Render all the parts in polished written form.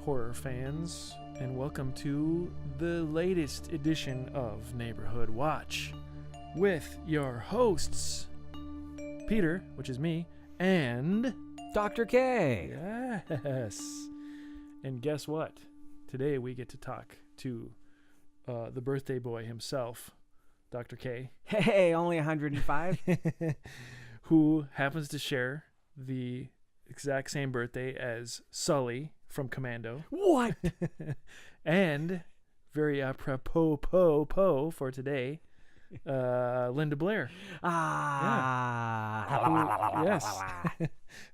horror fans, and welcome to the latest edition of Neighborhood Watch with your hosts, Peter, which is me, and Dr. K. Yes. And guess what? Today we get to talk to the birthday boy himself, Dr. K. Hey, only 105? Who happens to share the exact same birthday as Sully from Commando. What? And very apropos for today, Linda Blair.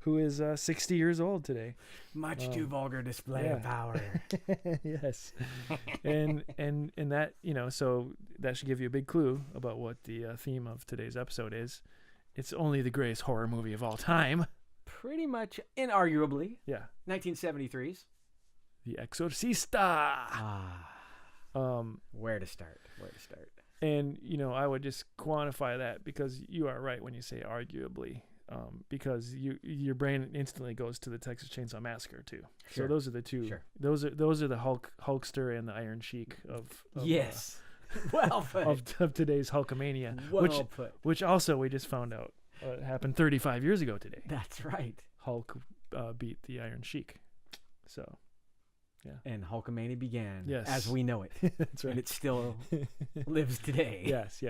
Who is 60 years old today. Much too vulgar display of power. Yes. and that, so that should give you a big clue about what the theme of today's episode is. It's only the greatest horror movie of all time. Pretty much, inarguably. Yeah. 1973's. The Exorcista. Where to start? And, I would just quantify that because you are right when you say arguably, because your brain instantly goes to the Texas Chainsaw Massacre too. Sure. So those are the two. Sure. Those are the Hulkster and the Iron Sheik of yes. Well put. of today's Hulkamania. Well put. Which also we just found out happened 35 years ago today. That's right. Hulk beat the Iron Sheik. So, yeah. And Hulkamania began as we know it. That's right. And it still lives today. Yes.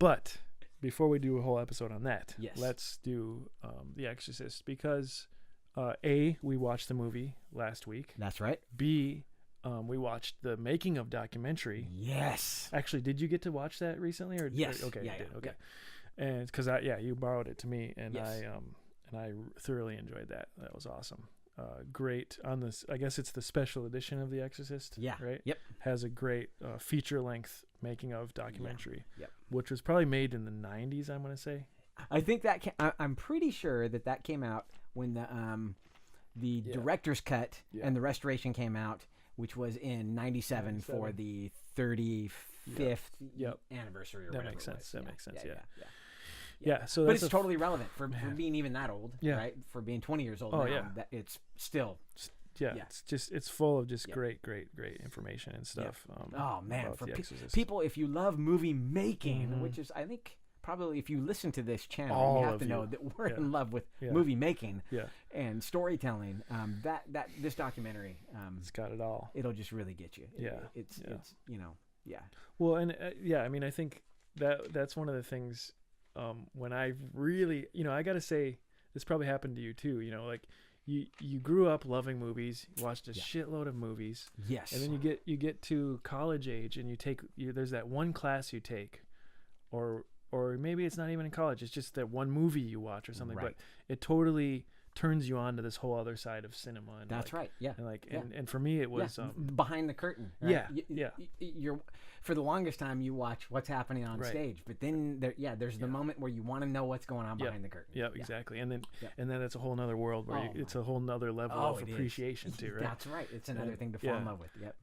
But before we do a whole episode on that, let's do The Exorcist because A, we watched the movie last week. That's right. B, we watched the making of documentary. Yes. Actually, did you get to watch that recently? Yes. Okay, yeah, you did. Yeah. Okay. And because you borrowed it to me, and yes. I thoroughly enjoyed that. That was awesome. Great on this. I guess it's the special edition of The Exorcist. Yeah. Right. Yep. Has a great feature length making of documentary. Yep. Which was probably made in the 90s. I'm going to say. I think I'm pretty sure that came out when the director's cut and the restoration came out, which was in 97 for the 35th anniversary. Or that whatever makes sense. That makes sense. Yeah. So but it's totally relevant for being even that old, right? For being 20 years old now, that it's still. Yeah, it's full of just great information and stuff. Oh man, for people, if you love movie making, which is I think probably if you listen to this channel, you have to know that we're in love with movie making and storytelling. That this documentary, it's got it all. It'll just really get you. It's Well, and I mean, I think that's one of the things. When I really, I got to say, this probably happened to you too. Like you grew up loving movies, watched a shitload of movies. Yes. And then you get to college age and there's that one class you take, or maybe it's not even in college. It's just that one movie you watch or something. Right. But it totally turns you on to this whole other side of cinema. And that's right. Yeah. And and for me it was behind the curtain. Right? Yeah. You're for the longest time you watch what's happening on stage, but then there's the moment where you want to know what's going on behind the curtain. Yeah, exactly. And then that's a whole nother world where it's a whole nother level of appreciation too, right? That's right. It's another thing to fall in love with. Yep.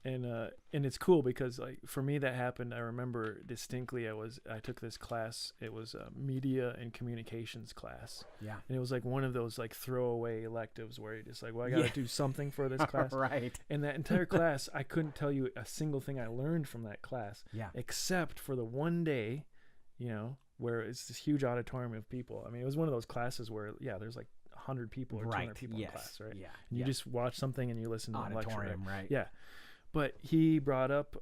And it's cool because like for me that happened. I remember distinctly. I took this class. It was a media and communications class. Yeah. And it was like one of those like throwaway electives where you're just like, well, I got to do something for this class. Right. And that entire class, I couldn't tell you a single thing I learned from that class. Yeah. Except for the one day, where it's this huge auditorium of people. I mean, it was one of those classes where, there's like 100 people or 200 people in class, right? Yeah. And you just watch something and you listen to the lecture. Right? Yeah. But he brought up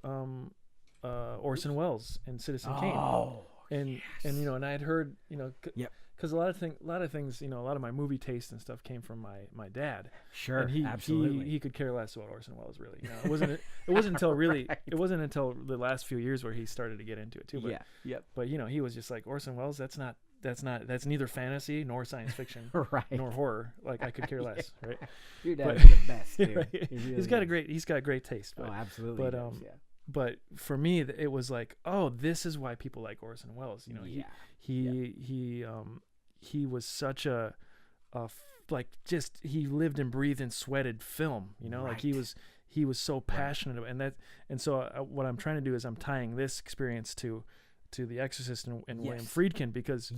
Orson Welles and Citizen Kane. Oh. And and I had heard, because a lot of things, a lot of my movie taste and stuff came from my dad. Sure, and absolutely. He could care less about Orson Welles, really. It wasn't until really it wasn't until the last few years where he started to get into it too. But, But he was just like, Orson Welles, that's neither fantasy nor science fiction, nor horror. Like I could care less, right? Your dad is the best, dude. Right? He's got great taste. But, absolutely. But But for me, it was like, oh, this is why people like Orson Welles. He was such a he lived and breathed and sweated film. Like he was so passionate about, and so what I'm trying to do is I'm tying this experience to The Exorcist and William Friedkin because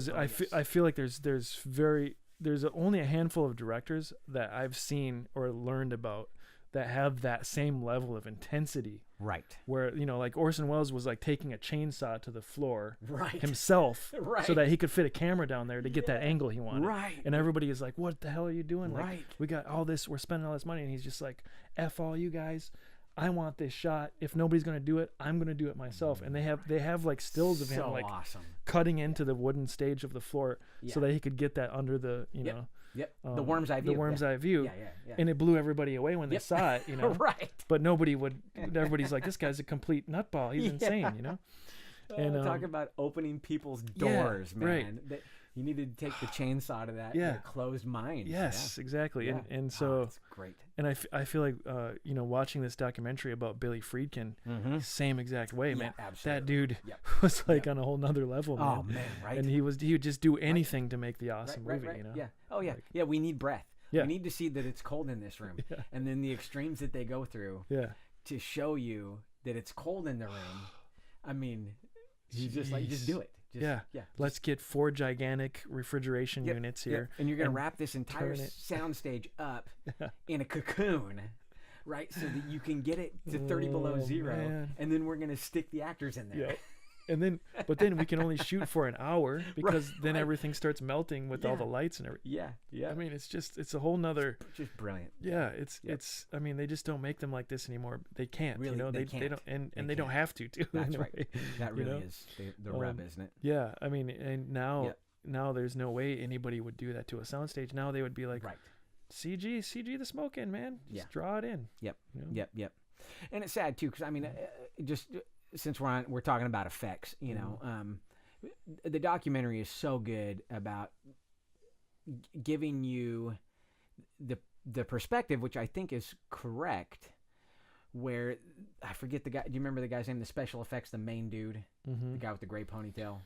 I feel like there's very there's only a handful of directors that I've seen or learned about that have that same level of intensity. Right. Where, you know, like Orson Welles was like taking a chainsaw to the floor right. himself right. so that he could fit a camera down there to get that angle he wanted. Right. And everybody is like, what the hell are you doing? Like, right. we got all this, we're spending all this money. And he's just like, F all you guys. I want this shot. If nobody's going to do it, I'm going to do it myself. And they have like stills of him like awesome. Cutting into the wooden stage of the floor so that he could get that under the, you know. Yep. The worm's eye view. The worm's eye view. Yeah. And it blew everybody away when they saw it, you know. right. But everybody's like, this guy's a complete nutball. He's insane, you know. And talk about opening people's doors, man. Right. You need to take the chainsaw to that closed mind. Yes, exactly. And so that's great. And I feel like you know, watching this documentary about Billy Friedkin, same exact way, man. Absolutely. That dude was like on a whole nother level, man. Oh man, right. And he would just do anything to make the awesome movie, you know. Yeah. Oh yeah. Like, yeah, we need breath. Yeah. We need to see that it's cold in this room. And then the extremes that they go through to show you that it's cold in the room. I mean, you just do it. Let's get 4 gigantic refrigeration units here. And you're going to wrap this entire soundstage up in a cocoon, right? So that you can get it to 30 below zero. Man. And then we're going to stick the actors in there. Yeah. But then we can only shoot for an hour because then everything starts melting with all the lights and everything. Yeah. I mean, it's a whole nother. It's just brilliant. Yeah. It's. I mean, they just don't make them like this anymore. They can't. Really, you know, they can't. don't, and they don't have to. Too. That's right. That really is the rub, isn't it? Yeah. I mean, and now there's no way anybody would do that to a soundstage. Now they would be like, CG the smoke in, man. Just draw it in. Yep. You know? Yep. And it's sad too, because I mean, just. Since we're talking about effects, you know, the documentary is so good about giving you the perspective, which I think is correct. Where I forget the guy. Do you remember the guy's name? The special effects, the main dude, the guy with the gray ponytail.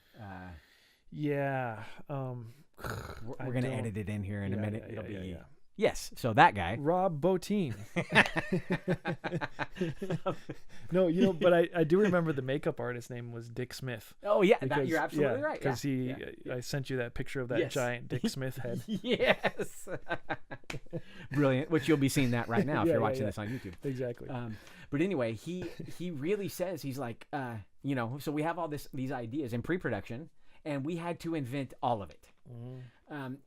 Yeah. We're gonna edit it in here in a minute. It'll be. Yeah. Yes, so that guy. Rob Bottin. No, you know, but I do remember the makeup artist's name was Dick Smith. Oh, yeah, you're absolutely right. Because I sent you that picture of that giant Dick Smith head. Yes. Brilliant, which you'll be seeing that right now if you're watching this on YouTube. Exactly. But anyway, he really says, he's like, you know, so we have all these ideas in pre-production, and we had to invent all of it.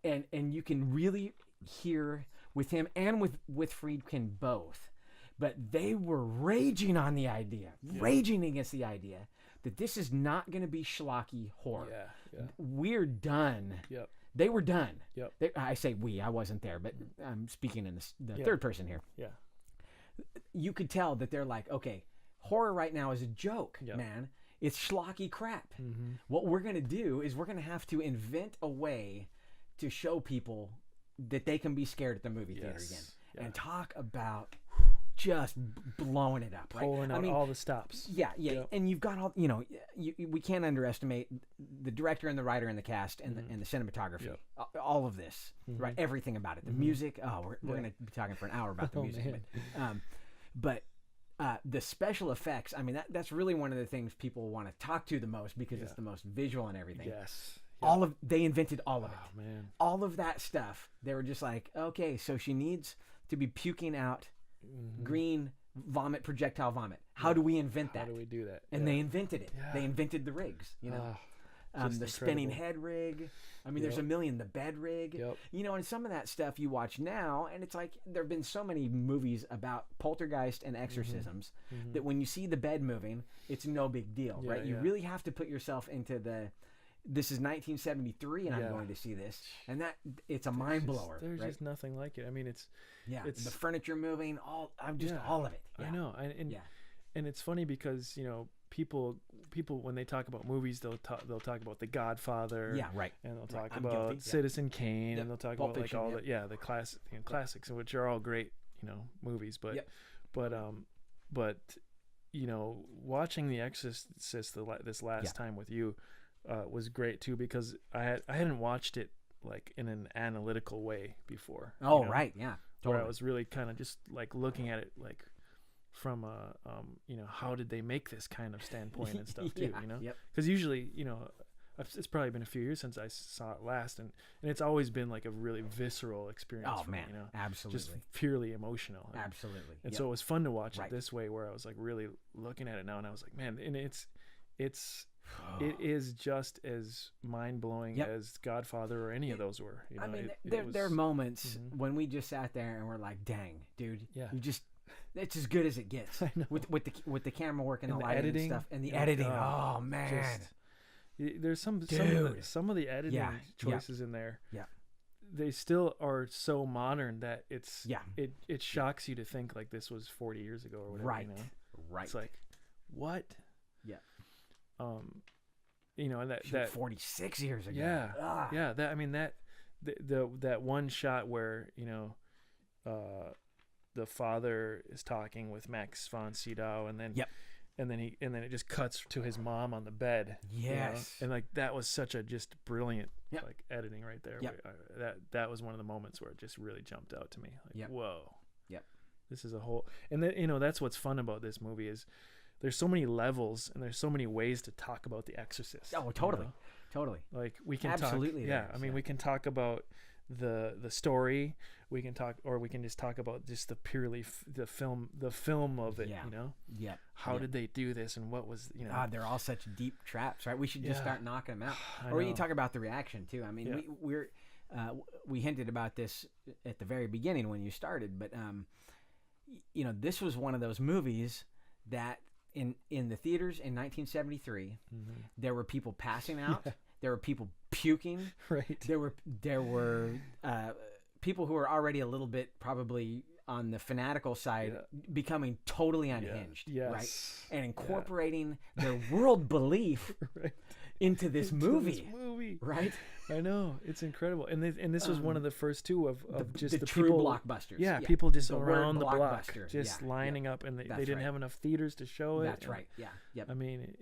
And you can really hear with him and with Friedkin both, but they were raging on the idea, raging against the idea that this is not going to be schlocky horror. We're done. They were done. I say we. I wasn't there, but I'm speaking in the third person here. You could tell that they're like, okay, horror right now is a joke, man. It's schlocky crap. What we're going to do is we're going to have to invent a way to show people that they can be scared at the movie theater again. And talk about just blowing it up, right? Pulling out all the stops. And you've got all, you know, we can't underestimate the director and the writer and the cast and the cinematography. All of this, right? Everything about it. The music. We're going to be talking for an hour about the music. But the special effects, I mean, that's really one of the things people want to talk to the most because it's the most visual and everything. Yes. They invented all of it. Oh, man. All of that stuff. They were just like, okay, so she needs to be puking out green vomit, projectile vomit. How do we invent that? How do we do that? And they invented it. They invented the rigs, you know. The spinning head rig. I mean, there's a million. The bed rig. You know, and some of that stuff you watch now, and it's like there have been so many movies about poltergeist and exorcisms that when you see the bed moving, it's no big deal, right? You really have to put yourself into this is 1973 and I'm going to see this, and that it's a mind blower. There's just nothing like it. I mean, it's the furniture moving, all of it. I know. And it's funny because, you know, people when they talk about movies, they'll talk about The Godfather, and they'll talk about Citizen Kane, and they'll talk about like all the classics, which are all great, you know, movies, but you know, watching The Exorcist this last time with you was great too, because I hadn't watched it like in an analytical way before. Oh, right, yeah, totally. Where I was really kind of just like looking at it like from you know, how did they make this kind of standpoint and stuff too, you know? Because usually, you know, it's probably been a few years since I saw it last, and it's always been like a really visceral experience. Oh for man, me, absolutely, just purely emotional. Absolutely. And so it was fun to watch it this way, where I was like really looking at it now, and I was like, man, and it is just as mind-blowing as Godfather or any of those were. You know, I mean, there are moments when we just sat there and we're like, dang, dude, it's as good as it gets with the camera work and the lighting editing, and stuff and the editing. Oh man, there's some of the editing choices in there. Yeah, they still are so modern that it shocks you to think like this was 40 years ago or whatever. Right, you know? Right. It's like, what? Yeah. You know, and that 46 years ago. Yeah. Yeah. That, I mean, that one shot where, you know, the father is talking with Max von Sydow, and then and then it just cuts to his mom on the bed. Yes. You know? And like that was such a just brilliant like editing right there. That was one of the moments where it just really jumped out to me. Like, whoa. Yep. This is a whole, and then, you know, that's what's fun about this movie is there's so many levels and there's so many ways to talk about The Exorcist. Oh, totally. You know? Totally. Like we can absolutely talk. I mean, we can talk about the story. We can talk, or we can just talk about just the purely the film of it. You know. Yeah. How did they do this, and what was, you know? God, they're all such deep traps, right? We should just start knocking them out. Or we can talk about the reaction too. I mean, we hinted about this at the very beginning when you started, but you know, this was one of those movies that in the theaters in 1973, there were people passing out. There were people puking. Right. There were people who were already a little bit probably on the fanatical side becoming totally unhinged, right? And incorporating their world belief into this movie, right? I know, it's incredible, and this was one of the first two of just the true people, blockbusters. Yeah, people just around the block, just lining up, and they didn't have enough theaters to show it. That's right. Yeah. Yep. I mean,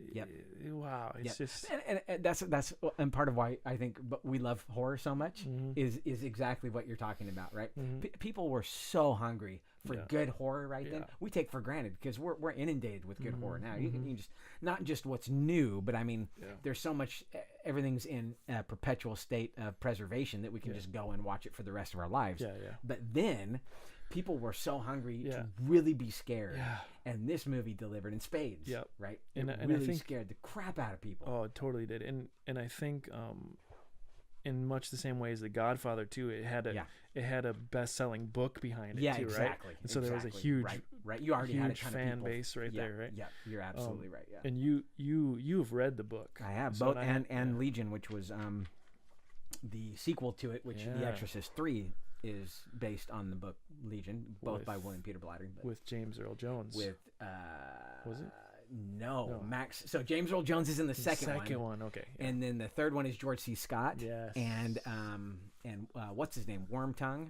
wow, it's just, and that's and part of why I think we love horror so much is exactly what you're talking about, right? People were so hungry for good horror then. We take for granted because we're inundated with good horror now. You can just, not just what's new, but I mean, there's so much, everything's in a perpetual state of preservation that we can just go and watch it for the rest of our lives. But then people were so hungry to really be scared, and this movie delivered in spades. Right, and really I think, scared the crap out of people. Oh, it totally did. And I think in much the same way as The Godfather too, it had a best-selling book behind it too, exactly. Right? And so there was a huge you already had a ton fan of people. base there, right? Yeah, you're absolutely right. Yeah. And you've read the book. I have, both and Legion, which was the sequel to it, which The Exorcist 3 is based on the book Legion, both by William Peter Blatty. With James Earl Jones. With was it? No, Max. So James Earl Jones is in the second one. Okay. Yeah. And then the third one is George C. Scott. Yes. And what's his name? Wormtongue.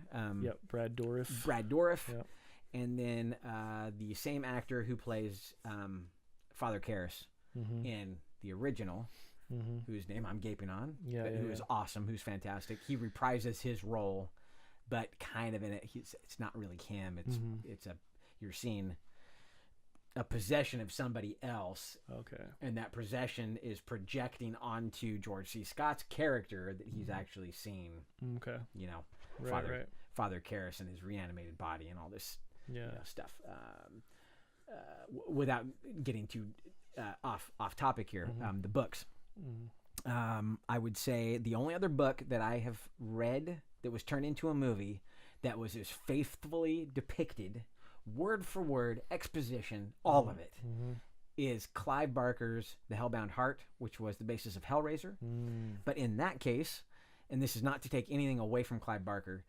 Brad Dourif. Yep. And then the same actor who plays Father Karras in the original, whose name I'm gaping on, who is awesome, who's fantastic. He reprises his role, but kind of in it, it's not really him. You're seeing a possession of somebody else. Okay. And that possession is projecting onto George C. Scott's character that he's actually seen. Okay. You know, Father Karras and his reanimated body and all this stuff. Without getting too off topic here, the books. I would say the only other book that I have read that was turned into a movie that was as faithfully depicted, word for word, exposition, all of it, is Clive Barker's The Hellbound Heart, which was the basis of Hellraiser. But in that case, and this is not to take anything away from Clive Barker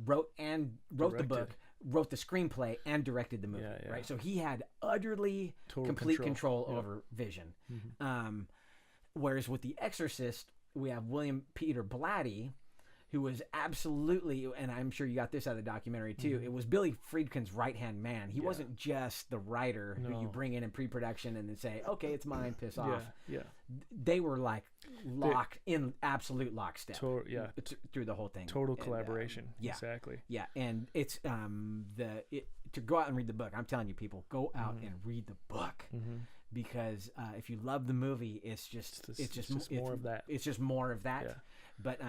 wrote the book, wrote the screenplay, and directed the movie. Right, so he had utterly complete control over vision. Whereas with The Exorcist, we have William Peter Blatty, who was absolutely, and I'm sure you got this out of the documentary too, it was Billy Friedkin's right-hand man. He wasn't just the writer who you bring in pre-production and then say, okay, it's mine, piss off. They were like locked in absolute lockstep through the whole thing. Total collaboration. Exactly. Yeah, and it's to go out and read the book. I'm telling you, people, go out and read the book because if you love the movie, it's just more of that. It's just more of that. Yeah. But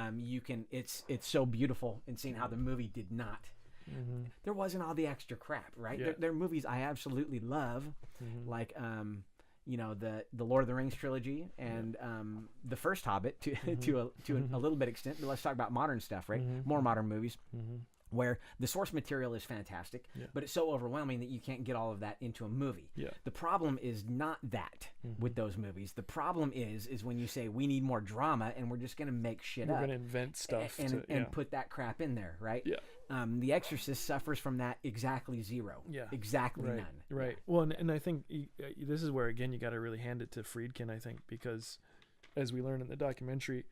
it's so beautiful in seeing how the movie did not. Mm-hmm. There wasn't all the extra crap, right? Yeah. There are movies I absolutely love, like the Lord of the Rings trilogy and the first Hobbit to a little bit extent. But let's talk about modern stuff, right? More modern movies. Where the source material is fantastic, but it's so overwhelming that you can't get all of that into a movie. Yeah. The problem is not that with those movies. The problem is when you say we need more drama and we're just going to make shit up. We're going to invent stuff and put that crap in there, right? Yeah. The Exorcist suffers from that exactly zero. Yeah. Exactly none. Right. Yeah. Well, and I think this is where, again, you got to really hand it to Friedkin, I think, because as we learn in the documentary,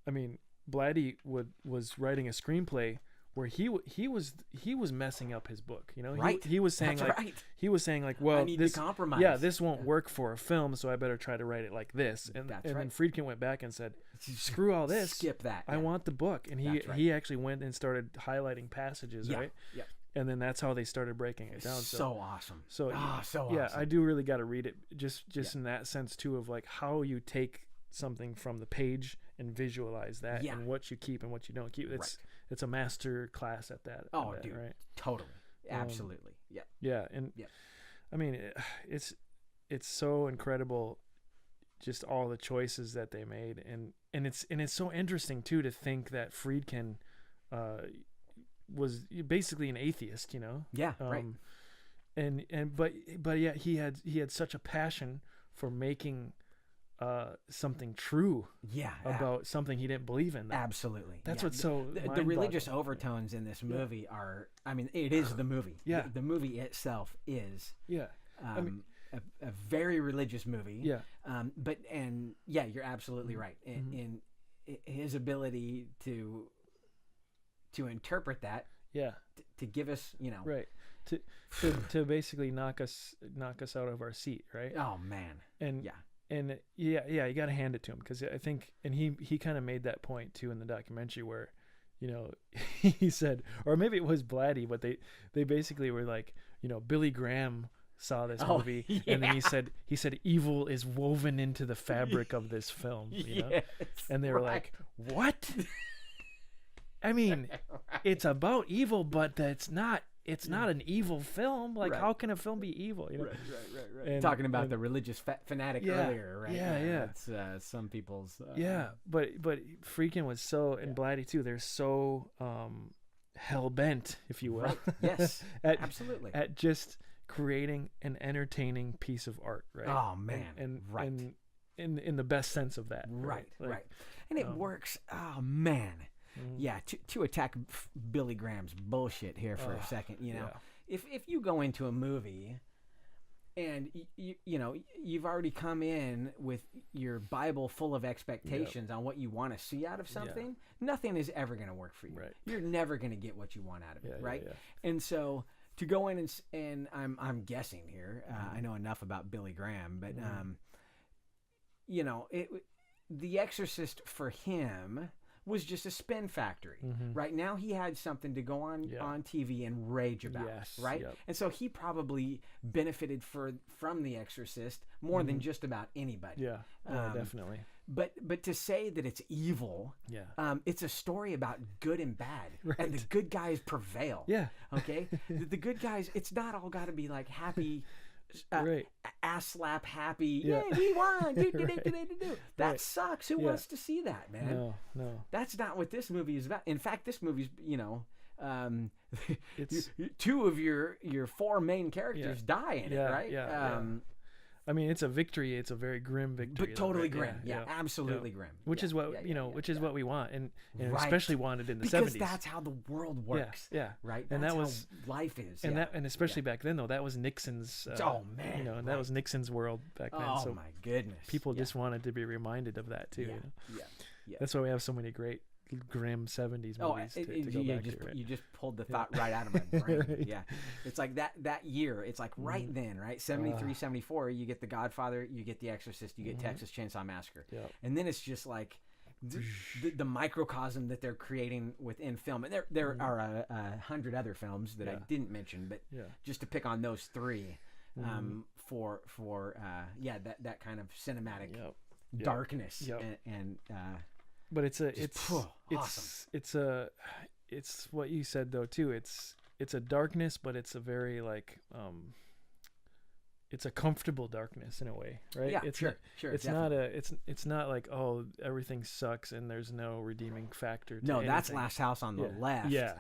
I mean, Blatty was writing a screenplay where he was messing up his book, you know. Right. He was saying he was saying well, I need to compromise. Yeah, this won't work for a film, so I better try to write it like this. And then Friedkin went back and said, screw all this, skip that. I want the book. And he actually went and started highlighting passages, right? Yeah. And then that's how they started breaking it down. So awesome. So awesome. Yeah, I do really got to read it just in that sense too, of like how you take something from the page and visualize that, and what you keep and what you don't keep. It's a master class at that. Oh, at that, dude, right? Totally, absolutely, yeah. Yeah, and I mean, it's so incredible, just all the choices that they made, and it's so interesting too to think that Friedkin was basically an atheist, you know. Yeah, right. But yeah, he had such a passion for making something true about something he didn't believe in. Absolutely. That's what's so the religious overtones in this movie are, I mean, it is the movie. Yeah. The movie itself is I mean, a very religious movie. Yeah. You're absolutely right. In his ability to interpret that. Yeah. To give us, you know. Right. To basically knock us out of our seat, right? Oh man. And you got to hand it to him, because I think, and he kind of made that point too in the documentary where, you know, he said, or maybe it was Blatty, but they basically were like, you know, Billy Graham saw this movie, and then he said evil is woven into the fabric of this film, you know, and they were like, what? I mean, it's about evil, but it's not an evil film. Like, how can a film be evil? You know? Right. And, talking about the religious fanatic earlier, right? Yeah. That's some people's. But Friedkin was so, and Blatty too. They're so hell bent, if you will. Right. Yes, absolutely. At just creating an entertaining piece of art, right? Oh man, and in the best sense of that. Right. And it works. Oh man. Yeah, to attack Billy Graham's bullshit here for a second, you know, if you go into a movie and you know you've already come in with your Bible full of expectations on what you want to see out of something, nothing is ever going to work for you. Right. You're never going to get what you want out of it, right? And so to go in and I'm guessing here, I know enough about Billy Graham, but you know, The Exorcist for him was just a spin factory. Right now he had something to go on TV and rage about, right? Yep. And so he probably benefited from The Exorcist more than just about anybody. Yeah, definitely. But to say that it's evil, it's a story about good and bad, and the good guys prevail. Yeah. Okay. the good guys. It's not all got to be like happy. Ass slap happy. Yeah, we won. That sucks. Who wants to see that, man? No. That's not what this movie is about. In fact, this movie's, you know, it's two of your four main characters die in it, right? I mean, it's a victory. It's a very grim victory. But totally grim. Yeah, absolutely grim. Which is what which is what we want, and especially wanted in the 70s. Because that's how the world works. Yeah. Right. And that was how life is. And and especially back then though, that was Nixon's. Oh man. You know, and that was Nixon's world back then. Oh so my goodness. People just wanted to be reminded of that too. Yeah. You know? Yeah. That's why we have so many great grim 70s movies to go back to. Right? You just pulled the thought right out of my brain. Yeah. It's like that year. It's like right then, right? 73, 74, you get The Godfather, you get The Exorcist, you get Texas Chainsaw Massacre. Yep. And then it's just like the microcosm that they're creating within film. And there are 100 other films that I didn't mention, but just to pick on those three, for that kind of cinematic darkness and but it's awesome. It's what you said though too. It's a darkness, but it's a very like it's a comfortable darkness in a way, right? Yeah, it's sure. It's definitely. It's not like, oh, everything sucks and there's no redeeming factor. To anything. That's Last House on the Left. Yeah.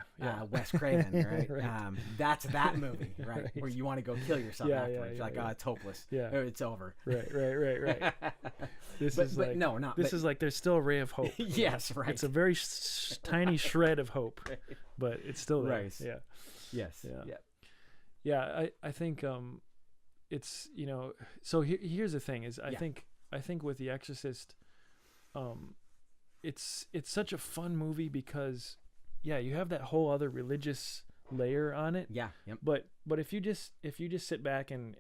Wes Craven, right? Right. That's that movie, right? Where you want to go kill yourself afterwards. You're like, oh, it's hopeless. Yeah, it's over. Right. This is like there's still a ray of hope. Yes, right. It's a very tiny shred of hope, right. but it's still there. Right. Yeah. Yes. Yeah. I think it's, so here's the thing is I think with The Exorcist, it's such a fun movie because you have that whole other religious layer on it. Yeah. Yep. But if you just sit back and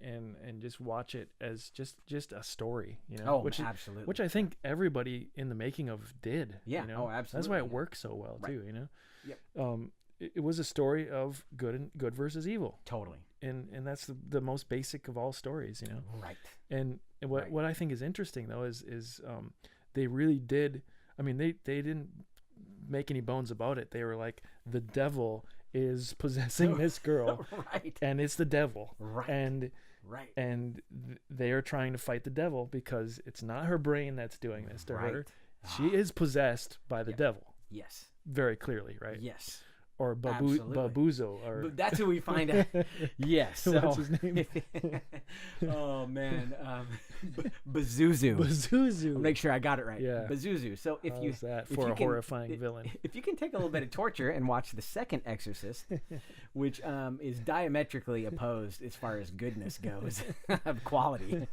just watch it as just a story, absolutely. Which I think everybody in the making of did. Yeah. Oh, absolutely. That's why it works so well too. Yep. It was a story of good versus evil. Totally. And that's the most basic of all stories, Right. And what I think is interesting though is they really did. I mean, they didn't make any bones about it. They were like, the devil is possessing this girl, right? And it's the devil, right? And they are trying to fight the devil because it's not her brain that's doing this to her. She is possessed by the devil. Yes. Very clearly, right? Yes. Or Babuzo, or that's who we find out. Yes. So, what's his name? Oh man, Bazuzu. Bazuzu. I'll make sure I got it right. Yeah. Bazuzu. So if How's that for a horrifying villain? If you can take a little bit of torture and watch the second Exorcist, which is diametrically opposed as far as goodness goes of quality,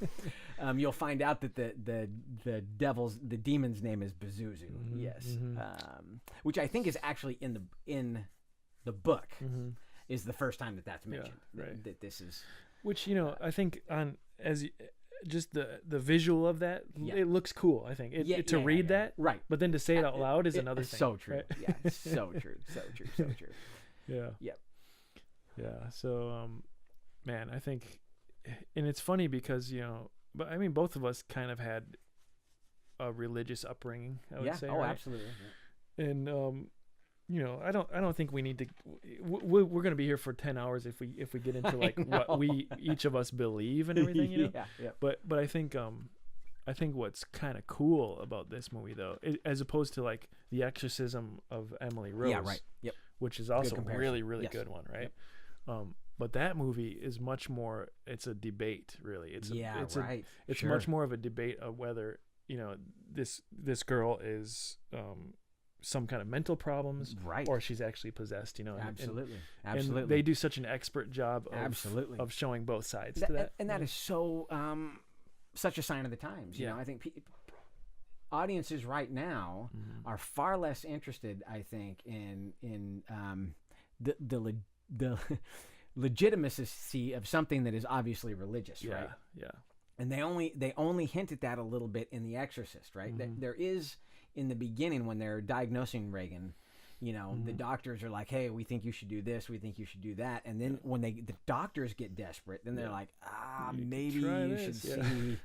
you'll find out that the demon's name is Bazuzu. Mm-hmm. Yes. Mm-hmm. Which I think is actually in the book is the first time that's mentioned. Right. That this is, which I think just the visual of that, it looks cool. I think to read that, right? But then to say it out loud is another thing. So true. Right? Yeah, it's so true. So true. Yeah. Yep. Yeah. So, man, I think, and it's funny because but I mean, both of us kind of had a religious upbringing. I would say. Oh, right? absolutely. Yeah. And I don't think we need to. We're going to be here for 10 hours if we get into like what we each of us believe and everything. Yeah. But I think what's kind of cool about this movie though, as opposed to like the Exorcism of Emily Rose. Yeah. Right. Yep. Which is also a really good one, right? Yep. But that movie is much more. It's a debate, really. It's sure. much more of a debate of whether this girl is some kind of mental problems, right? Or she's actually possessed, Absolutely. And they do such an expert job of showing both sides to that. And that is so such a sign of the times. I think audiences right now are far less interested, I think, in the legitimacy of something that is obviously religious, right? Yeah. And they only hint at that a little bit in The Exorcist, right? There is, in the beginning when they're diagnosing Reagan, the doctors are like, hey, we think you should do this, we think you should do that. And then when the doctors get desperate, then they're like, maybe you should see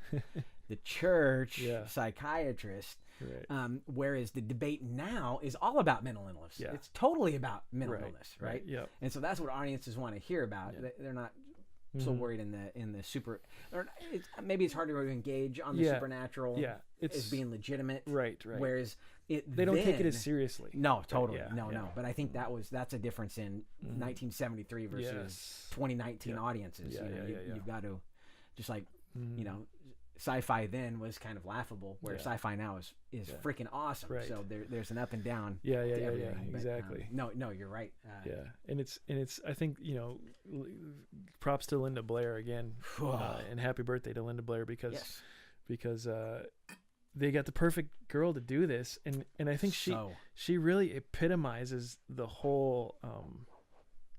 the church psychiatrist. Right. Whereas the debate now is all about mental illness. Yeah. It's totally about mental illness, right? Yep. And so that's what audiences want to hear about. Yeah. They're not so worried in the super, or maybe it's harder to engage on the supernatural as being legitimate, right? Whereas they don't take it as seriously. No, totally, no. But I think that's a difference in 1973 versus 2019 audiences. You've got to just like sci-fi then was kind of laughable, where sci-fi now is freaking awesome. Right. So there's an up and down. Yeah, but, exactly. No, you're right. And it's I think props to Linda Blair again, and happy birthday to Linda Blair because they got the perfect girl to do this, and I think she really epitomizes the whole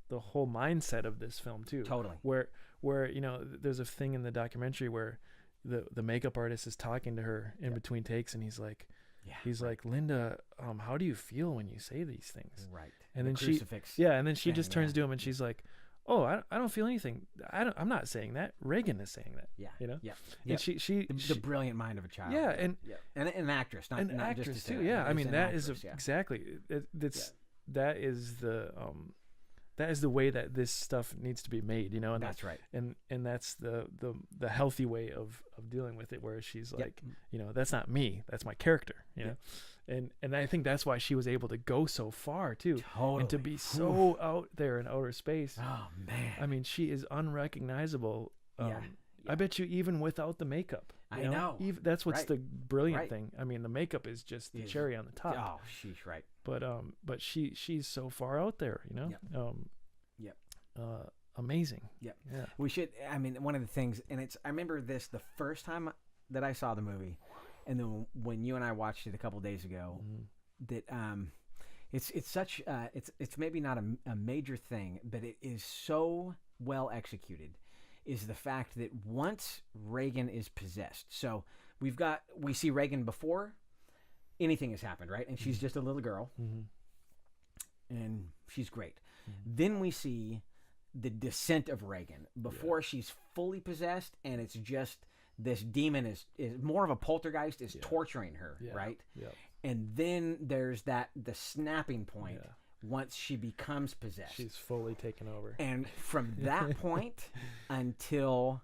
mindset of this film too. Totally. Where there's a thing in the documentary where the makeup artist is talking to her in between takes, and he's like, Linda, how do you feel when you say these things? Right. And then crucifix. she just turns to him and she's like, oh, I don't feel anything. I'm not saying that. Reagan is saying that. Yeah. You know. Yeah. And she the brilliant mind of a child. Yeah, and an actress, not actress just too. Yeah, I mean that is exactly. That is the way that this stuff needs to be made, you know. And that's right. And that's the healthy way of dealing with it, where she's like, you know, that's not me, that's my character, you know. And I think that's why she was able to go so far too, and to be so out there in outer space. Oh man! I mean, she is unrecognizable. I bet you even without the makeup. I know. Even, that's what's the brilliant thing. I mean, the makeup is just the cherry on the top. Oh, she's right. But she's so far out there, you know. Amazing. Yeah. We should. I mean, one of the things, and I remember this the first time that I saw the movie. And then when you and I watched it a couple days ago, that it's such it's maybe not a major thing, but it is so well executed. Is the fact that once Reagan is possessed, so we see Reagan before anything has happened, right? And she's just a little girl, and she's great. Then we see the descent of Reagan before she's fully possessed, and it's just. This demon is more of a poltergeist, is torturing her, right? And then there's the snapping point once she becomes possessed. She's fully taken over. And from that point until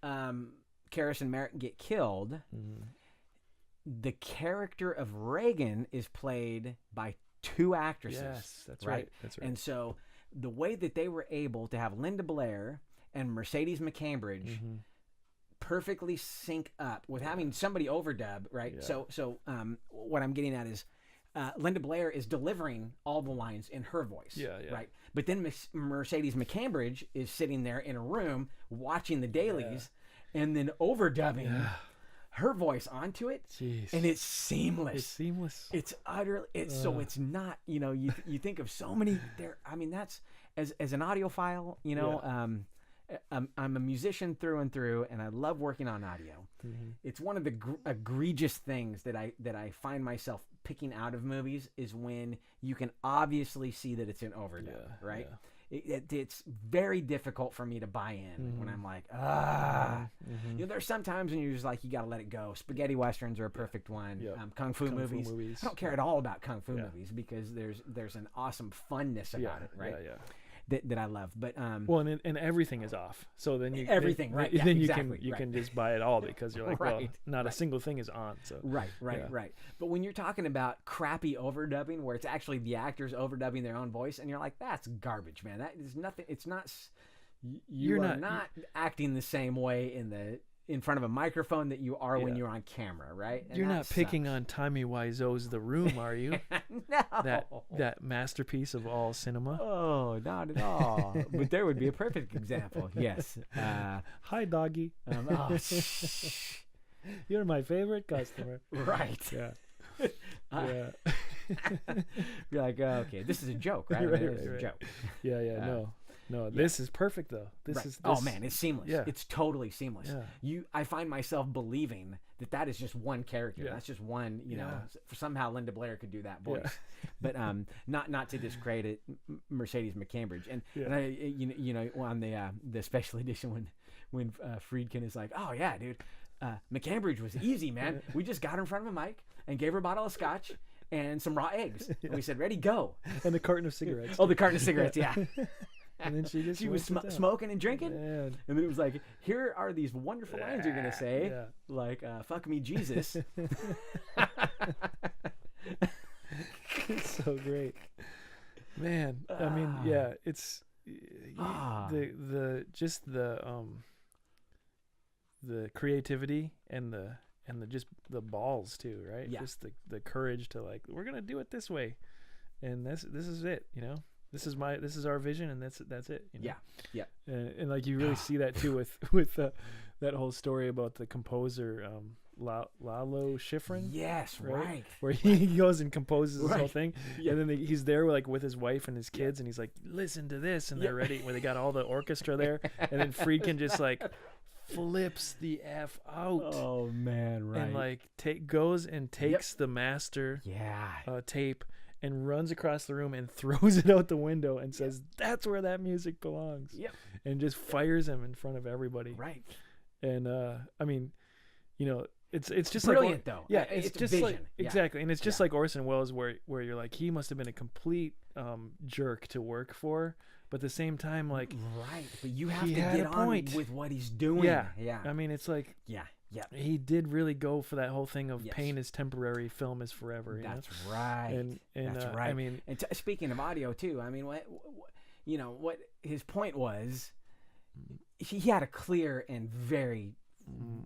Karis and Merrick get killed, the character of Reagan is played by two actresses. Yes, that's right. That's right. And so the way that they were able to have Linda Blair and Mercedes McCambridge perfectly sync up with having somebody overdub, right? So what I'm getting at is Linda Blair is delivering all the lines in her voice, right? But then Mercedes McCambridge is sitting there in a room watching the dailies and then overdubbing her voice onto it. Jeez. And it's seamless. It's seamless. It's utterly. So it's not. You know, you think of so many there. I mean, that's as an audiophile. You know. I'm a musician through and through, and I love working on audio. It's one of the egregious things that I find myself picking out of movies is when you can obviously see that it's an overdub, right? It's very difficult for me to buy in when I'm like, you know, there's some times when you're just like, you got to let it go. Spaghetti westerns are a perfect one. Kung fu movies. I don't care at all about kung fu movies because there's an awesome funness about it, right? That I love, but well, and everything is off. So then you everything, right? Then you can just buy it all because you're like, well, not a single thing is on. So right. But when you're talking about crappy overdubbing, where it's actually the actors overdubbing their own voice, and you're like, that's garbage, man. That is nothing. It's not. You're not acting the same way in front of a microphone that you are when you're on camera, right? And you're not picking on Tommy Wiseau's The Room, are you? No. That masterpiece of all cinema. Oh, not at all. But there would be a perfect example. Yes. Hi, doggy. You're my favorite customer. Right. Yeah. You're like, okay, this is a joke, right? This is a joke. No, this is perfect though. This is. Oh man, it's seamless. Yeah. It's totally seamless. Yeah. I find myself believing that is just one character. Yeah. That's just one. You know, somehow Linda Blair could do that voice. But not to discredit Mercedes McCambridge. And I, you know on the special edition when Friedkin is like, oh yeah, dude, McCambridge was easy, man. We just got her in front of a mic and gave her a bottle of scotch and some raw eggs. And we said, ready, go. And the carton of cigarettes. Oh, the carton of cigarettes, yeah. And then she was smoking and drinking, and then it was like, here are these wonderful lines you're gonna say, like "fuck me, Jesus." It's so great, man. I mean, it's the creativity and the just the balls too, right? Yeah. Just the courage to like, we're gonna do it this way, and this is it, you know. This is our vision, and that's it. You know? Yeah. And like you really see that too with that whole story about the composer Lalo Schifrin. Yes, right. Where he goes and composes this whole thing, and then he's there like with his wife and his kids, and he's like, listen to this, and they're ready. Where they got all the orchestra there, and then Friedkin just like flips the F out. Oh man, right. And like goes and takes the master tape and runs across the room and throws it out the window and says, "That's where that music belongs." Yep. And just fires him in front of everybody. Right. And I mean, you know, it's just brilliant like though. Yeah, it's just vision. like exactly, and it's just like Orson Welles, where you're like, he must have been a complete jerk to work for, but at the same time, like, right. But you have to get on with what he's doing. Yeah. Yeah. I mean, it's like, yeah. He did really go for that whole thing of pain is temporary, film is forever. That's right. And that's right. I mean, and speaking of audio too, I mean, what his point was, he had a clear and very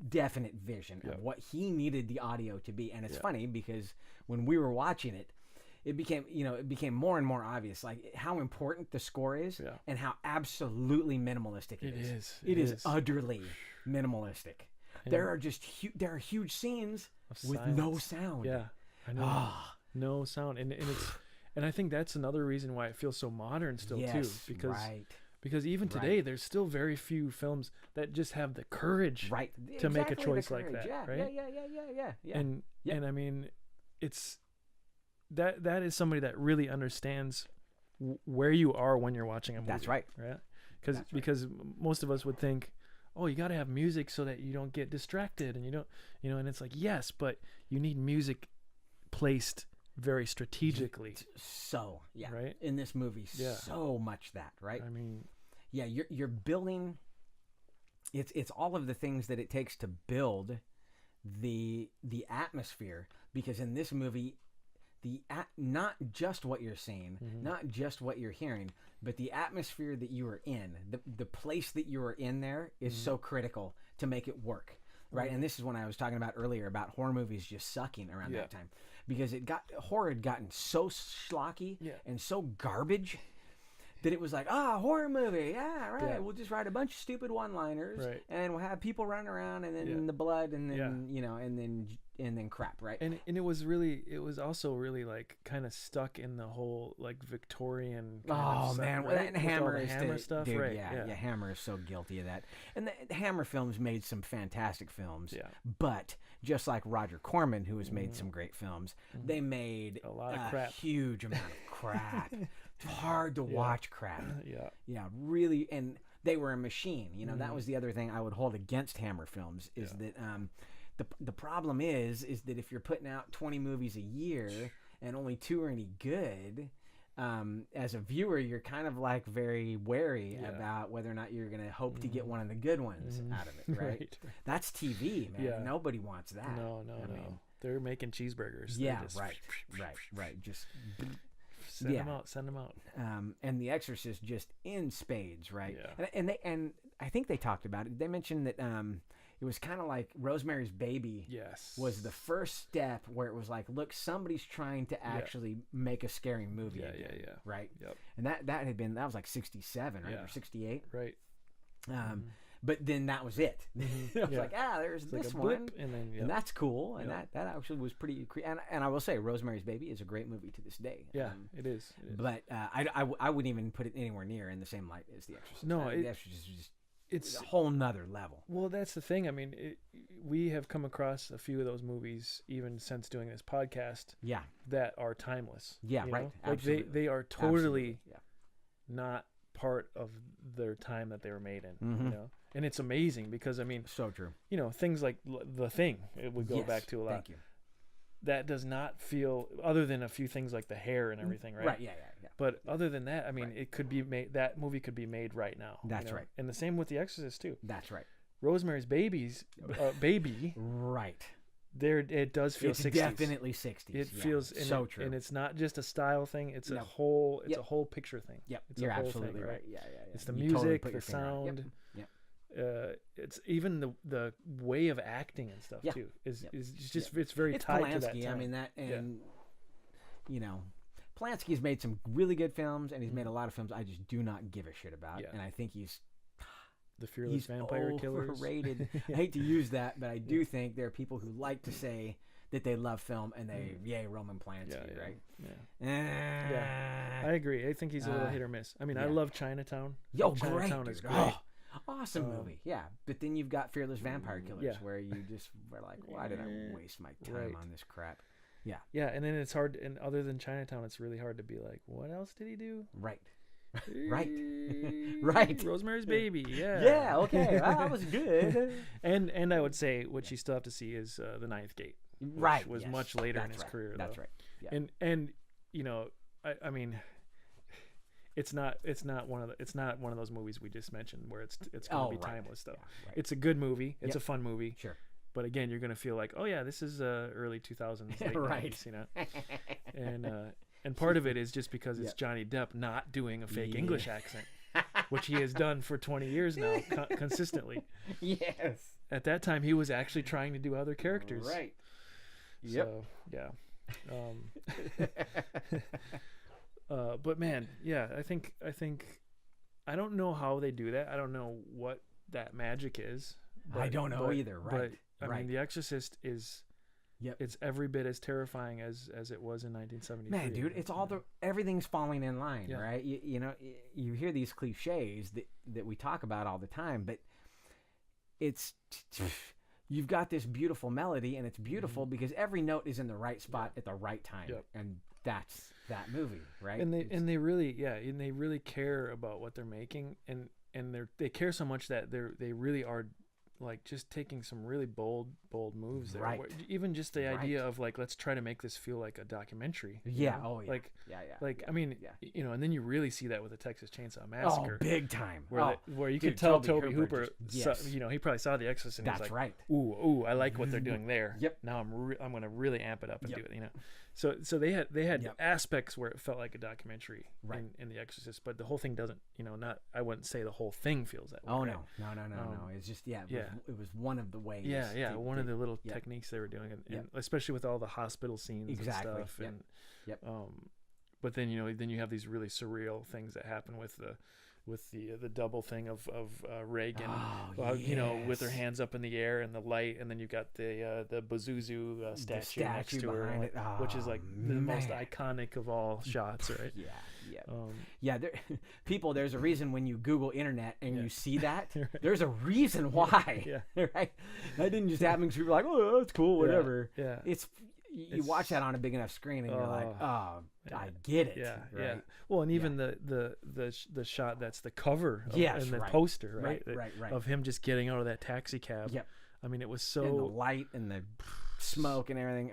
definite vision of what he needed the audio to be. And it's funny because when we were watching it, it became more and more obvious, like how important the score is and how absolutely minimalistic it is. It is utterly minimalistic. There are just huge scenes with no sound. Yeah, I know. No sound, and I think that's another reason why it feels so modern still too, because even today there's still very few films that just have the courage to make a choice like that. Right? Yeah. And I mean, it's that is somebody that really understands where you are when you're watching a movie. That's right. Right? Because most of us would think, oh, you got to have music so that you don't get distracted, and you don't, and it's like, yes, but you need music placed very strategically. So, right? In this movie, so much that, right? I mean, you're building, it's all of the things that it takes to build the atmosphere, because in this movie, not just what you're seeing, not just what you're hearing, but the atmosphere that you are in, the place that you are in there is so critical to make it work, right? And this is when I was talking about earlier about horror movies just sucking around that time, because horror had gotten so schlocky and so garbage that it was like, horror movie, we'll just write a bunch of stupid one-liners, and we'll have people running around, and then the blood, and then and then crap, right? And it was also really like kind of stuck in the whole like Victorian and Hammer stuff, dude, right? Hammer is so guilty of that. And the Hammer films made some fantastic films, but just like Roger Corman, who has made some great films, they made a lot of crap, huge amount of crap. Hard to watch crap. Really. And they were a machine. That was the other thing I would hold against Hammer films is that the problem is that if you're putting out 20 movies a year and only 2 are any good, as a viewer, you're kind of like very wary about whether or not you're going to hope to get one of the good ones out of it, right? That's TV, man. Nobody wants that. No. They're making cheeseburgers. Right. Just send them out. And The Exorcist just in spades, right? Yeah. And I think they talked about it. They mentioned that it was kind of like Rosemary's Baby. Was the first step where it was like, look, somebody's trying to actually make a scary movie. Right. Yep. And that was like 67, right, or 68, right. But then that was it. It was like, there's it's this like one, and then and that's cool, and that actually was pretty. And I will say, Rosemary's Baby is a great movie to this day. Yeah, it is. But I wouldn't even put it anywhere near in the same light as The Exorcist. No, The Exorcist is just it's a whole nother level. Well, that's the thing. I mean, we have come across a few of those movies even since doing this podcast. That are timeless. Yeah, right. Like they are totally not part of their time that they were made in. And it's amazing because, I mean, so true. Things like The Thing, it would go back to a lot. Thank you. That does not feel, other than a few things like the hair and everything, right? Right, yeah. But other than that, I mean, it could be made. That movie could be made right now. That's right. And the same with The Exorcist too. That's right. Rosemary's Baby. Right. There, it does feel 60s. It's definitely 60s. It feels so true, and it's not just a style thing. It's a whole. It's a whole picture thing. Yep, it's you're a whole absolutely thing, right. Yeah. It's the You music, totally the sound. Yep. It's even the way of acting and stuff too. Is just it's very tied Polanski, to that time. I mean that, and Polanski's made some really good films, and he's made a lot of films I just do not give a shit about, and I think he's the Fearless Vampire Killers. Overrated. I hate to use that, but I do think there are people who like to say that they love film and they yay Roman Polanski, right? Yeah. I agree. I think he's a little hit or miss. I mean, I love Chinatown. Chinatown is great. Awesome movie, but then you've got Fearless Vampire Killers, where you just were like, why did I waste my time on this crap? Yeah, and then it's hard, and other than Chinatown, it's really hard to be like, what else did he do? Right. Right. Rosemary's Baby. Yeah. Yeah. Okay. Well, that was good. and I would say what you still have to see is The Ninth Gate. Which was much later in his career. That's though. right. Yeah. And I mean, it's not one of those movies we just mentioned where it's going to be timeless though. Yeah, right. It's a good movie. It's a fun movie. Sure. But again, you're going to feel like, oh yeah, this is early 2000s, late right. 90s, and part of it is just because it's Johnny Depp not doing a fake English accent, which he has done for 20 years now consistently. Yes. At that time, he was actually trying to do other characters. Right. Yep. So, yeah. But man, yeah, I think I don't know how they do that. I don't know what that magic is. I don't know either. Right. But I mean, The Exorcist is, it's every bit as terrifying as it was in 1973. Man, dude, it's all everything's falling in line, right? You know, you hear these cliches that we talk about all the time, but it's you've got this beautiful melody, and it's beautiful because every note is in the right spot at the right time, and that's that movie, right? And they really care about what they're making, and they care so much that they really are like just taking some really bold moves there. Right. Even just the idea of like, let's try to make this feel like a documentary. Yeah. Know? Oh yeah. I mean, and then you really see that with the Texas Chainsaw Massacre. Oh, big time. Where you could tell Tobe Hooper, he probably saw The Exorcist and that's he's like, right. Ooh, I like what they're doing there. Yep. Now I'm going to really amp it up and do it, you know. So they had aspects where it felt like a documentary in The Exorcist, but the whole thing doesn't, I wouldn't say the whole thing feels that way. Oh, right? No. It's just, it was one of the ways. Yeah, one of the little techniques they were doing, and especially with all the hospital scenes and stuff. But then, then you have these really surreal things that happen with the double thing of Reagan, with her hands up in the air and the light, and then you got the Pazuzu statue next to her, which is like the most iconic of all shots, right? There's a reason when you Google internet and you see that, there's a reason why, right? That didn't just happen because people are like, oh, that's cool, whatever. It's you watch that on a big enough screen and you're like, oh, I get it. Yeah. Well, and even the shot that's the cover and the poster, right? Of him just getting out of that taxi cab. Yep. I mean, it was so and the light and the smoke and everything.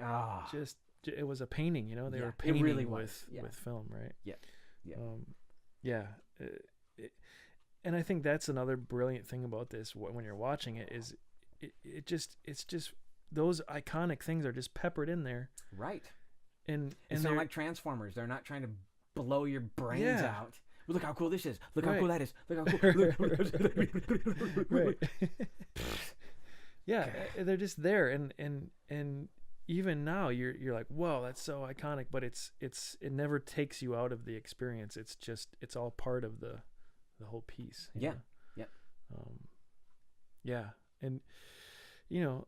It was a painting, They were painting really with film, right? Yeah. And I think that's another brilliant thing about this when you're watching it is it's just those iconic things are just peppered in there, right? And it's not like Transformers. They're not trying to blow your brains out. Well, look how cool this is. Look how cool that is. Look how cool. Right. They're just there, and even now you're like, whoa, that's so iconic. But it never takes you out of the experience. It's all part of the whole piece. Yeah. And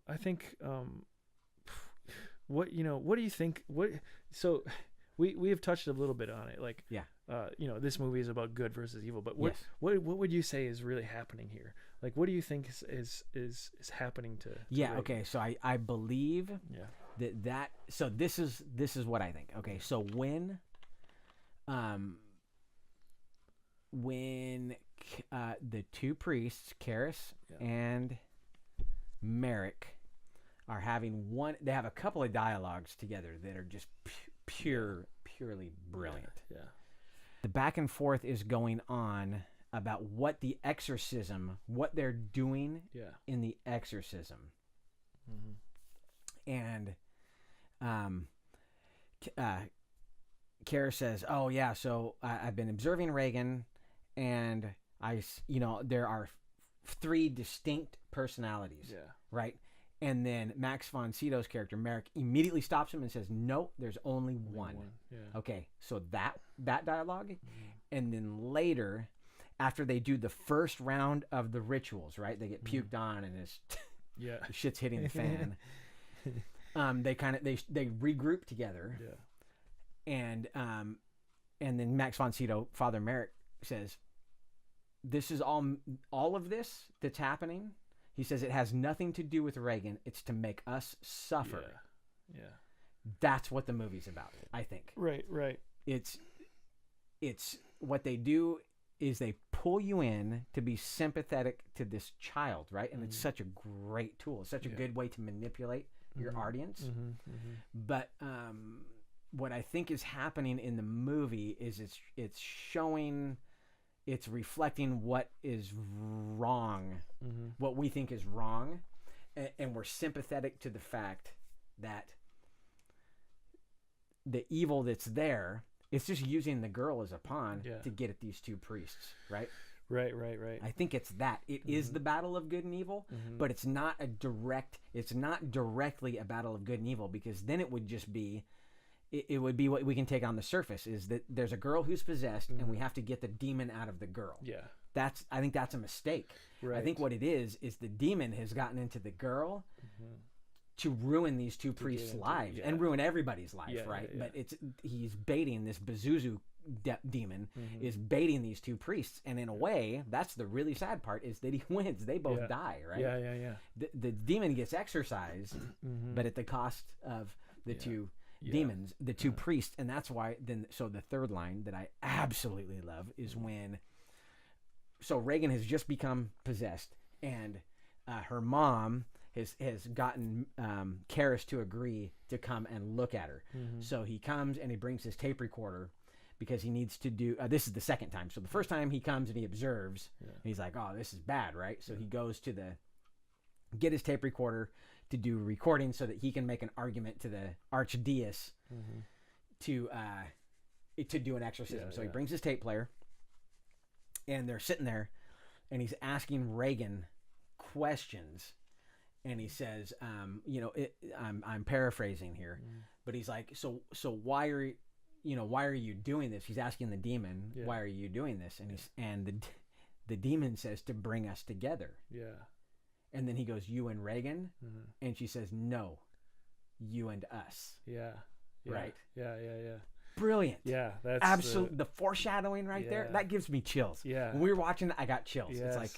I think what do you think? So we have touched a little bit on it, like this movie is about good versus evil, but what would you say is really happening here? Like, what do you think is happening to Reagan? Okay, so I believe that so this is what I think. Okay, so when the two priests, Karis and Merrick, are having they have a couple of dialogues together that are just purely brilliant. The back and forth is going on about what they're doing in the exorcism. And Kara says, oh yeah, so I've been observing Reagan, and there are 3 distinct personalities, right? And then Max von Sydow's character, Merrick, immediately stops him and says, no, there's only one. Okay, so that dialogue. And then later, after they do the first round of the rituals, right? They get puked on and the shit's hitting the fan. They regroup together. And then Max von Sydow, Father Merrick, says, this is all of this that's happening. He says it has nothing to do with Reagan. It's to make us suffer. That's what the movie's about, I think. Right. It's what they do is they pull you in to be sympathetic to this child, right? And it's such a great tool. It's such a good way to manipulate your audience. But what I think is happening in the movie is it's showing, it's reflecting what is wrong, what we think is wrong, and we're sympathetic to the fact that the evil that's there, it's just using the girl as a pawn to get at these two priests, right? Right. I think it's that. It is the battle of good and evil, but it's not directly a battle of good and evil, because then it would just be, it would be what we can take on the surface, is that there's a girl who's possessed and we have to get the demon out of the girl. Yeah. I think that's a mistake. Right. I think what it is the demon has gotten into the girl to ruin these two priests' lives and ruin everybody's life, right? Yeah. But he's baiting this Pazuzu demon is baiting these two priests, and in a way, that's the really sad part, is that he wins. They both die, right? Yeah. The demon gets exorcised, but at the cost of the two demons, the two priests, and that's why. So the third line that I absolutely love is when. So Reagan has just become possessed, and her mom has gotten Karis to agree to come and look at her. So he comes and he brings his tape recorder because he needs to do. This is the second time. So the first time he comes and he observes. And he's like, "Oh, this is bad, right?" So he goes to get his tape recorder to do recording so that he can make an argument to the archdeus to do an exorcism. So he brings his tape player, and they're sitting there, and he's asking Reagan questions. And he says, I'm paraphrasing here, but he's like, so why are you doing this? He's asking the demon, why are you doing this? And the demon says, to bring us together. Yeah. And then he goes, you and Reagan? And she says, no, you and us. Yeah. Right? Yeah. Brilliant. Yeah. That's absolutely the foreshadowing right there. That gives me chills. Yeah. When we were watching it, I got chills. Yes. It's like,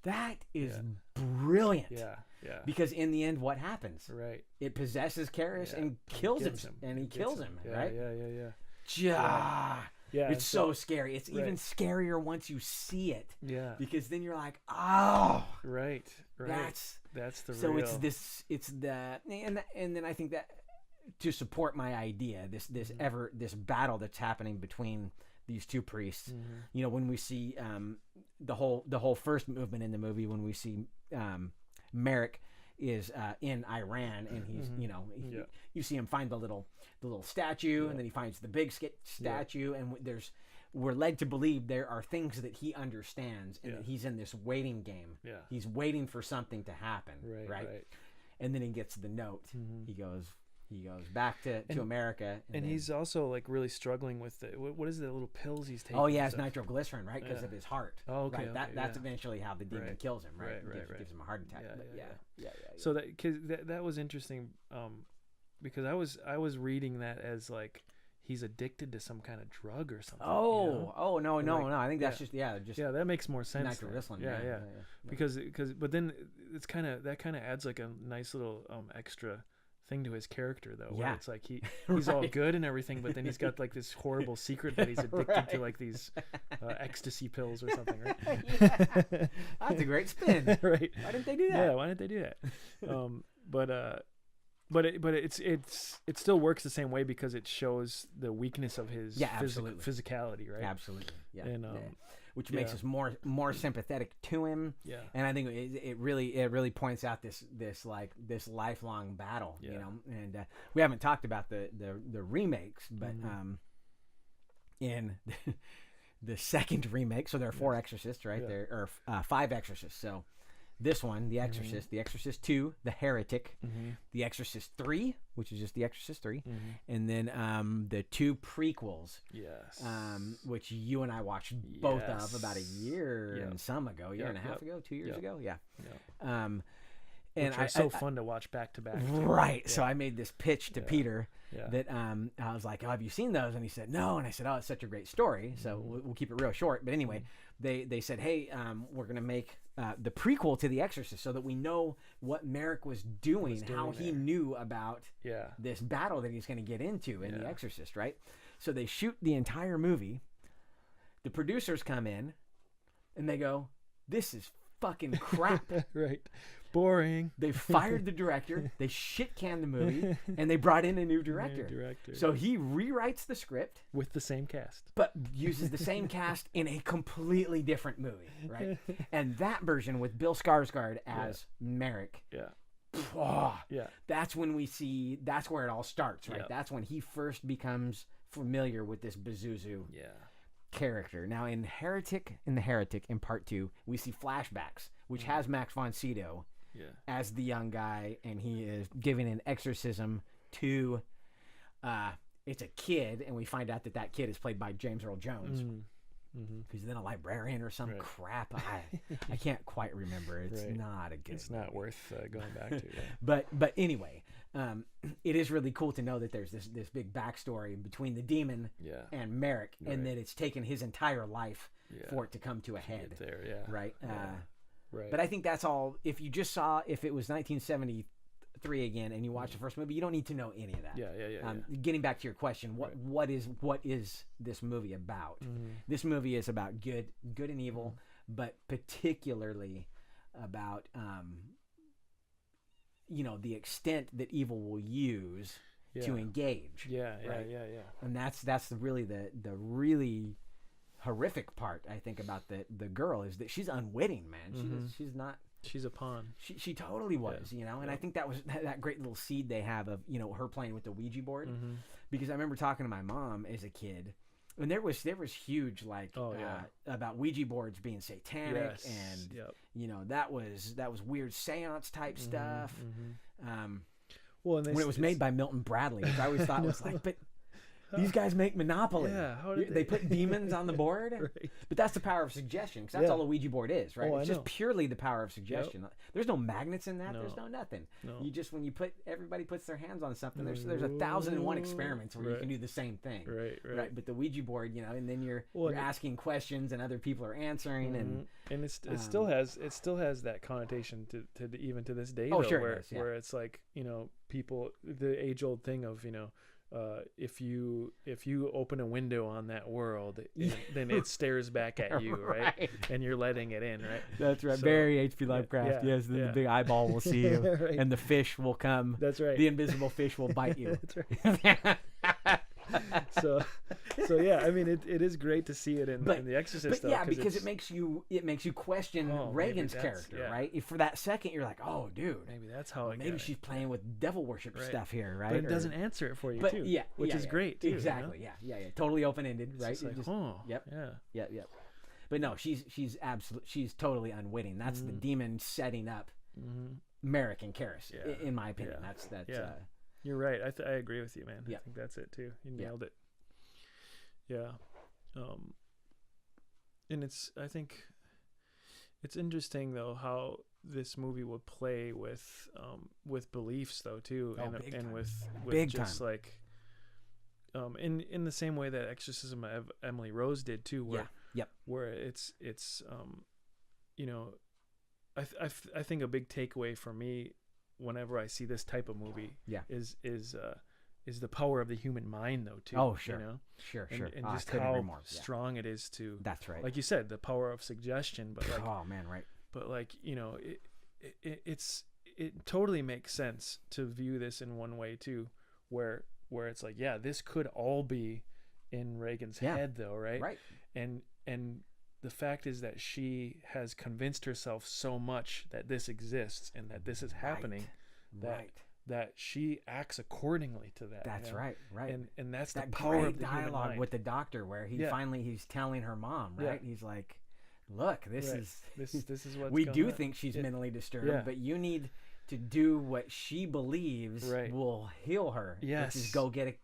that is brilliant. Yeah. Yeah. Because in the end, what happens? Right. It possesses Karis and kills him. And he kills him. Right? Yeah. Yeah. It's so scary. It's even scarier once you see it. Yeah. Because then you're like, oh. Right. That's the real. So it's and then I think that to support my idea, this battle that's happening between these two priests, when we see the whole first movement in the movie, when we see Merrick is in Iran, and he's you see him find the little statue, and then he finds the big statue, and we're led to believe there are things that he understands, and that he's in this waiting game. Yeah. He's waiting for something to happen, right? And then he gets the note. He goes back to America. And he's also like really struggling with what is the little pills he's taking? Oh yeah, it's nitroglycerin, right? Because of his heart. Oh, okay. Right? That's eventually how the demon kills him, right? Gives him a heart attack. Yeah. So that was interesting, because I was reading that as like he's addicted to some kind of drug or something. No. I think that's just that makes more sense. Nitroglycerin. Yeah. Because but then it's kind of adds like a nice little extra thing to his character, though, where it's like he's all good and everything, but then he's got like this horrible secret that he's addicted to, like these ecstasy pills or something, right? That's a great spin. Right? Why didn't they do that? Yeah, why didn't they do that? But it still works the same way, because it shows the weakness of his physicality, right? Absolutely. Yeah. And which makes us more sympathetic to him. Yeah. And I think it really points out this lifelong battle, And we haven't talked about the remakes, but in the second remake, so there are 4 Exorcists, right? There are 5 Exorcists. So this one, The Exorcist, The Exorcist 2, The Heretic, The Exorcist 3, which is just The Exorcist 3, and then the 2 prequels, which you and I watched both of about a year and some ago, year and a half ago, 2 years ago, and which are so fun to watch back to back. Right. Yeah. So I made this pitch to Peter that I was like, "Oh, have you seen those?" And he said, "No." And I said, "Oh, it's such a great story." So we'll keep it real short. But anyway, they said, "Hey, we're gonna make the prequel to The Exorcist, so that we know what Merrick was doing how he knew about this battle that he's going to get into in The Exorcist, right? So they shoot the entire movie. The producers come in, and they go, "This is fucking crap." Right. Boring. They fired the director. They shit-canned the movie, and they brought in a new director. So he rewrites the script with the same cast, but uses the same cast in a completely different movie, right? And that version with Bill Skarsgård as Merrick. That's when we see. That's where it all starts, right? That's when he first becomes familiar with this Pazuzu character. Now in The Heretic in part 2, we see flashbacks, which has Max von Sydow as the young guy, and he is giving an exorcism to it's a kid, and we find out that kid is played by James Earl Jones, who's then a librarian or some crap. I can't quite remember. It's not a good. It's not worth going back to. But anyway, it is really cool to know that there's this big backstory between the demon and Merrick, and that it's taken his entire life for it to come to a head. Right. Right. But I think that's all. If you just saw, if it was 1973 again, and you watched the first movie, you don't need to know any of that. Getting back to your question, what is this movie about? This movie is about good and evil, but particularly about the extent that evil will use to engage. And that's really the really horrific part, I think, about the girl, is that she's unwitting, man. She's not. She's a pawn. She totally was, and I think that was that great little seed they have of her playing with the Ouija board, because I remember talking to my mom as a kid, and there was huge about Ouija boards being satanic, and that was weird seance type stuff. Well, when it was made by Milton Bradley, which I always thought was like, but these guys make Monopoly. How did they put demons on the board? Right. But that's the power of suggestion, because that's all a Ouija board is, right? It's just purely the power of suggestion. There's no magnets in that. There's no nothing. You just, when everybody puts their hands on something, there's 1,001 experiments where you can do the same thing. Right. But the Ouija board, and then you're asking questions, and other people are answering, and it still has that connotation to even to this day. Where it's like, people, the age old thing of if you open a window on that world, then it stares back at you, right? And you're letting it in, right? That's right. So, Barry H.P. Lovecraft. Yes, the big eyeball will see you, and the fish will come. That's right. The invisible fish will bite you. That's right. so yeah, I mean, it is great to see it in The Exorcist. But because it makes you question Reagan's character, right? For that second, you're like, oh, dude, maybe that's how. Maybe she's playing with devil worship stuff here, right? But it doesn't answer it for you, too. Which is great, too. Exactly. Yeah. Totally open ended, right? Just like, Yep. But no, she's totally unwitting. That's the demon setting up Merrick and Karras, in my opinion. That's. You're right. I agree with you, man. I think that's it too. You nailed it. Yeah. And I think it's interesting though how this movie would play with beliefs though too, and with big just time. Like in the same way that Exorcism of Emily Rose did too, where it's I think a big takeaway for me whenever I see this type of movie is the power of the human mind though too. Oh sure. Sure. And just how strong it is to, that's right, like you said, the power of suggestion, but like, oh man, right, but like, it totally makes sense to view this in one way too, where it's like, this could all be in Reagan's head though, right? And the fact is that she has convinced herself so much that this exists and that this is happening, that she acts accordingly to that. That's right. And that's that the power of the dialogue human mind. With the doctor, where he's telling her mom, right? He's like, "Look, this is what we do think she's mentally disturbed, but you need to do what she believes will heal her. Yes, which is go get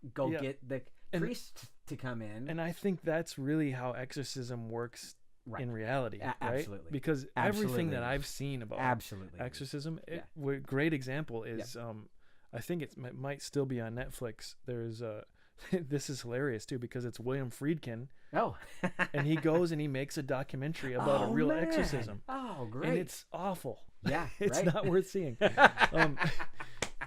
the priest to come in." And I think that's really how exorcism works. In reality, right? Absolutely. Because everything that I've seen about exorcism, a great example is, I think it might still be on Netflix. There's this is hilarious too, because it's William Friedkin Oh. And he goes and he makes a documentary about a real exorcism. Oh, great. And it's awful. Yeah, it's not worth seeing.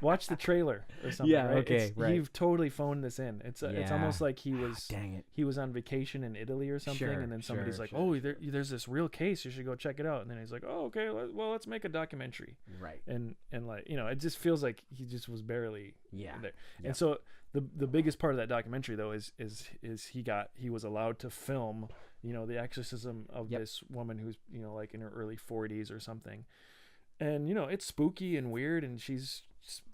Watch the trailer or something. Yeah, right? okay, right. You've totally phoned this in. It's almost like he was dang it. He was on vacation in Italy or something, and then somebody's like, "Oh, there's this real case. You should go check it out." And then he's like, "Oh, okay. Well, let's make a documentary." Right. And like, it just feels like he just was barely there. Yep. And so the biggest part of that documentary though is he was allowed to film the exorcism of this woman who's like in her early 40s or something. And it's spooky and weird, and she's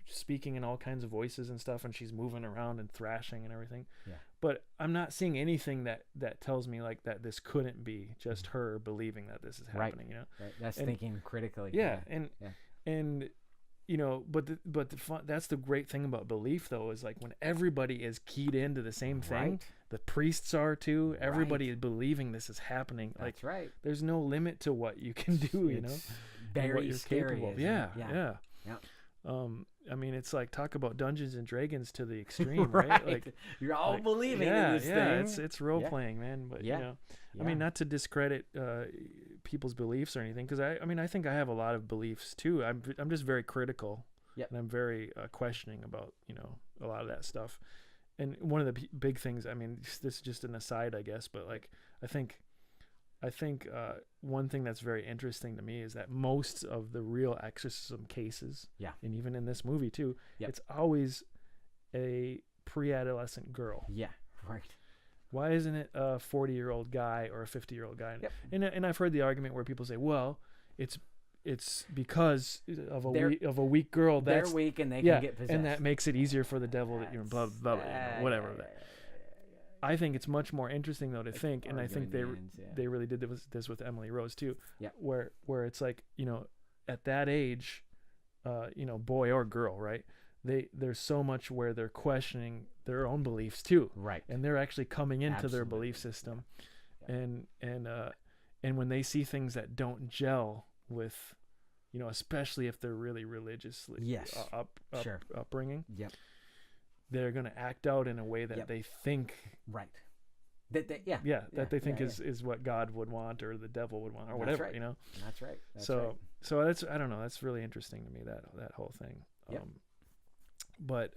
speaking in all kinds of voices and stuff, and she's moving around and thrashing and everything. Yeah. But I'm not seeing anything that tells me like that this couldn't be just her believing that this is happening. Right. That's thinking critically. Yeah. And but the fun, that's the great thing about belief though, is like when everybody is keyed into the same thing, the priests are too. Everybody is believing this is happening. That's right. There's no limit to what you can do. Very what you're scary. Capable of. Yeah. I mean, it's like talk about Dungeons and Dragons to the extreme, right? Like you're all believing in this thing. It's role playing, man. But I mean, not to discredit people's beliefs or anything, because I think I have a lot of beliefs too. I'm just very critical, and I'm very questioning about a lot of that stuff. And one of the big things, I mean, this is just an aside, I guess, but like I think one thing that's very interesting to me is that most of the real exorcism cases, and even in this movie too, it's always a pre-adolescent girl. Yeah, right. Why isn't it a 40-year-old guy or a 50-year-old guy? And I've heard the argument where people say, well, it's because of a weak girl. They're weak and they can get possessed, and that makes it easier for the devil that blah blah blah, whatever. I think it's much more interesting though to think, and I think they really did this with Emily Rose too, where it's like at that age, boy or girl, right? There's so much where they're questioning their own beliefs too, right? And they're actually coming into their belief system, and when they see things that don't gel with, especially if they're really religiously upbringing, they're going to act out in a way that they think that they think is what God would want or the devil would want or whatever. That's right. So that's, I don't know, that's really interesting to me, that whole thing. But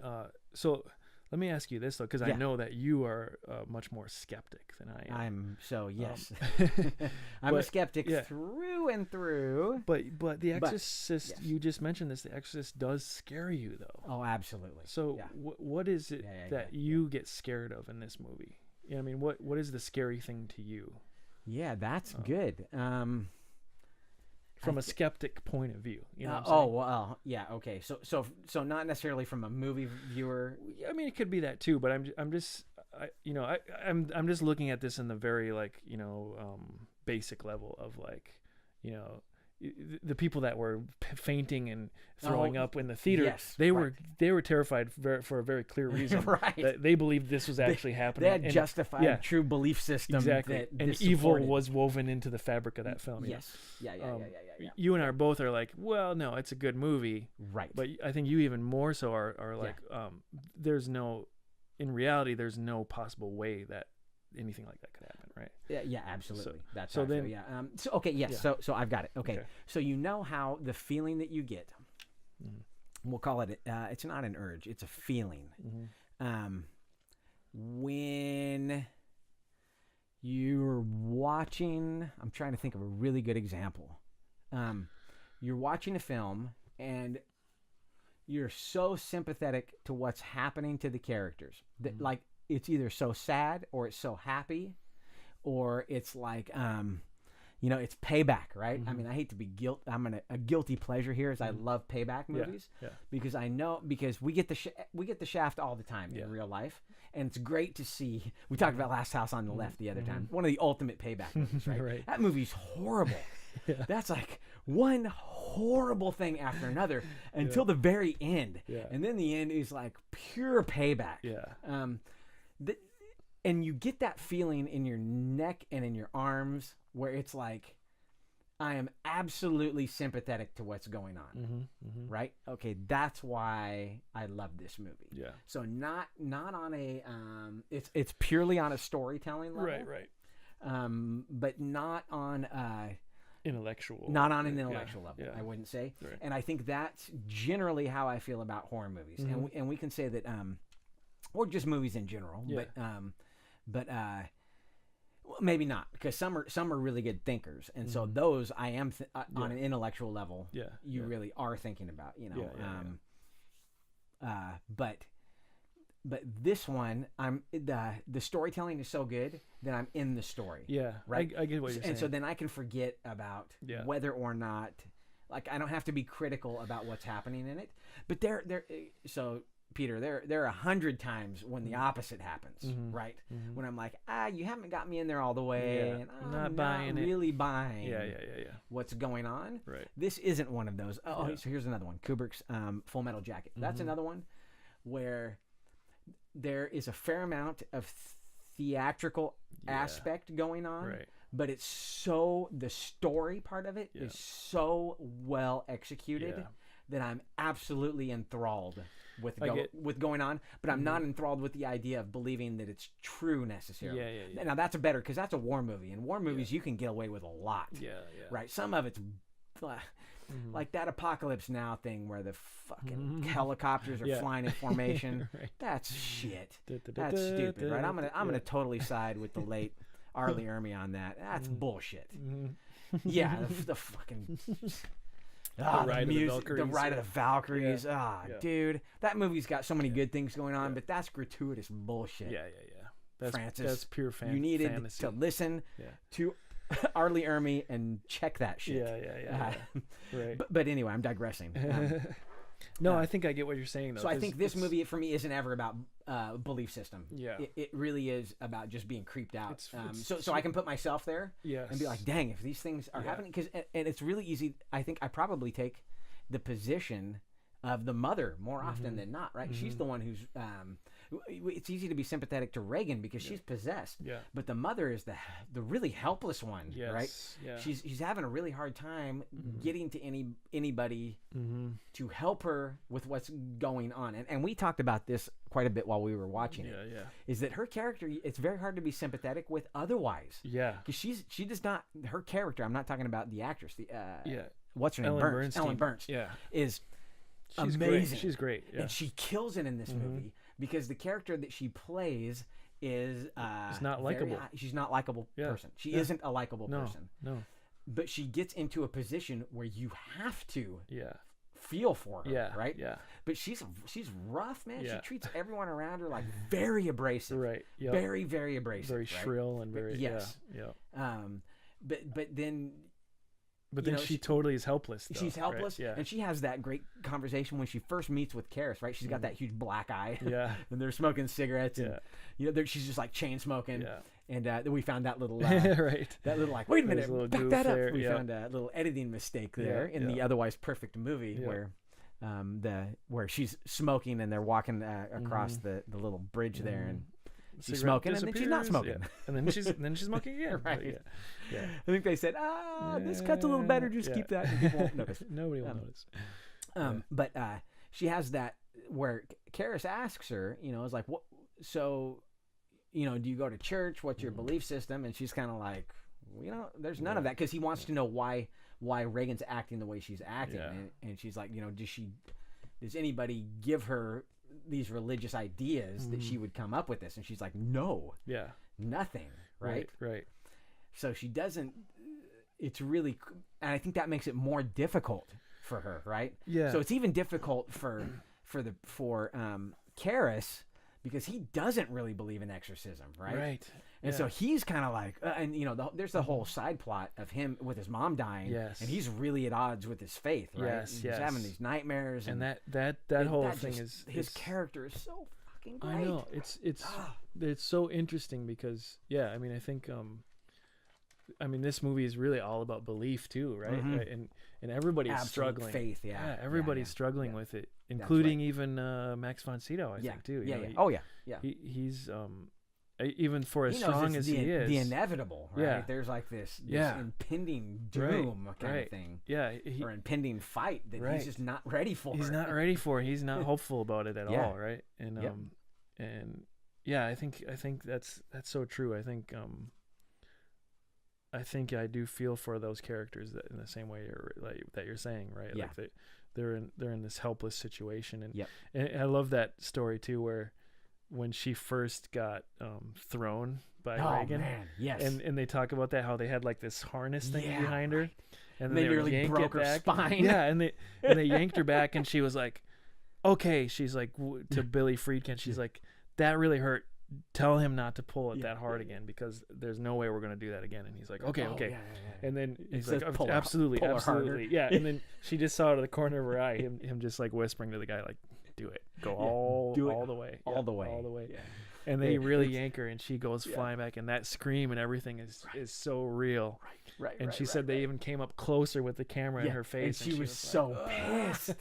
so let me ask you this though, because I know that you are much more skeptic than I am. I'm a skeptic through and through. But the Exorcist, you just mentioned this. The Exorcist does scare you though. Oh, absolutely. So what is it that you get scared of in this movie? I mean, what is the scary thing to you? Yeah, that's good. From a skeptic point of view, okay. So not necessarily from a movie viewer. I mean, it could be that too, but I'm just looking at this in the very basic level of the people that were fainting and throwing up in the theater. They were terrified for a very clear reason. That they believed this was actually happening. They had justified true belief system. Exactly. And evil was woven into the fabric of that film. Yes. Yeah. You and I both are like, well, no, it's a good movie. Right. But I think you even more so are like, in reality, there's no possible way that anything like that could happen, right? Yeah, absolutely. So, that's so then, So I've got it. Okay. So how the feeling that you get, we'll call it, it's not an urge, it's a feeling. When you're watching, I'm trying to think of a really good example. You're watching a film and you're so sympathetic to what's happening to the characters that like it's either so sad or it's so happy, or it's like it's payback, right? I mean, I hate to be a guilty pleasure here, as I love payback movies because we get the Shaft all the time in real life, and it's great to see. We talked about Last House on the Left the other time, one of the ultimate payback movies, right? That movie's horrible. That's like one horrible thing after another until the very end, and then the end is like pure payback. And you get that feeling in your neck and in your arms where it's like, I am absolutely sympathetic to what's going on, right? Okay, that's why I love this movie. Yeah. So not on a it's purely on a storytelling level, right. But not on intellectual, not on an intellectual level. Yeah. I wouldn't say, right. And I think that's generally how I feel about horror movies, and we can say that, or just movies in general, but well, maybe not, because some are really good thinkers, and so those I am on an intellectual level. Yeah, you really are thinking about, you know. But this one, I'm the storytelling is so good that I'm in the story. Yeah, right. I get what you're saying. And so then I can forget about whether or not, like, I don't have to be critical about what's happening in it. But so Peter, there are 100 times when the opposite happens, right? When I'm like, you haven't got me in there all the way, and I'm not really buying what's going on. Right. This isn't one of those. So here's another one. Kubrick's Full Metal Jacket. That's another one where there is a fair amount of theatrical aspect going on, right. but it's the story part of it is so well executed that I'm absolutely enthralled with going on, but I'm not enthralled with the idea of believing that it's true necessarily. Yeah. Now that's because that's a war movie, and war movies you can get away with a lot. Right. Some of it's like that Apocalypse Now thing where the fucking helicopters are flying in formation. Right. That's shit. That's stupid, right? I'm gonna totally side with the late Arlie Ermy on that. That's bullshit. Yeah, the fucking. The Ride of the Valkyries. Dude, that movie's got so many good things going on, but that's gratuitous bullshit. Yeah. That's pure fantasy. You needed to listen to Arlie Ermy and check that shit. Yeah. Right. But anyway, I'm digressing. No, I think I get what you're saying, though. So I think this movie, for me, isn't ever about belief system. Yeah. It really is about just being creeped out. So I can put myself there and be like, dang, if these things are happening. And it's really easy. I think I probably take the position of the mother more often than not, right? She's the one who's... it's easy to be sympathetic to Reagan because she's possessed. Yeah. But the mother is the really helpless one, right? Yeah. She's having a really hard time getting to anybody to help her with what's going on. And we talked about this quite a bit while we were watching it. Yeah. Is that her character, it's very hard to be sympathetic with otherwise. Yeah. Because she does not, her character, I'm not talking about the actress, what's her name? Ellen Burns. Yeah. She's amazing. Great. She's great. Yeah. And she kills it in this movie because the character that she plays is she's not likable. She's not a likable person. She isn't a likable person. No. But she gets into a position where you have to feel for her. Yeah. Right? Yeah. But she's rough, man. Yeah. She treats everyone around her like very abrasive. Right. Yep. Very, very abrasive. Very shrill and very But then she totally is helpless. Though, she's helpless, right? and she has that great conversation when she first meets with Karis, right? She's got that huge black eye, and they're smoking cigarettes, and she's just like chain smoking, and then we found that little right, that little like, wait a minute, back that up. We found a little editing mistake there in the otherwise perfect movie where she's smoking and they're walking across the little bridge there, and she's smoking, and then she's not smoking, and then she's smoking again, right? Yeah. I think they said, this cut's a little better. Just keep that. And people won't notice. Nobody will notice. But she has that where Karis asks her, is like, what? So, do you go to church? What's your belief system? And she's kind of like, there's none of that, because he wants to know why Reagan's acting the way she's acting, and she's like, does anybody give her these religious ideas that she would come up with this? And she's like, no, nothing, right. So she doesn't. It's really, and I think that makes it more difficult for her, right? Yeah. So it's even difficult for Karis, because he doesn't really believe in exorcism, right? Right. And so he's kind of like, there's the whole side plot of him with his mom dying, and he's really at odds with his faith, right? Yes, he's having these nightmares, and that whole thing is his character is so fucking great. I know it's so interesting because I mean, I think this movie is really all about belief too, right? And everybody's struggling. Faith, everybody's struggling with it, including even Max von Sydow, I think too. He's even for as strong as he is, the inevitable, right? Yeah. There's like this impending doom kind of thing, or impending fight that he's just not ready for. He's not ready for. He's not hopeful about it at all, right? And and I think that's so true. I think I do feel for those characters that in the same way that you're saying, right? Yeah. Like they're in this helpless situation, and I love that story too, where when she first got thrown by Reagan, and they talk about that, how they had like this harness thing behind her, and they nearly broke her spine. And they yanked her back, and she was like, okay, she's like to Billy Friedkin, she's like, that really hurt. Tell him not to pull it that hard again, because there's no way we're going to do that again. And he's like, okay. And then he's like, absolutely. Yeah. And then she just saw out of the corner of her eye him just like whispering to the guy, like, do it. Go all the way. All the way. Yeah. And they really yank her, and she goes flying back, and that scream and everything is so real. Right. And she said they even came up closer with the camera in her face, and she was so pissed.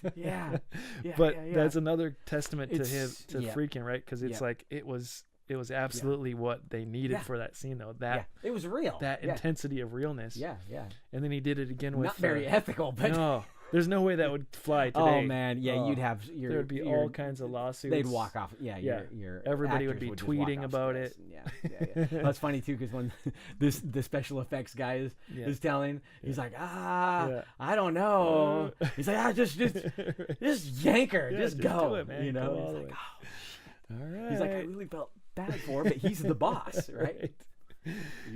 But that's another testament to Friedkin, right? Because it's like it was absolutely what they needed for that scene, though. It was real. That intensity of realness. Yeah. And then he did it again with not very ethical, but no. There's no way that would fly today. Oh man, you'd have there would be all kinds of lawsuits. They'd walk off. Your everybody would be tweeting about it. That's funny too, because when the special effects guy is telling, he's like, I don't know. He's like, just yank her, just go. Do it, man. You know, go he's like, all right. He's like, I really felt bad for him, but he's the boss, right?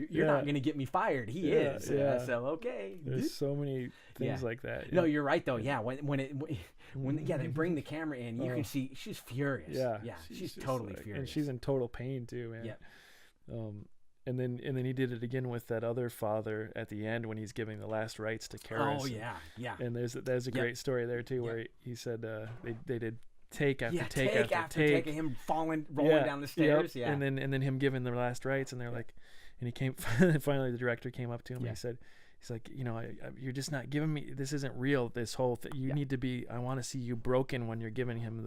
You're not going to get me fired. He is. So okay. There's so many things like that. No, you're right though. Yeah. When they bring the camera in, you can see she's furious. Yeah. She's totally furious. And she's in total pain too, man. Yeah. And then he did it again with that other father at the end when he's giving the last rites to Karis. Oh yeah. And there's a great story there too, where he said they did take after take after take of him rolling down the stairs. Yeah. And then him giving the last rites, and they're like. And he came. Finally, the director came up to him and he said, "He's like, you're just not giving me. This isn't real. This whole thing. You need to be. I want to see you broken when you're giving him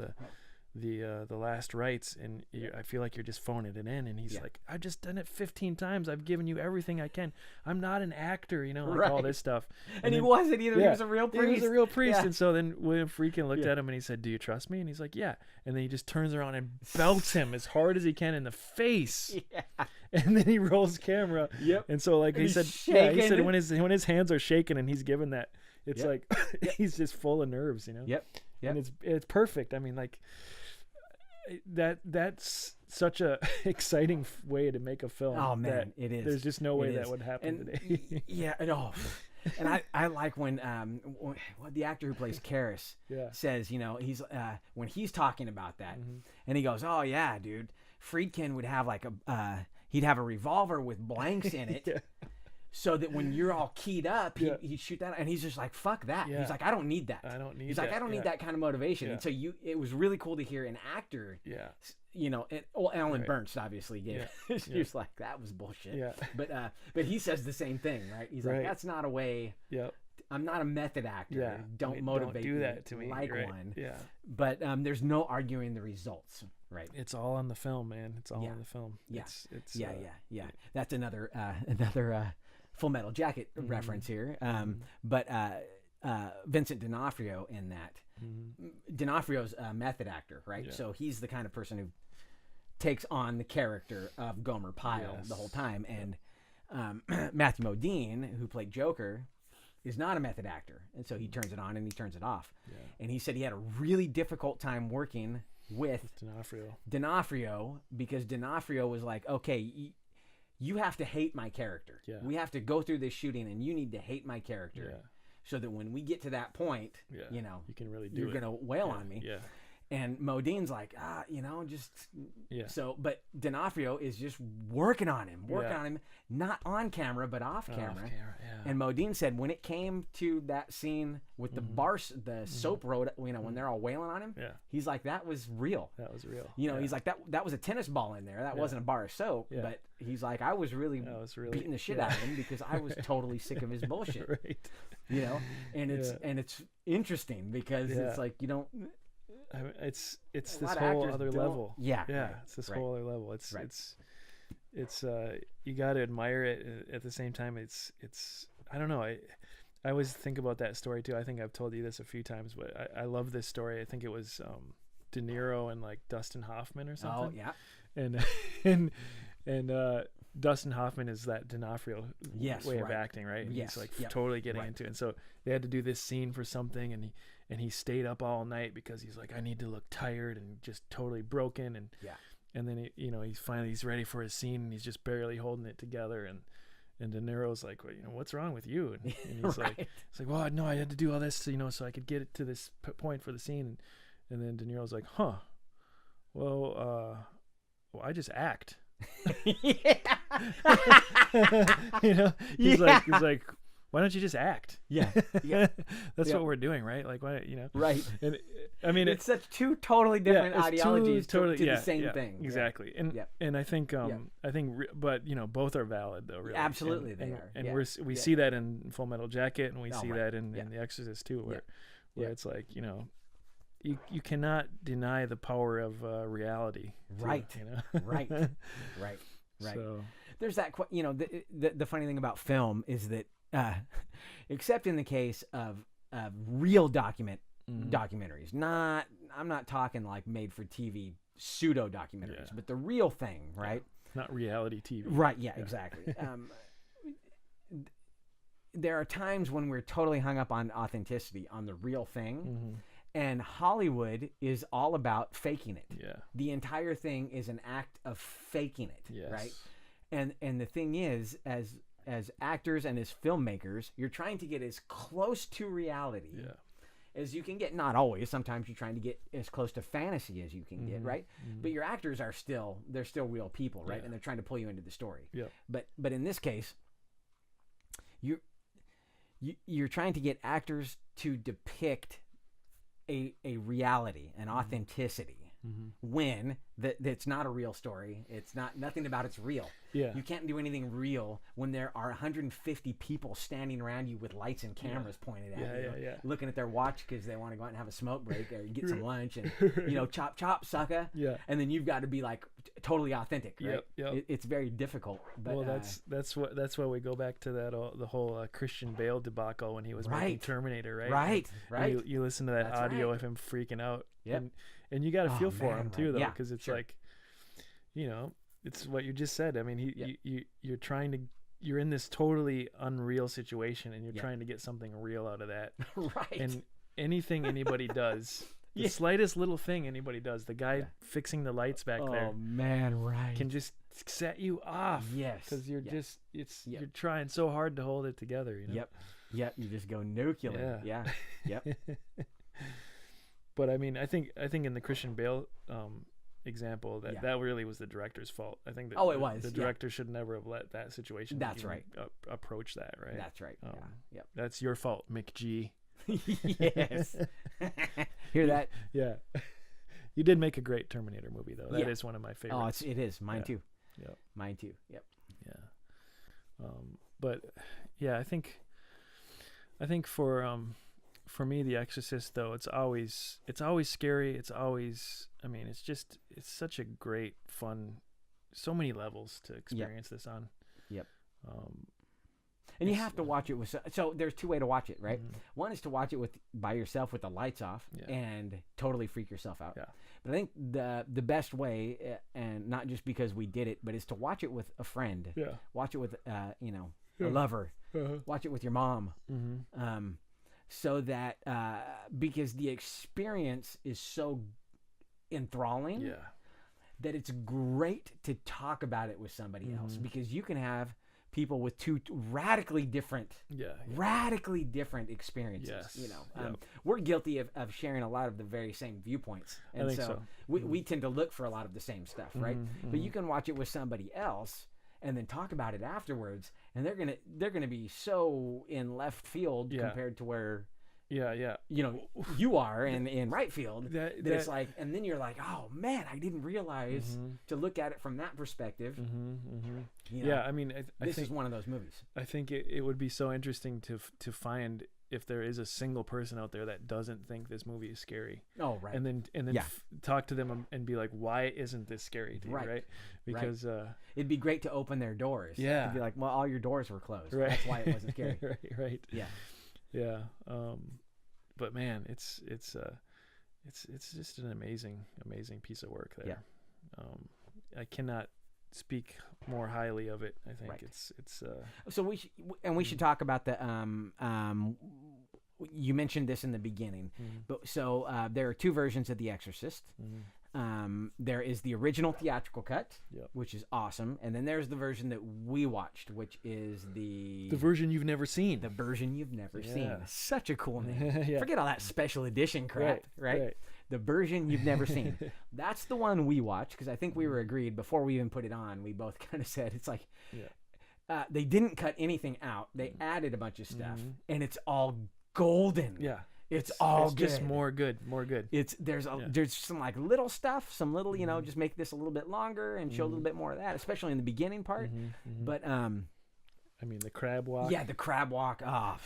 the last rites, and I feel like you're just phoning it in." And he's like, "I've just done it 15 times. I've given you everything I can. I'm not an actor, all this stuff." And he wasn't either. He was a real priest. He was a real priest. And so then William Friedkin looked at him and he said, "Do you trust me?" And he's like, "Yeah." And then he just turns around and belts him as hard as he can in the face. And then he rolls camera. And so like he said when his hands are shaking and he's given that, it's like he's just full of nerves, And it's perfect. I mean, like that's such a exciting way to make a film. Oh man, it is. There's just no way that would happen today. And I like when the actor who plays Karis says, he's when he's talking about that, and he goes, "Oh yeah, dude, Friedkin would have like he'd have a revolver with blanks in it." So that when you're all keyed up, he'd shoot that, and he's just like, "Fuck that." He's like, "I don't need that. He's like, "I don't need that kind of motivation." And so it was really cool to hear an actor. Alan Bernst obviously gave. She was like, "That was bullshit." But he says the same thing, right? He's like, "That's not a way. I'm not a method actor. Don't motivate. Don't do that to me. Like one." But there's no arguing the results. Right. It's all on the film, man. It's all on the film. It's That's another Full Metal Jacket reference here. But Vincent D'Onofrio in that. D'Onofrio's a method actor, right? So he's the kind of person who takes on the character of Gomer Pyle the whole time. And Matthew Modine, who played Joker, is not a method actor. And so he turns it on and he turns it off. And he said he had a really difficult time working with D'Onofrio because D'Onofrio was like, "Okay, you have to hate my character. We have to go through this shooting, and you need to hate my character, so that when we get to that point, you can really do you're gonna wail on me." And Modine's like, So, but D'Onofrio is just working on him, not on camera, but off camera. And Modine said when it came to that scene with the soap road, when they're all wailing on him, he's like, that was real. He's like, that was a tennis ball in there. That wasn't a bar of soap, but he's like, I was really beating the shit out of him because I was totally sick of his bullshit. And it's interesting because it's like, it's this whole other level. It's this whole other level. It's it's you got to admire it. At the same time, it's I don't know. I always think about that story too. I think I've told you this a few times, but I love this story. I think it was De Niro and like Dustin Hoffman or something. Oh yeah. And Dustin Hoffman is that D'Onofrio way of acting, right? And he's like totally getting into it. And so they had to do this scene for something, and he stayed up all night because he's like, I need to look tired and just totally broken. And then he's ready for his scene, and he's just barely holding it together. And De Niro's like, well, what's wrong with you? And he's like, it's like, well, no, I had to do all this, so I could get it to this point for the scene. And then De Niro's like, well, I just act. He's like, why don't you just act? That's what we're doing, right? Like, why, right? And I mean, it's such two totally different ideologies to the same thing. Exactly. And I think but both are valid though, really. Absolutely, they are. And we see that in Full Metal Jacket, and we see that in The Exorcist too, where it's like, you cannot deny the power of reality. Right. Right. So there's that. The funny thing about film is that, except in the case of real documentaries, I'm not talking like made for TV pseudo documentaries, but the real thing, right? Not reality TV. Right. Yeah. Exactly. There are times when we're totally hung up on authenticity, on the real thing. Mm-hmm. And Hollywood is all about faking it. Yeah. The entire thing is an act of faking it, right? And the thing is, as actors and as filmmakers, you're trying to get as close to reality as you can get. Not always. Sometimes you're trying to get as close to fantasy as you can get, right? Mm-hmm. But your actors are still real people, right? And they're trying to pull you into the story. Yeah. But in this case, you're trying to get actors to depict a reality, an authenticity, when that's not a real story. It's nothing about it's real. Yeah. You can't do anything real when there are 150 people standing around you with lights and cameras pointed at you, looking at their watch because they want to go out and have a smoke break or get some lunch and chop sucker. Yeah. And then you've got to be like totally authentic, right? Yep. It's very difficult. But, well, that's why we go back to that the whole Christian Bale debacle when he was making Terminator, right? Right. You listen to that audio of him freaking out. Yep. And you got to feel for him too, though, because it's like, it's what you just said. I mean, you're in this totally unreal situation, and you're trying to get something real out of that. Right. And anything anybody does, the slightest little thing anybody does, the guy fixing the lights back there, can just set you off. Yes. Because you're you're trying so hard to hold it together. Yep. You just go nuclear. Yeah. Yep. But I mean, I think in the Christian Bale example, that really was the director's fault. I think that it was. The director should never have let that situation approach that, right? That's right. Yep. That's your fault, McG. Yes. Hear that? Yeah. You did make a great Terminator movie, though. That is one of my favorites. Oh, it is. Mine too. Yep. Mine too. Yep. Yeah. But yeah, I think for me, The Exorcist, though, it's always scary. It's always, it's such a great, fun, so many levels to experience this on. Yep. And you have to watch it with, so there's two ways to watch it, right? Mm-hmm. One is to watch it by yourself with the lights off and totally freak yourself out. Yeah. But I think the best way, and not just because we did it, but is to watch it with a friend. Yeah. Watch it with, a lover. Uh-huh. Watch it with your mom. Mm-hmm. So that because the experience is so enthralling that it's great to talk about it with somebody else, because you can have people with two radically different experiences. Yes. We're guilty of sharing a lot of the very same viewpoints, and so. We tend to look for a lot of the same stuff, right? But you can watch it with somebody else and then talk about it afterwards, and they're gonna be so in left field compared to where you are in right field that it's like, and then you're like, oh man, I didn't realize to look at it from that perspective. I mean, I this think is one of those movies. I think it would be so interesting to find if there is a single person out there that doesn't think this movie is scary. Oh, right. And then talk to them and be like, why isn't this scary to you, right? Because it'd be great to open their doors. Yeah. It'd be like, well, all your doors were closed. Right. That's why it wasn't scary. Right. Yeah. Yeah. But man, it's just an amazing piece of work there. Yeah. I cannot speak more highly of it. I think it's so we should talk about the you mentioned this in the beginning, but so there are two versions of The Exorcist. There is the original theatrical cut, which is awesome, and then there's the version that we watched, which is the version you've never seen. The version you've never seen. Such a cool name. Forget all that special edition crap, right? The version you've never seen. That's the one we watched, because I think we were agreed before we even put it on. We both kind of said it's like they didn't cut anything out. They added a bunch of stuff, and it's all golden. Yeah. It's all good. Just more good. There's some like little stuff, some little, just make this a little bit longer and show a little bit more of that, especially in the beginning part. But I mean, the crab walk. Yeah, the crab walk. Oh,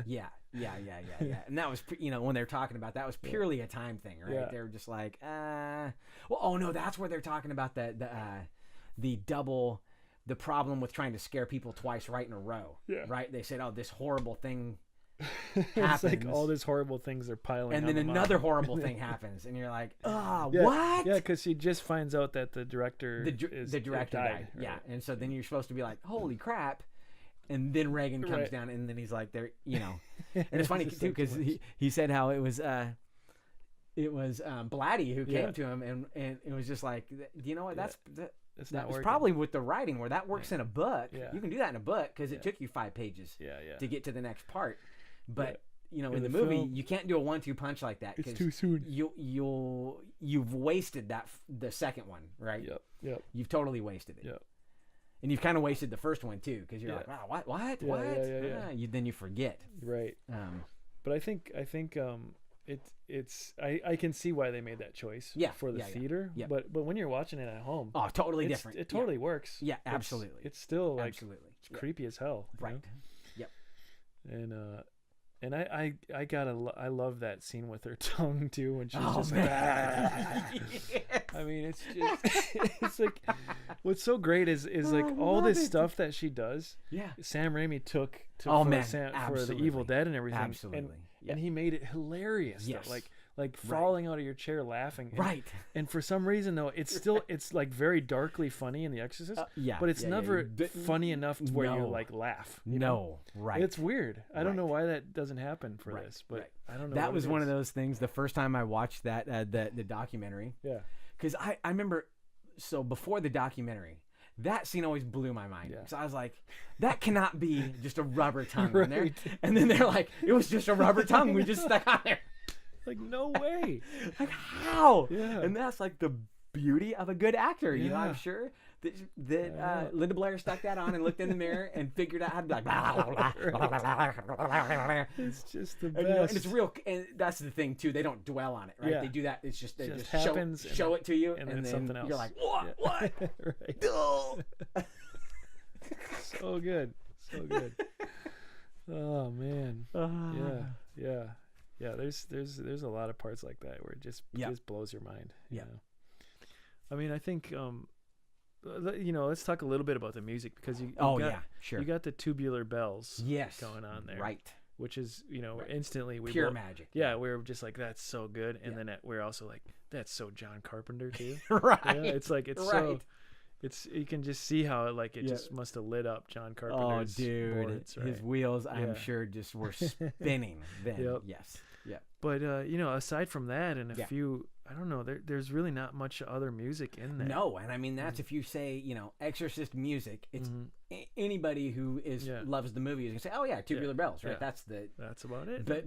yeah. And that was, when they were talking about that was purely a time thing, right? Yeah. They were just like, that's where they're talking about the double, the problem with trying to scare people twice right in a row. Yeah. Right? They said, this horrible thing happens. It's like all these horrible things are piling and on then another horrible thing happens, and you're like, what? Yeah, because she just finds out that the director died. Yeah, and so then you're supposed to be like, holy crap, and then Reagan comes down, and then he's like, and it's funny too, because he said how it was Blatty who came to him, and it was just like, you know what, that was probably with the writing, where that works in a book. You can do that in a book because it took you 5 pages to get to the next part. But in the movie, you can't do a 1-2 punch like that. It's too soon. You've wasted the second one, right? Yep. You've totally wasted it. Yep. And you've kind of wasted the first one too, because you're like, wow, what? Then you forget. Right. But I think I can see why they made that choice for the theater. Yeah. But when you're watching it at home, totally different. It totally works. Yeah, absolutely. It's still like it's creepy as hell. Right. Yep. And I love that scene with her tongue too, when she's just like, I mean, it's just it's like what's so great is like all this stuff that she does. Yeah. Sam Raimi took for the Evil Dead and everything. Absolutely. And he made it hilarious. Yes. Like falling out of your chair laughing. Right. And for some reason though, it's like very darkly funny in The Exorcist. But it's never funny enough to where you like laugh. No. Right. It's weird. I don't know why that doesn't happen for this, but I don't know. That was one of those things. The first time I watched that the documentary. Yeah. Because I remember, so before the documentary, that scene always blew my mind. So I was like, that cannot be just a rubber tongue on there. And then they're like, it was just a rubber tongue we just stuck on there. Like, no way. Like, how? Yeah. And that's like the beauty of a good actor. You know, I'm sure that Linda Blair stuck that on and looked in the mirror and figured out how to be like, blah, blah, blah. It's just the best. And it's real. And that's the thing, too. They don't dwell on it, right? Yeah. They do that. It's just, they just show it to you. And then something else. You're like, what? Right. So good. So good. Oh, man. Yeah, there's a lot of parts like that where it just blows your mind. You know? I mean, I think let's talk a little bit about the music, because you got the tubular bells going on there, right? Which is instantly pure magic. Yeah, we were just like, that's so good, and then we're also like, that's so John Carpenter too. Right. It's like so. You can just see how it just must have lit up John Carpenter's boards, right? His wheels, I'm sure, just were spinning then. Yes. Yeah. But aside from that and a few, I don't know, there's really not much other music in there. No, and I mean that's if you say Exorcist music, it's anybody who loves the movie is gonna say, oh yeah, tubular bells, right? Yeah. That's about it. But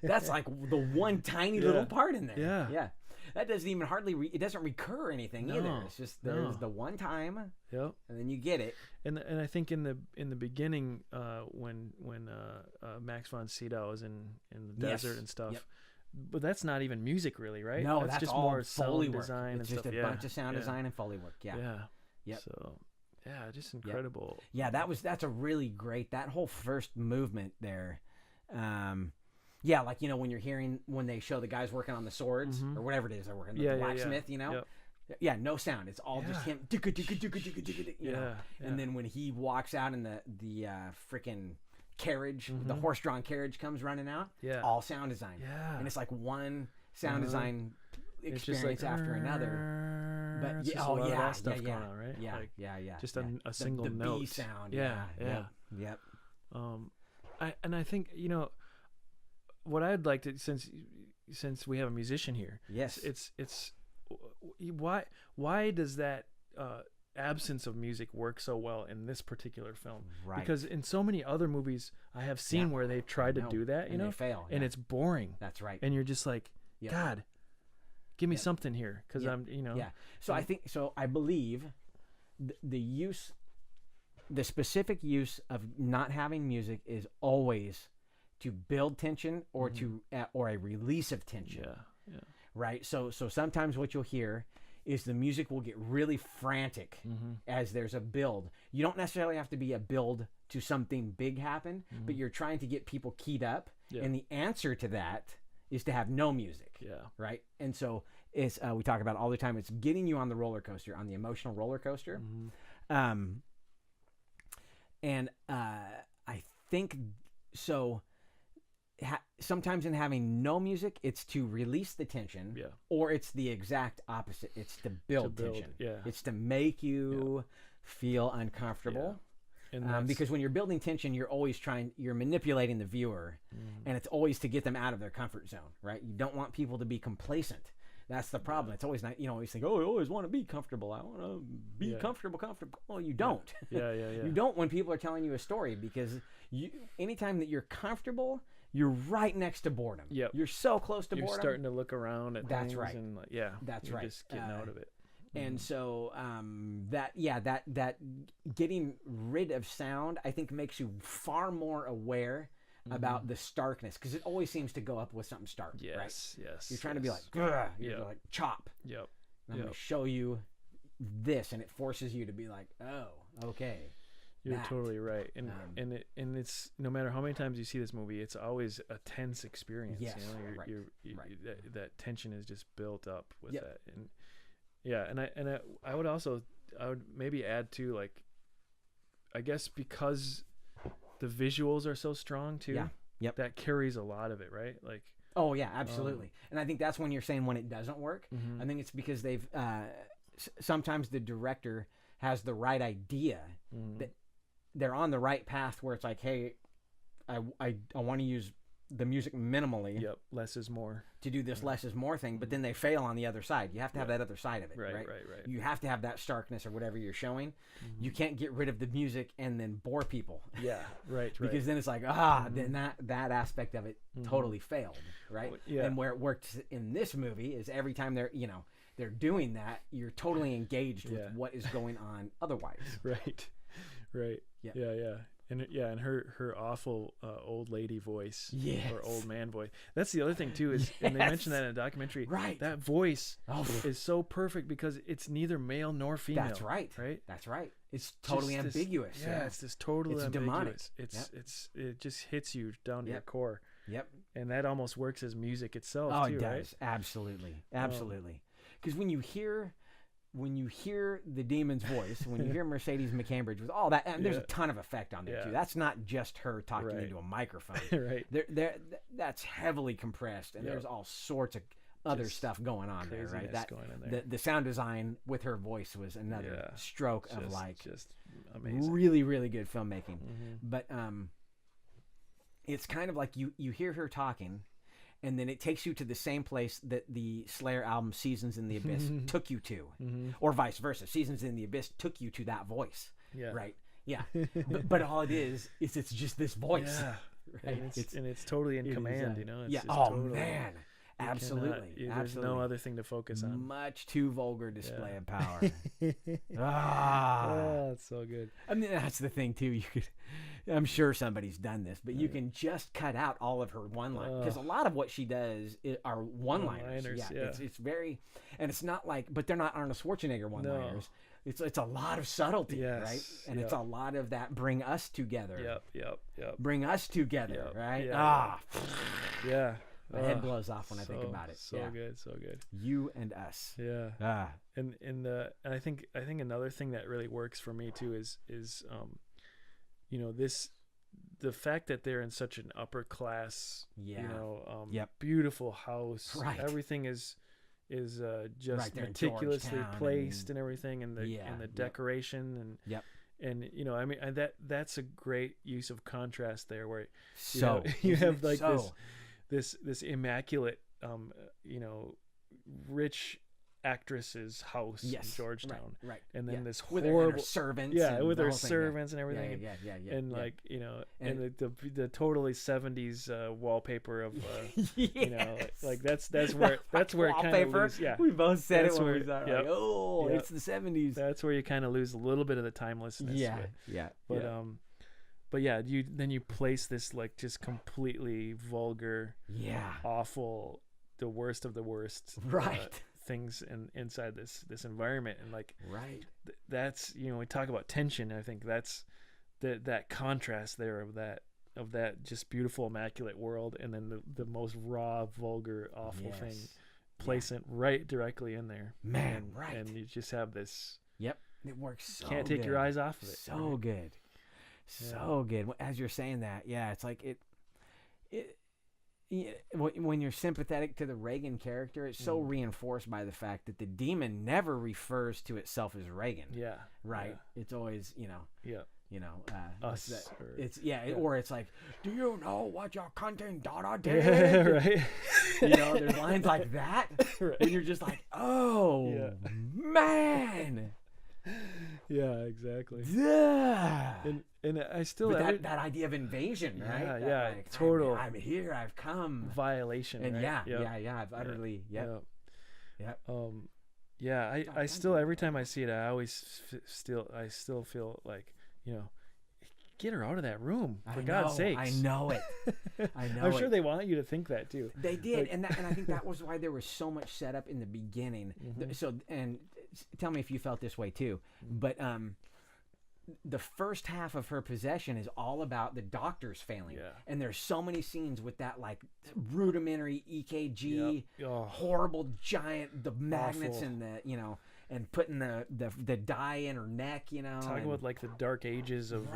that's like the one tiny little part in there. Yeah. That doesn't even it doesn't recur anything either. It's just there's the one time, and then you get it. And I think in the beginning, when Max von Sydow is in the desert and stuff, but that's not even music really, right? No, that's just all more Foley sound work. design it's and just stuff. a bunch of sound design and Foley work. Yeah. So just incredible. Yeah, that's a really great. That whole first movement there. Yeah, like, when you're hearing, when they show the guys working on the swords or whatever it is they're working, the blacksmith, Yeah, no sound. It's all just him. And then when he walks out in the freaking carriage, the horse-drawn carriage comes running out, all sound design. Yeah. And it's like one sound design experience after another. But it's just a lot of that stuff going on, right? Yeah, like, yeah. Just a single the note. B sound. Yep. I think, what I'd like to, since we have a musician here, it's why does that absence of music work so well in this particular film? Right. Because in so many other movies I have seen where they've tried to do that, they fail, and it's boring. That's right. And you're just like, God, give me something here, because I'm, So I believe the specific use of not having music is always to build tension or or a release of tension. Yeah. Right. So sometimes what you'll hear is the music will get really frantic as there's a build. You don't necessarily have to be a build to something big happen, but you're trying to get people keyed up. Yeah. And the answer to that is to have no music. Yeah. Right. And so it's we talk about it all the time. It's getting you on the roller coaster, on the emotional roller coaster. And I think so. Sometimes in having no music, it's to release the tension, or it's the exact opposite. It's to build tension. Yeah. It's to make you feel uncomfortable. Yeah. And because when you're building tension, you're manipulating the viewer, and it's always to get them out of their comfort zone, right? You don't want people to be complacent. That's the problem. It's always not, always think, oh, I always want to be comfortable. I want to be comfortable. Well, you don't. Yeah. You don't when people are telling you a story, because anytime that you're comfortable, you're right next to boredom. Yep. You're so close to boredom. You're starting to look around at things. Right. And that's right. Just getting out of it. And so that getting rid of sound, I think, makes you far more aware about the starkness, because it always seems to go up with something stark. Yes, right? Yes. You're trying to be like, you're like, chop. Yep. I'm going to show you this, and it forces you to be like, oh, okay. You're totally right, and it's no matter how many times you see this movie, it's always a tense experience. Yes, that tension is just built up with that, and I would maybe add to, like, I guess because the visuals are so strong too. Yeah. Yep. That carries a lot of it, right? Like. Oh yeah, absolutely. And I think that's when you're saying when it doesn't work. I think it's because they've sometimes the director has the right idea that they're on the right path, where it's like, hey, I want to use the music minimally. Yep. Less is more. To do this less is more thing, but then they fail on the other side. You have to have that other side of it, right? You have to have that starkness or whatever you're showing. You can't get rid of the music and then bore people. Yeah, right. Because then it's like, then that aspect of it totally failed, right? Yeah. And where it worked in this movie is every time they're doing that, you're totally engaged with what is going on otherwise. Right. Yeah. And her awful old lady voice, or old man voice. That's the other thing too, is and they mentioned that in a documentary. Right. That voice is so perfect because it's neither male nor female. That's right. Right. That's right. It's totally ambiguous. It's this totally ambiguous. It just hits you down to your core. Yep. And that almost works as music itself too. Oh, it does. Right? Absolutely. Because when you hear the demon's voice, when you hear Mercedes McCambridge with all that, and there's a ton of effect on there too. That's not just her talking into a microphone. Right. That's heavily compressed, and there's all sorts of other stuff going on there. Right. The sound design with her voice was another stroke of just amazing. Really, really good filmmaking. But it's kind of like you hear her talking, and then it takes you to the same place that the Slayer album Seasons in the Abyss took you to, or vice versa. Seasons in the Abyss took you to that voice, right? Yeah, but all it is it's just this voice, right? And it's totally in command, It's totally, man, absolutely. There's no other thing to focus on. Much too vulgar display of power. That's so good. I mean, that's the thing too. I'm sure somebody's done this, but you can just cut out all of her one-liners, because a lot of what she does are one-liners. Yeah. It's very, and it's not like, but they're not Arnold Schwarzenegger one-liners. it's a lot of subtlety, yes, right? And it's a lot of that bring us together. Yep. Bring us together, right? Yeah. Yeah. My head blows off when I think about it. So good. You and us. Yeah. And I think another thing that really works for me too is the fact that they're in such an upper class, beautiful house. Right. Everything is just meticulously placed and everything, and the decoration and that's a great use of contrast there, where you have like this immaculate rich actress's house in Georgetown, right. And then this with horrible her servants, with her servants and everything, and and the totally 70s wallpaper of that's where it kind of loses. We both said it when we thought it's the 70s. That's where you kind of lose a little bit of the timelessness. But you place this like just completely vulgar, awful, the worst of the worst, things inside this environment, and like that's we talk about tension. I think that's that contrast there of that just beautiful, immaculate world, and then the most raw, vulgar, awful thing, place it right directly in there, and you just have this. It works. Can't take your eyes off of it. So good. So good. As you're saying that, it's like when you're sympathetic to the Reagan character, it's so reinforced by the fact that the demon never refers to itself as Reagan. It's always us. Or it's like, do you know what your cunting daughter did? Right. There's lines like that, and you're just like, oh man. Yeah, exactly. Yeah. And I still that idea of invasion, right? Yeah, total. I'm here. I've come. Violation. And right? I've utterly. I still, every time I see it, I always still feel like get her out of that room, for God's sakes. I know it. I'm sure they want you to think that too. They did, and I think that was why there was so much setup in the beginning. So, and tell me if you felt this way too. But the first half of her possession is all about the doctors failing, and there's so many scenes with that like rudimentary EKG, horrible giant, the magnets and the and putting the dye in her neck, Talking about like the dark ages of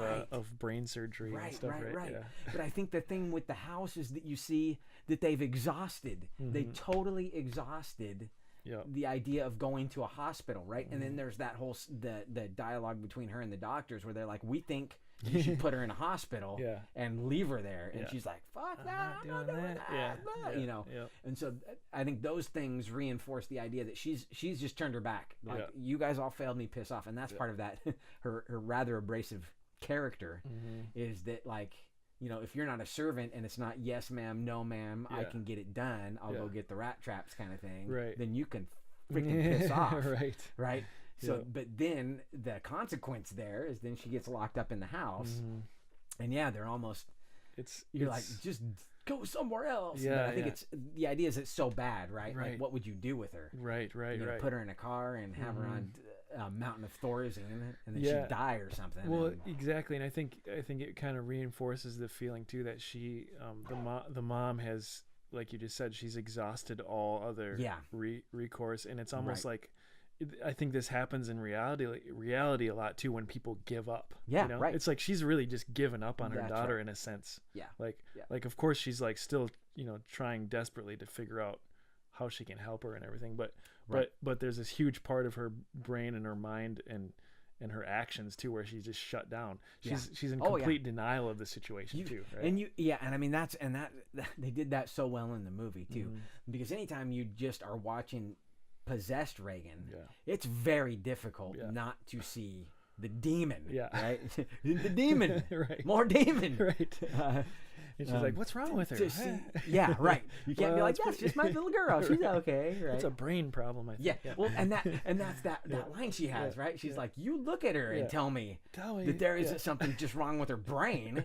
brain surgery and stuff, right? Yeah. But I think the thing with the house is that you see that they've exhausted, they totally exhausted the idea of going to a hospital, right? And then there's that whole the dialogue between her and the doctors where they're like, we think you should put her in a hospital and leave her there, and she's like, fuck that, I'm not doing that. And so I think those things reinforce the idea that she's just turned her back, like you guys all failed me, piss off. And that's part of that her rather abrasive character is that, like, if you're not a servant and it's not yes ma'am, no ma'am, I can get it done, I'll go get the rat traps kind of thing, then you can freaking piss off, right? So, but then the consequence there is then she gets locked up in the house, and they're almost. You're like, just go somewhere else. Yeah, but I think it's the idea is it's so bad, right? Like, what would you do with her? Right. Put her in a car and have her on a mountain of Thorazine, and then she'd die or something. Well, exactly, and I think it kind of reinforces the feeling too that she, the mom has, like you just said, she's exhausted all other recourse, and it's almost like. I think this happens in reality a lot too when people give up. It's like she's really just given up on her daughter in a sense. Like of course she's like still trying desperately to figure out how she can help her and everything, but there's this huge part of her brain and her mind and her actions too where she's just shut down. She's in complete denial of the situation too. Right? And I mean that they did that so well in the movie too, because anytime you just are watching possessed Reagan, it's very difficult not to see the demon, right? The demon, more demon, right? And she's like, "What's wrong with her?" Right. You can't be like, "That's just my little girl. She's okay." Right? It's a brain problem, I think. Well, and that's that line she has, right? She's like, "You look at her and tell me that there isn't something just wrong with her brain."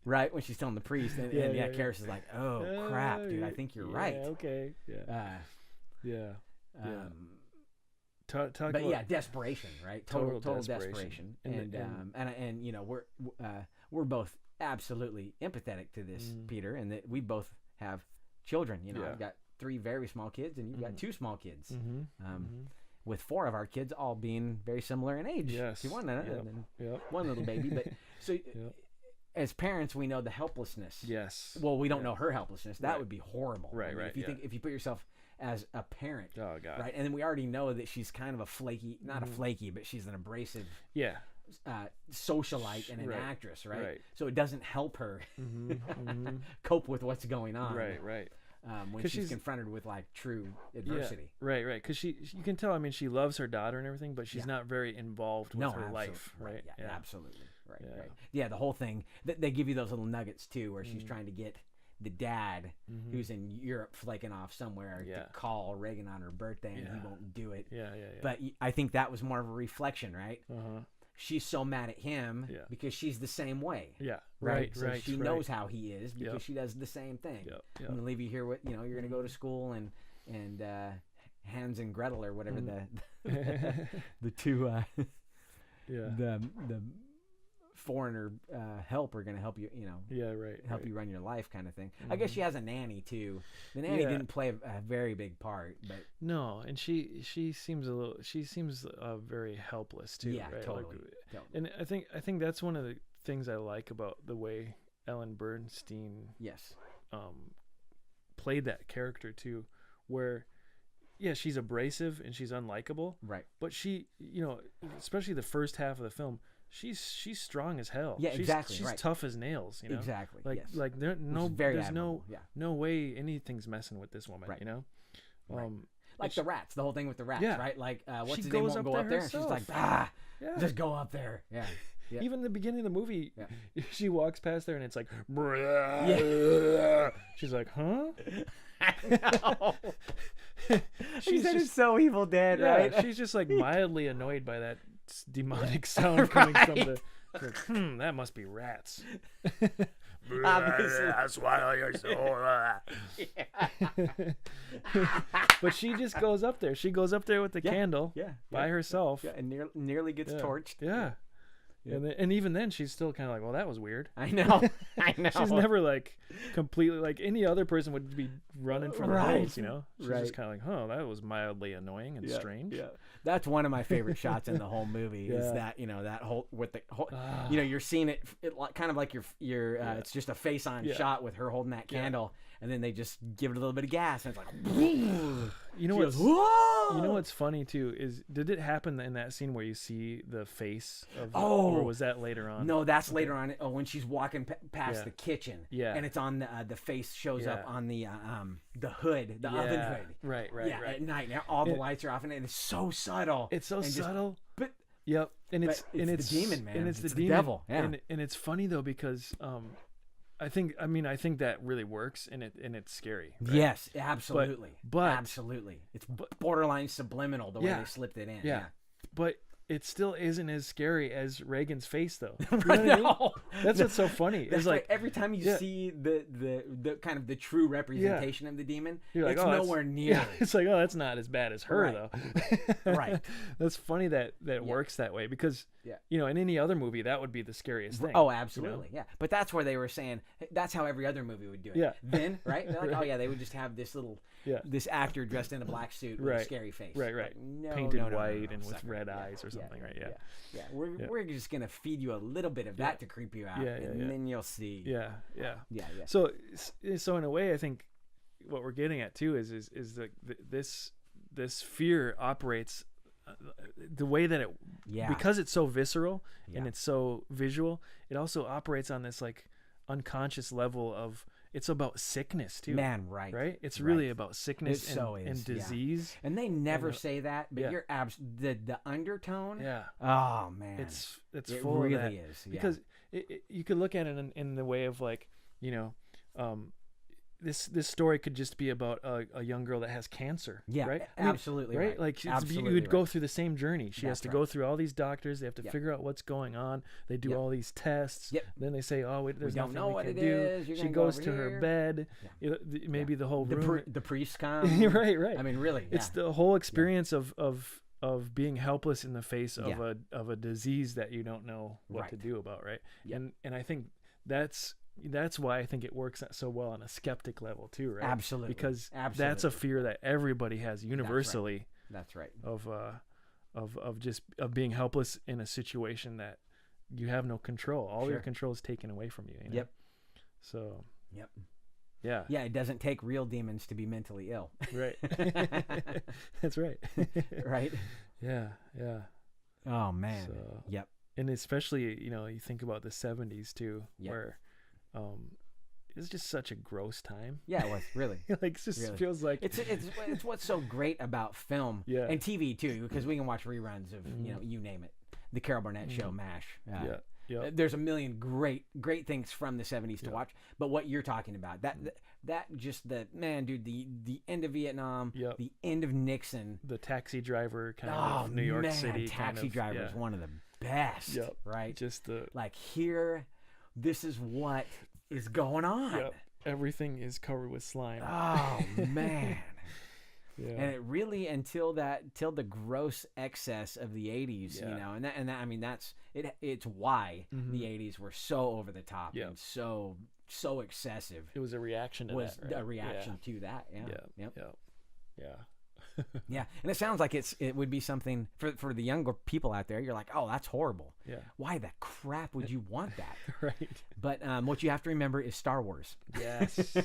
Right, when she's telling the priest, and Karis is like, "Oh crap, dude, I think you're right." Okay. Talk but about, yeah, desperation, right? Total desperation. And you know, we're both absolutely empathetic to this, Peter, and that we both have children. You know, I've got 3 very small kids, and you've got 2 small kids. With 4 of our kids all being very similar in age to one another, and then one little baby. But so, as parents, we know the helplessness. Yes. Well, we don't know her helplessness. That would be horrible. Right. I mean, Right. If you put yourself as a parent, oh god, right, and then we already know that she's kind of a flaky, not a flaky, but she's an abrasive. Yeah. Socialite and an actress, right? So it doesn't help her cope with what's going on. Right. When she's confronted with like true adversity. Right. Because you can tell. I mean, she loves her daughter and everything, but she's not very involved with her life. Right. Yeah. Absolutely. Right. Yeah. The whole thing. They give you those little nuggets too, where she's trying to get the dad, who's in Europe flaking off somewhere, to call Reagan on her birthday, and he won't do it. Yeah. But I think that was more of a reflection, right? She's so mad at him because she's the same way. Yeah. Right. So she knows how he is because she does the same thing. I'm gonna leave you here with, you know, you're gonna go to school and Hans and Gretel, or whatever the two the foreigner help are gonna help you, you know, help you run your life, kind of thing. I guess she has a nanny too. The nanny didn't play a very big part, but no, and she seems very helpless too. Yeah, right? totally. And I think that's one of the things I like about the way Ellen Bernstein played that character too, where she's abrasive and she's unlikable, right? But she, you know, especially the first half of the film, she's strong as hell. Yeah, exactly. She's tough as nails. You know, exactly. Like there's no way anything's messing with this woman. Right. You know, like the rats, the whole thing with the rats, right? Like what's his name won't go up there, and she's like, just go up there. Yeah. Even the beginning of the movie, she walks past there and it's like, she's like, huh? I know. She said it's so Evil Dead, right? She's just like mildly annoyed by that demonic sound coming from the. Like, that must be rats. Obviously. Swallow your soul. But she just goes up there. She goes up there with the candle by herself. Yeah, and nearly gets torched. Yeah. And even then, she's still kind of like, well, that was weird. I know. She's never like completely like any other person would be running from the holes, you know? She's just kind of like, oh, that was mildly annoying and strange. Yeah. That's one of my favorite shots in the whole movie is that, you know, that whole with the whole, you know, you're seeing it kind of like your it's just a face on shot with her holding that candle. And then they just give it a little bit of gas, and it's like, you know what's, whoa! You know what's funny too is, did it happen in that scene where you see the face of, or was that later on? No, that's later on. When she's walking past the kitchen, and it's on the face shows up on the hood, the oven hood, right, at night. Now all the lights are off, and it's so subtle. It's so subtle, but and it's the demon, man, and it's the demon. Devil, and it's funny though because I think that really works, and it's scary. Right? Yes, absolutely. But absolutely, it's borderline subliminal the way they slipped it in. Yeah, but it still isn't as scary as Reagan's face, though. You know what I mean? That's what's so funny. It's like every time you see the kind of the true representation of the demon, you're like, it's nowhere near. It's like, oh, that's not as bad as her, though. Right. That's funny that works that way because you know, in any other movie that would be the scariest thing. Oh, absolutely, you know? But that's where they were saying that's how every other movie would do it. Yeah. Then, right? They're like, oh yeah, they would just have this little this actor dressed in a black suit with a scary face. Right. Like, no, painted white and with red eyes or something, right? Yeah. We're just gonna feed you a little bit of that to creep you out, and then you'll see. Yeah. So in a way, I think what we're getting at too is that this fear operates the way that it because it's so visceral and it's so visual. It also operates on this like unconscious level of. It's about sickness too, man. Right. It's really about sickness and disease. Yeah. And they never say that, but you're the undertone. Yeah. Oh man, it's it full really of that. is. Yeah. Because you could look at it in the way of like, you know, this story could just be about a young girl that has cancer. Yeah, right. Absolutely. Right. Like you would go through the same journey. She has to go through all these doctors. They have to figure out what's going on. They do all these tests. Then they say, "Oh, there's nothing we can do." She goes to her bed. Maybe the whole room. The priest come. Right. I mean, really, it's the whole experience of of being helpless in the face of a disease that you don't know what to do about, right? Yep. And I think that's why I think it works so well on a skeptic level too, right? Absolutely. Because that's a fear that everybody has universally. That's right. Of being helpless in a situation that you have no control. All your control is taken away from you. You know? Yep. So. Yep. Yeah. Yeah, it doesn't take real demons to be mentally ill. Right. That's right. Right? Yeah, yeah. Oh man. So, yep. And especially, you think about the 70s too, where it's just such a gross time. Yeah, it was really. Like it just feels like it's what's so great about film and TV too, because we can watch reruns of you name it, the Carol Burnett show, MASH. Yeah. There's a million great things from the 70s to watch, but what you're talking about, that just the end of Vietnam, the end of Nixon, the taxi driver kind of New York City taxi driver is one of the best, right? Just the here, this is what is going on. Yep. Everything is covered with slime. Oh man. Yeah. And it really till the gross excess of the 80s, and that I mean that's it. It's why the 80s were so over the top and so excessive. It was a reaction to that. Right? A reaction to that. Yeah. Yeah. And it sounds like it would be something for the younger people out there. You're like, oh, that's horrible. Yeah. Why the crap would you want that? Right. But what you have to remember is Star Wars. Yes.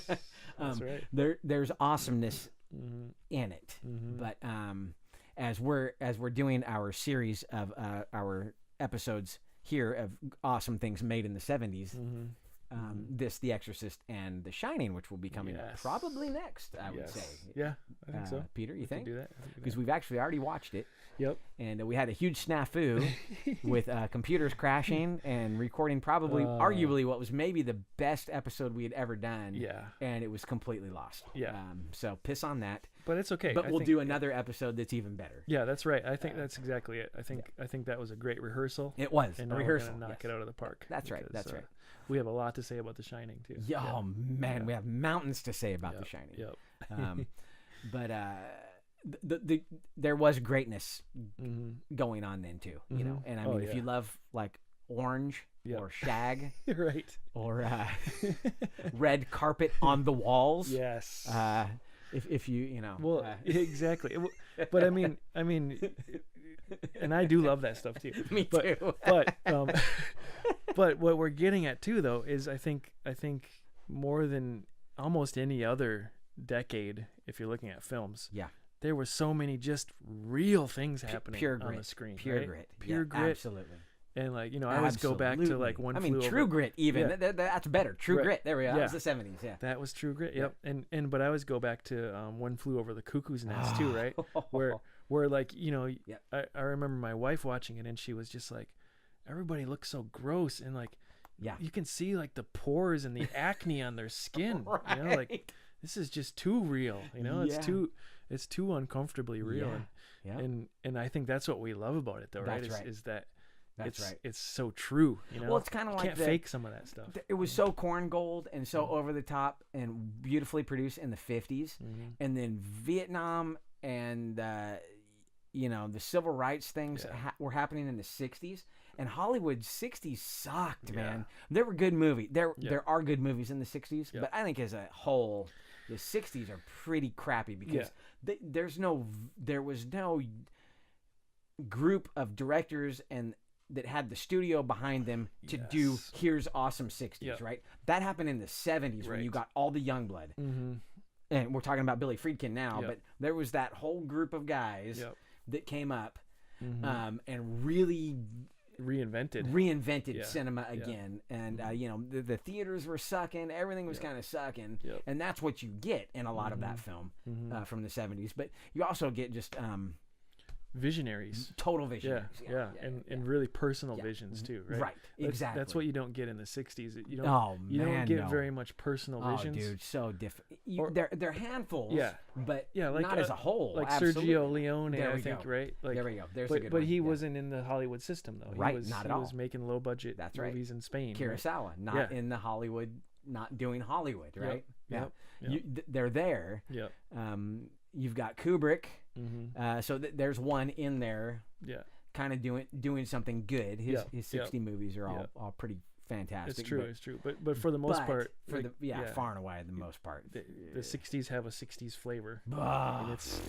That's right. There's awesomeness in it, but as we're doing our series of our episodes here of awesome things made in the 70s, The Exorcist and The Shining, which will be coming probably next, I would say. Yeah, I think so. Peter, you think? Do that because we've actually already watched it. Yep. And we had a huge snafu with computers crashing and recording arguably what was maybe the best episode we had ever done. Yeah. And it was completely lost. Yeah. So piss on that. But it's okay. But we'll do another episode that's even better. Yeah, that's right. I think that's exactly it. I think that was a great rehearsal. It was a rehearsal. We're knock it out of the park. That's right. That's right. We have a lot to say about The Shining too. Yeah, oh man, we have mountains to say about The Shining. Yep. But there was greatness going on then too, And I mean, if you love like Orange or Shag, right, or red carpet on the walls, yes. If you well, exactly. But I mean, and I do love that stuff too. Me too. But what we're getting at too, though, is I think more than almost any other decade, if you're looking at films, there were so many just real things happening on the screen. Pure grit, absolutely. And I always go back to like One Flew Over. True Grit, even that's better. True Grit, there we go. That was the 70s. Yeah, that was True Grit. Yep. But I always go back to One Flew Over the Cuckoo's Nest too, right? Where like I remember my wife watching it and she was just like, everybody looks so gross and like you can see like the pores and the acne on their skin. Right. Like this is just too real. It's too uncomfortably real. And I think that's what we love about it though, right? Is that it's so true. Well, it's kind of like can't fake some of that stuff. It was so corn gold and so over the top and beautifully produced in the 50s, and then Vietnam and the civil rights things were happening in the 60s. And Hollywood 60s sucked, man. There were good movies. There are good movies in the 60s, but I think as a whole, the 60s are pretty crappy because there was no group of directors that had the studio behind them to do here's awesome 60s, right? That happened in the 70s when you got all the young blood. And we're talking about Billy Friedkin now, but there was that whole group of guys that came up and really reinvented cinema again. And the theaters were sucking, everything was kind of sucking, and that's what you get in a lot of that film from the 70s. But you also get just visionaries, total visionaries, and really personal visions too, right? Exactly. That's what you don't get in the 60s. You don't get very much personal visions. Oh, dude, so different. They're handfuls, but like, not as a whole. Like absolutely. Sergio Leone, I think, right? Like, there we go. There's a good but one. he wasn't in the Hollywood system though. Right, not at all. He was making low budget movies in Spain. Kurosawa, not in the Hollywood, not doing Hollywood, right? Yep. They're there. you've got Kubrick. So there's one in there. Yeah. Kind of doing something good. His 60 movies are all pretty fantastic. It's true. But for the most part, far and away the most part, the 60s have a 60s flavor. It's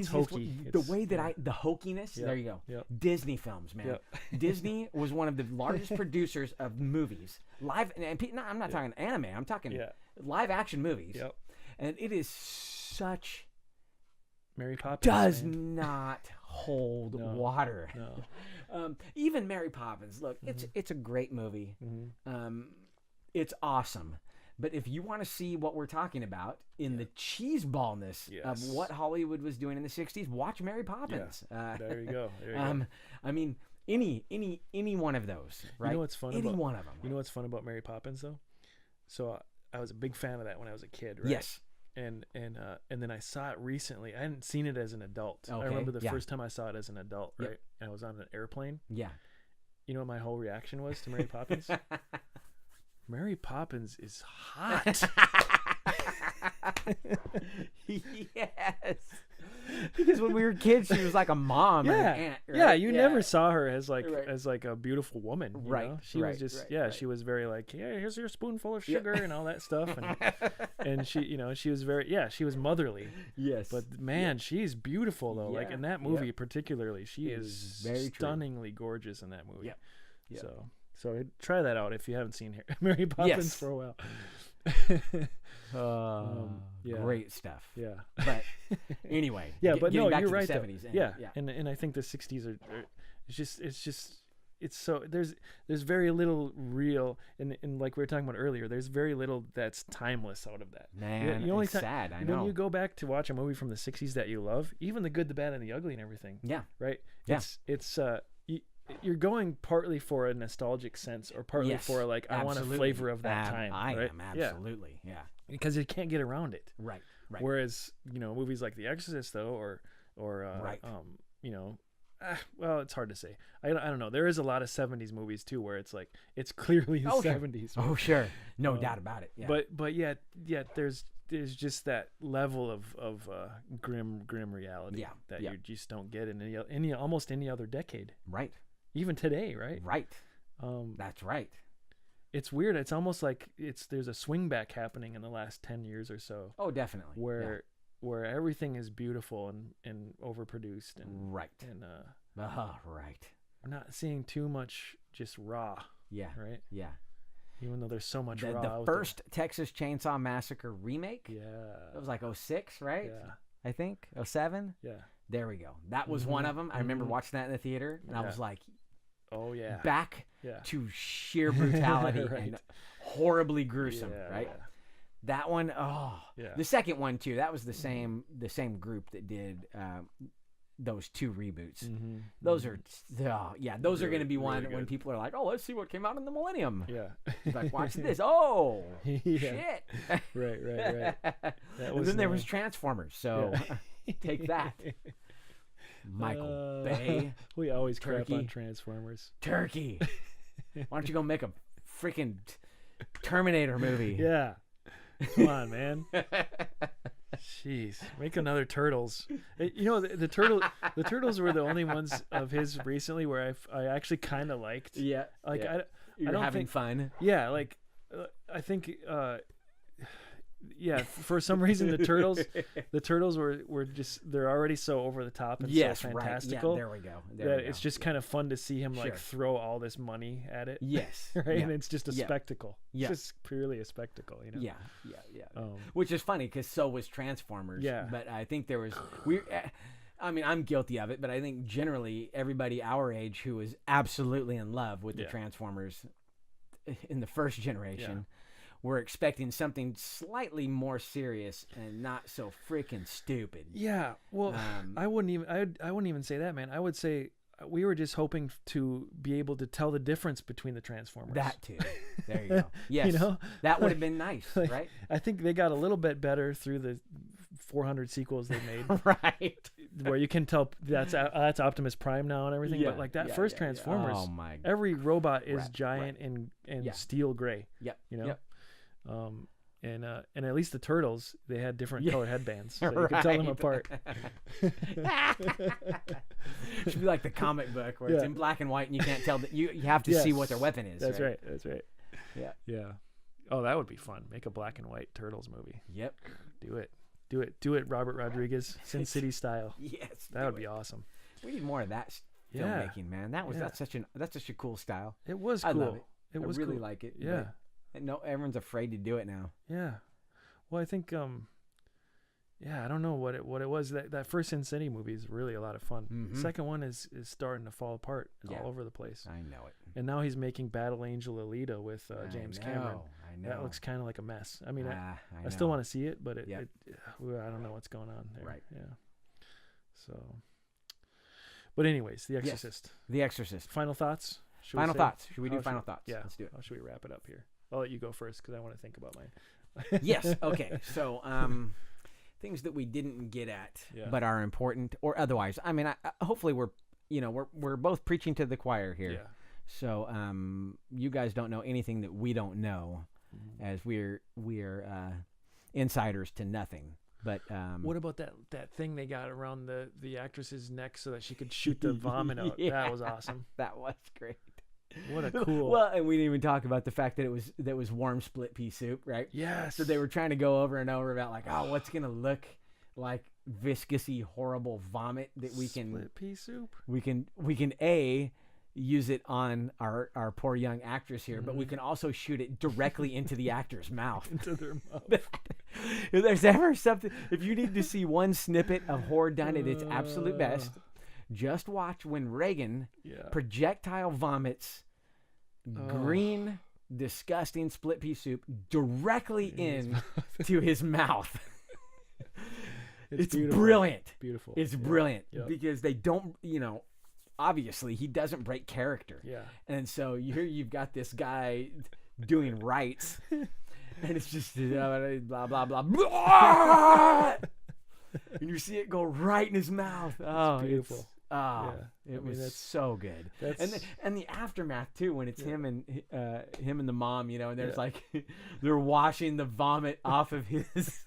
hokey. The way that the hokiness. There you go. Yep. Disney films, man. Yep. Disney was one of the largest producers of movies, live. And I'm not talking anime. I'm talking live action movies. Yep. And it is such. Mary Poppins does not hold water. No. Even Mary Poppins. Look, it's a great movie. It's awesome. But if you want to see what we're talking about in the cheeseballness of what Hollywood was doing in the 60s, watch Mary Poppins. There you go. I mean, any one of those, right? You know what's fun one of them. You know what's fun about Mary Poppins, though? So I was a big fan of that when I was a kid, right? Yes. And then I saw it recently. I hadn't seen it as an adult. Okay. I remember the first time I saw it as an adult, right? And I was on an airplane. Yeah. You know what my whole reaction was to Mary Poppins? Mary Poppins is hot. Yes. Because when we were kids, she was like a mom or an aunt. Right? Yeah, you never saw her as like a beautiful woman. You know? She was just she was very like, here's your spoonful of sugar and all that stuff. And she, she was she was motherly. Yes. But man, she's beautiful though. Like in that movie particularly, she is very stunningly gorgeous in that movie. Yeah. So try that out if you haven't seen Mary Poppins for a while. Great stuff. Yeah. But anyway. But no, you're right. 70s and I think the 60s are it's so there's very little real and like we were talking about earlier. There's very little that's timeless out of that. Man, it's sad. I know. When you go back to watch a movie from the 60s that you love, even the good, the bad, and the ugly, and everything. Yeah. Right. Yeah. It's you're going partly for a nostalgic sense or partly for like I want a flavor of that time. I am absolutely because you can't get around it. Right. Whereas movies like The Exorcist though or well, it's hard to say. I don't know. There is a lot of 70s movies too where it's like it's clearly the 70s. Sure. Oh sure, no doubt about it. Yeah. But yet there's just that level of grim reality that you just don't get in almost any other decade. Right. Even today, right? Right. That's right. It's weird. It's almost like there's a swing back happening in the last 10 years or so. Oh, definitely. Where everything is beautiful and overproduced and right. And right. We're not seeing too much just raw. Yeah. Right? Yeah. Even though there's so much raw. The first Texas Chainsaw Massacre remake. Yeah. It was like 06, right? Yeah. I think 07. Yeah. There we go. That was one of them. I remember watching that in the theater, and I was like, "Oh yeah!" Back to sheer brutality and horribly gruesome, right? Yeah. That one, the second one too. That was the same group that did those two reboots. Those are, those are going to be one when people are like, "Oh, let's see what came out in the millennium." Yeah, like watch this. Oh, shit! Right. And then there was Transformers. So. Take that, Michael Bay. We always crap on Transformers. Turkey. Why don't you go make a freaking Terminator movie? Yeah. Come on, man. Jeez, make another Turtles. The Turtles were the only ones of his recently where I actually kind of liked. Yeah. Like You're I don't having think, fun. Yeah, like I think. For some reason the turtles were just they're already so over the top and so fantastical. Right. Yeah, there we go. It's just kind of fun to see him like throw all this money at it. Yes. Right. Yeah. And it's just a spectacle. Yeah. It's just purely a spectacle, Yeah. Which is funny because so was Transformers. Yeah. But I think there was I'm guilty of it, but I think generally everybody our age who was absolutely in love with the Transformers in the first generation. We're expecting something slightly more serious and not so freaking stupid. Yeah, well, I wouldn't even say that, man. I would say we were just hoping to be able to tell the difference between the Transformers. That too. There you go. Yes, that would have been nice, right? I think they got a little bit better through the 400 sequels they made. Right. Where you can tell that's Optimus Prime now and everything. But like that first Transformers, oh my God. every robot is giant and steel gray. Yep. Yep. And at least the turtles, they had different colored headbands, so you could tell them apart. Should be like the comic book where it's in black and white and you can't tell that you have to see what their weapon is. That's right. That's right. Yeah. Yeah. Oh, that would be fun. Make a black and white turtles movie. Yep. Do it, Robert Rodriguez, Sin City style. Yes. That would be awesome. We need more of that filmmaking, man. That's such a cool style. It was cool. I love it. It was really cool. like it. Yeah. No, everyone's afraid to do it now. Yeah. Well, I think I don't know what it was. That first Sin City movie is really a lot of fun. Mm-hmm. The second one is starting to fall apart all over the place. I know it. And now he's making Battle Angel Alita with James Cameron. I know. That looks kind of like a mess. I mean, I I still want to see it, but I don't know what's going on there. Right. Yeah. So, but anyways, The Exorcist. Yes. The Exorcist. Final thoughts? Should we do final thoughts? Yeah. Let's do it. How should we wrap it up here? I'll let you go first because I want to think about mine. Yes. Okay. So, things that we didn't get at, but are important or otherwise. I mean, hopefully we're both preaching to the choir here. Yeah. So, you guys don't know anything that we don't know, as we're insiders to nothing. But what about that thing they got around the actress's neck so that she could shoot the vomit out? That was awesome. That was great. What a cool. Well, and we didn't even talk about the fact that it was warm split pea soup, right? Yes. So they were trying to go over and over about like, oh, what's gonna look like viscousy, horrible vomit that we can split pea soup. We can use it on our poor young actress here, but we can also shoot it directly into the actor's mouth. Into their mouth. If there's ever something, if you need to see one snippet of horror done at its absolute best, just watch when Reagan projectile vomits green, disgusting split pea soup directly into his mouth. It's brilliant. Beautiful. It's brilliant because they don't, obviously he doesn't break character. Yeah. And so you've got this guy doing rights and it's just blah, blah, blah, blah. And you see it go right in his mouth. Oh, it's beautiful. It was so good. And the aftermath too, when it's him and the mom, and there's like they're washing the vomit off of his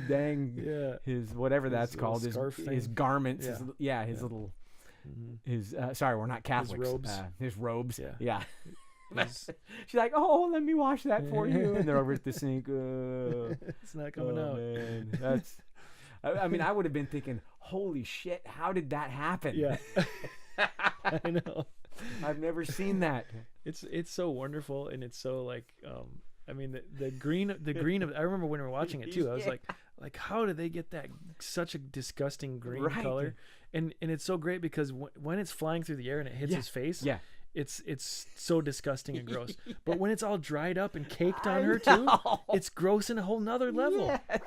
dang his whatever that's called, his garments, his little his sorry, we're not Catholics. His robes. Yeah. She's like, oh, let me wash that for you, and they're over at the sink. It's not coming out. Man. That's. I mean, I would have been thinking, holy shit, how did that happen? Yeah. I know. I've never seen that. It's so wonderful, and it's so like I mean the green of I remember when we were watching it too. I was like how did they get that such a disgusting green color? And it's so great because when it's flying through the air and it hits his face, it's so disgusting and gross. But when it's all dried up and caked on her too, it's gross in a whole nother level. Yes.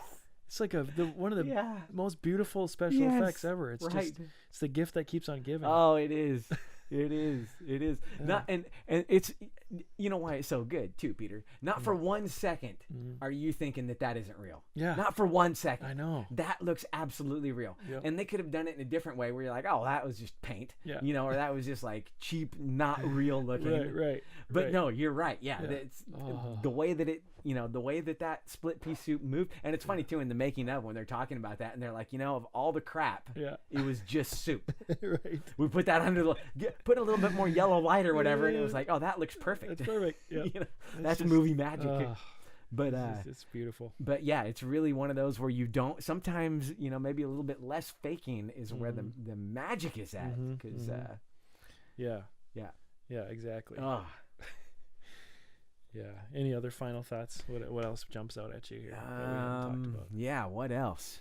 It's like one of the most beautiful special effects ever. It's just it's the gift that keeps on giving. Oh, it is. It is. Not and it's why it's so good too, Peter. Not for 1 second are you thinking that isn't real. Yeah. Not for 1 second. I know. That looks absolutely real. Yep. And they could have done it in a different way where you're like, oh, that was just paint. Yeah. Or that was just like cheap, not real looking. Right. But no, you're right. Yeah. It's the way that it the way that split pea soup moved. And it's funny too in the making of when they're talking about that and they're like, of all the crap, it was just soup. Right. We put that under put a little bit more yellow light or whatever, and it was like, oh, that looks perfect. That's perfect. Yeah. That's just, movie magic. But it's beautiful. But yeah, it's really one of those where you don't sometimes, maybe a little bit less faking is where the magic is at. Because yeah, exactly. Oh. Yeah. Any other final thoughts? What else jumps out at you here that we haven't talked about? Yeah, what else?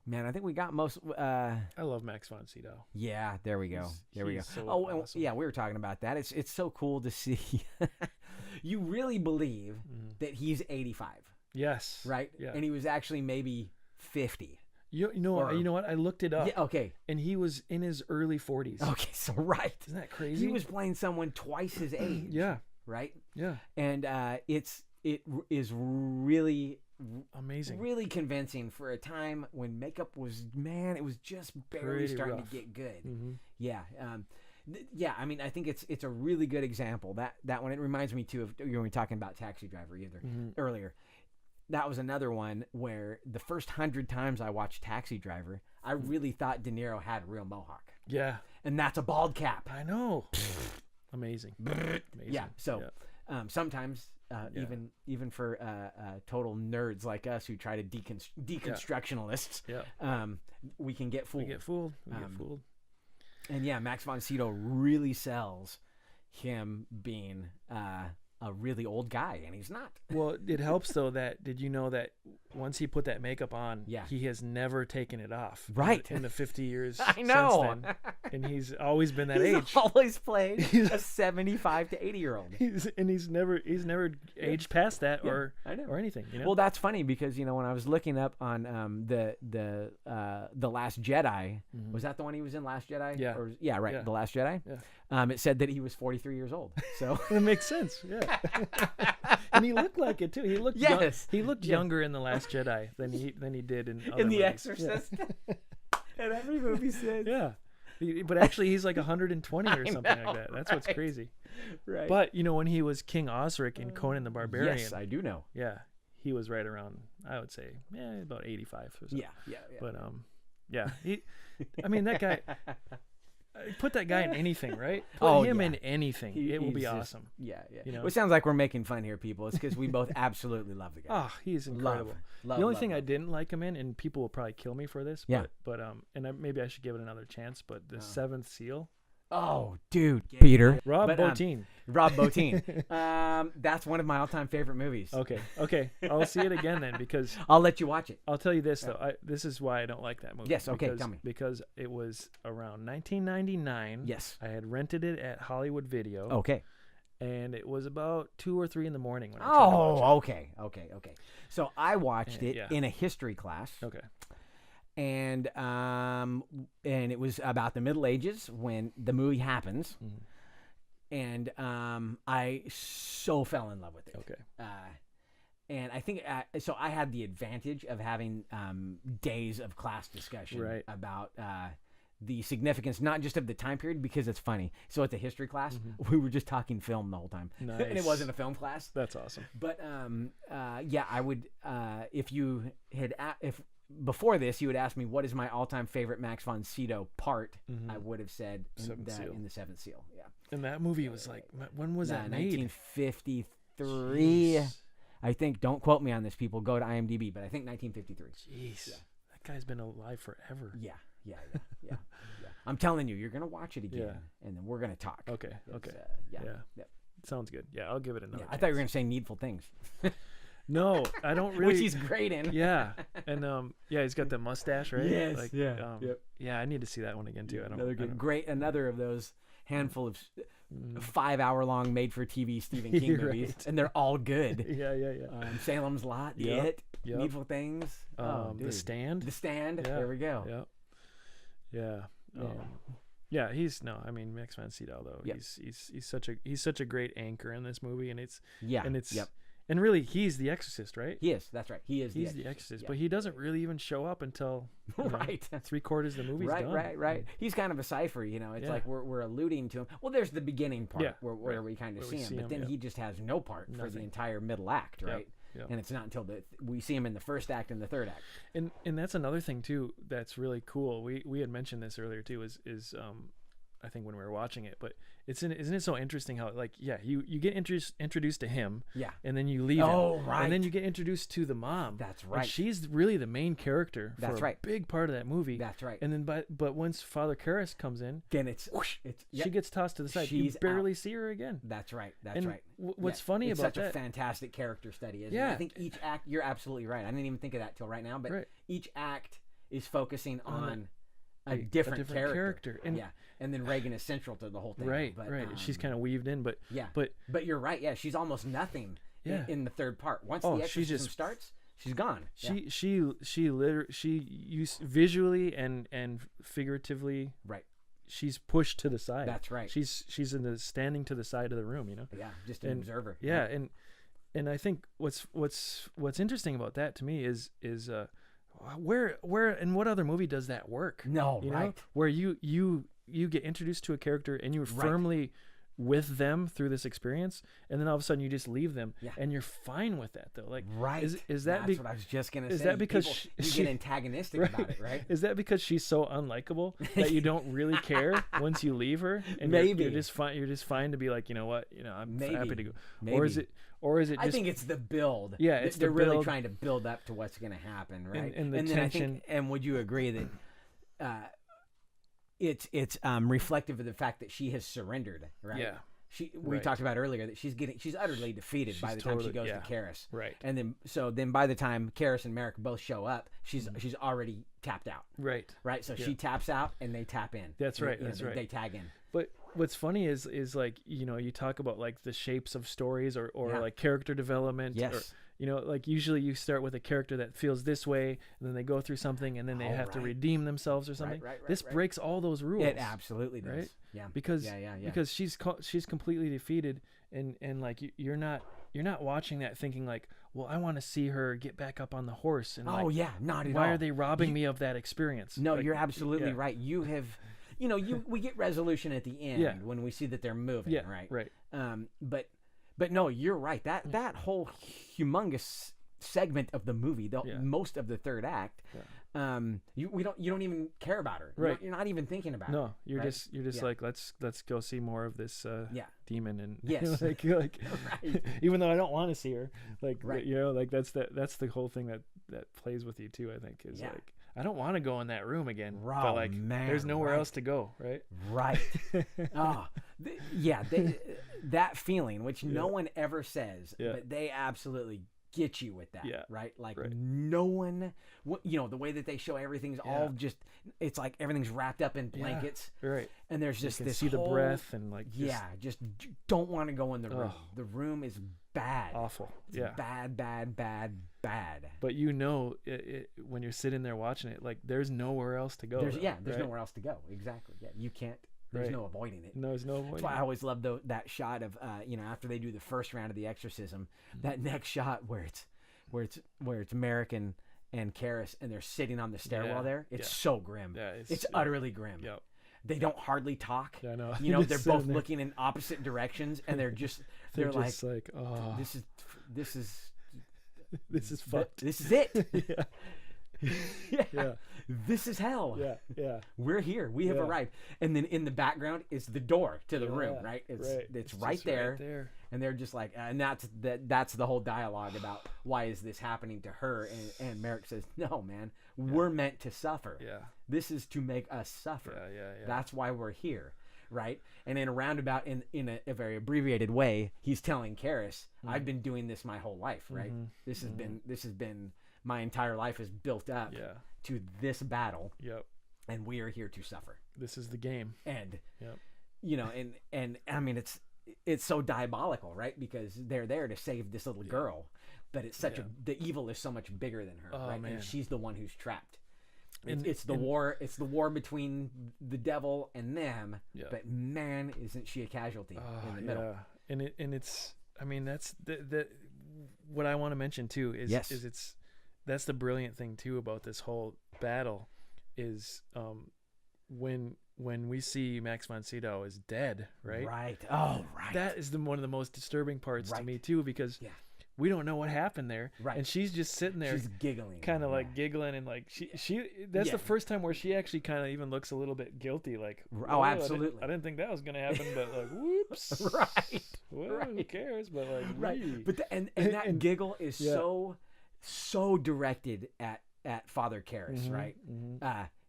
Man, I think we got most. I love Max von Sydow. Yeah, there we go. So awesome. Yeah, we were talking about that. It's so cool to see. You really believe that he's 85. Yes. Right. Yeah. And he was actually maybe 50. You know what? I looked it up. Yeah. Okay. And he was in his early 40s. Okay. So right. Isn't that crazy? He was playing someone twice his age. Yeah. Right. Yeah. And it is really amazing, really convincing for a time when makeup was it was just barely pretty starting rough. to get good. Mm-hmm. Yeah. Yeah, I mean, I think it's a really good example. That one, it reminds me too of, you were talking about Taxi Driver earlier. That was another one where the first 100 times I watched Taxi Driver, I really thought De Niro had a real mohawk. Yeah. And that's a bald cap. I know. Amazing. Yeah. So sometimes even for total nerds like us who try to deconstructionalists, we can get fooled. We get fooled. And yeah, Max von Sydow really sells him being a really old guy, and he's not. Well, it helps though that, did you know that once he put that makeup on, he has never taken it off. Right. In the 50 years I know. since then. And he's always been that he's age. Always played a 75 to 80-year-old. He's never aged past that or anything. You know? Well, that's funny because when I was looking up on the Last Jedi, was that the one he was in, Last Jedi? Yeah. The Last Jedi. Yeah. It said that he was 43 years old. So it makes sense. Yeah. And he looked like it too. He looked he looked younger in The Last Jedi than he did in other The movies. Exorcist. And every movie says. Yeah. But actually he's like 120 or something like that. That's what's crazy. Right. But when he was King Osric in Conan the Barbarian. Yes, I do know. Yeah. He was right around, I would say, about 85 or so. Yeah. But that guy, put that guy in anything, right? Put him in anything. It will be awesome. Yeah. Well, it sounds like we're making fun here, people. It's because we both absolutely love the guy. Oh, he's incredible. The only thing I didn't like him in, and people will probably kill me for this, but maybe I should give it another chance, but the Seventh Seal. Oh, dude. Peter. Rob Bottin. Rob Bottin. That's one of my all-time favorite movies. Okay. I'll see it again then, because I'll let you watch it. I'll tell you this though. This is why I don't like that movie. Yes. Okay. Tell me. Because it was around 1999. Yes. I had rented it at Hollywood Video. Okay. And it was about 2 or 3 in the morning when I tried to watch it. Okay. So I watched it in a history class. Okay. And it was about the Middle Ages when the movie happens, and I so fell in love with it. Okay. And I think so. I had the advantage of having days of class discussion about the significance, not just of the time period, because it's funny. So at the history class, we were just talking film the whole time, nice. And it wasn't a film class. That's awesome. But I would if before this, you would ask me what is my all-time favorite Max von Sydow part. I would have said in the Seventh Seal. Yeah. And that movie was like, when was that made? 1953. Jeez. I think. Don't quote me on this, people. Go to IMDb, but I think 1953. Jeez, that guy's been alive forever. Yeah. I'm telling you, you're gonna watch it again, and then we're gonna talk. Okay. Yeah. Sounds good. Yeah, I'll give it another. I thought you were gonna say Needful Things. No, I don't really. Which he's great in. Yeah, and he's got the mustache, right? Yes. Yeah, I need to see that one again too. Another of those handful of 5-hour-long made-for-TV Stephen King movies, and they're all good. Yeah. Salem's Lot, It, Needful Things, The Stand. There we go. Yeah. Max von Sydow though. Yep. He's such a great anchor in this movie, and really, he's the Exorcist, right? He is. That's right. He's the Exorcist, but he doesn't really even show up until 3/4 of the movie's done. Right. He's kind of a cipher, It's like we're alluding to him. Well, there's the beginning part where we kind of see him, but then he just has no part for the entire middle act, right? Yep. And it's not until we see him in the first act and the third act. And that's another thing too that's really cool. We had mentioned this earlier too. Is I think when we were watching it, but isn't it so interesting how you get introduced to him, and then you leave him, and then you get introduced to the mom. That's right. And she's really the main character for a big part of that movie. That's right. And then but once Father Karras comes in, then it's she gets tossed to the side. You barely see her again. That's right. What's funny about such that? A fantastic character study, isn't it? I think each act. You're absolutely right. I didn't even think of that till right now, but each act is focusing on a different character. And then Reagan is central to the whole thing. Right. She's kind of weaved in, but you're right. Yeah, she's almost nothing in the third part. Once the exorcism starts, she's gone. She visually and figuratively. Right. She's pushed to the side. That's right. She's standing to the side of the room. Yeah, just an observer. Yeah, and I think what's interesting about that to me is where in what other movie does that work? No, where you you get introduced to a character and you're firmly with them through this experience, and then all of a sudden you just leave them, and you're fine with that though. Like, is that that's what I was just gonna say? Is that because you get antagonistic about it, right? Is that because she's so unlikable that you don't really care once you leave her, and you're just fine? You're just fine to be like, you know what, I'm happy to go. Or is it just, I think it's the build. Yeah, they're really trying to build up to what's gonna happen, right? And the then tension. I think, and would you agree that it's reflective of the fact that she has surrendered, right? Yeah. We talked about earlier that she's utterly defeated by the time she goes to Karis. Right. And then by the time Karis and Merrick both show up, she's already tapped out. Right. Right. So she taps out and they tap in. That's right. They tag in. But what's funny is like, you talk about like the shapes of stories or like character development. Yes. Or, like usually you start with a character that feels this way, and then they go through something, and then they have to redeem themselves or something. This breaks all those rules. It absolutely does. Right? Yeah. Because she's completely defeated, and like you're not watching that thinking like, well, I want to see her get back up on the horse. And not at all. Why are they robbing me of that experience? No, you're absolutely right. You have, we get resolution at the end when we see that they're moving. Yeah. Right. Right. But no, you're right. That whole humongous segment of the movie, most of the third act, you don't even care about her. Right. You're not even thinking about her. No, you're just like, let's go see more of this demon, and like right. even though I don't want to see her, like like that's the whole thing that plays with you too. I think is like, I don't want to go in that room again, but like there's nowhere else to go, right? Right. That feeling, which no one ever says, but they absolutely get you with that, right? Like no one, the way that they show everything's all just, it's like everything's wrapped up in blankets, right? And there's just this see the breath and like just don't want to go in the room. The room is bad, awful, it's bad. But when you're sitting there watching it, like there's nowhere else to go. There's nowhere else to go. Exactly. Yeah, you can't. There's no avoiding it. No, there's no avoiding. That's why I always love that shot of after they do the first round of the Exorcism, that next shot where it's Merrick and Karis, and they're sitting on the stairwell there. It's so grim. Yeah, it's utterly grim. Yep. They don't hardly talk. Yeah, I know. They're both looking in opposite directions, and they're just like, oh, this is fucked. This is it. Yeah. This is hell. Yeah. We're here. We have arrived. And then in the background is the door to the room, right? It's right there. And they're just like, and that's the whole dialogue about why is this happening to her? And Merrick says, no, man, we're meant to suffer. Yeah. This is to make us suffer. Yeah. That's why we're here. Right. And in a roundabout, in a very abbreviated way, he's telling Karis, I've been doing this my whole life. Right. This has been my entire life is built up to this battle. Yep. And we are here to suffer. This is the game. And, and I mean, it's so diabolical, right? Because they're there to save this little girl, but it's such the evil is so much bigger than her, right? Man. And she's the one who's trapped. It's the war between the devil and them, but man, isn't she a casualty in the middle? Yeah. And it's, I mean, that's the what I want to mention too is that's the brilliant thing too about this whole battle is when we see Max von Sydow is dead, right? Right. Oh, right. That is one of the most disturbing parts to me too, because we don't know what happened there, and she's just sitting there, she's giggling, kind of like giggling, and like she that's the first time where she actually kind of even looks a little bit guilty, like, oh, absolutely, I didn't think that was gonna happen, but like, whoops, right, well, who cares? But like, right, but and that giggle is so directed at Father Karis, right?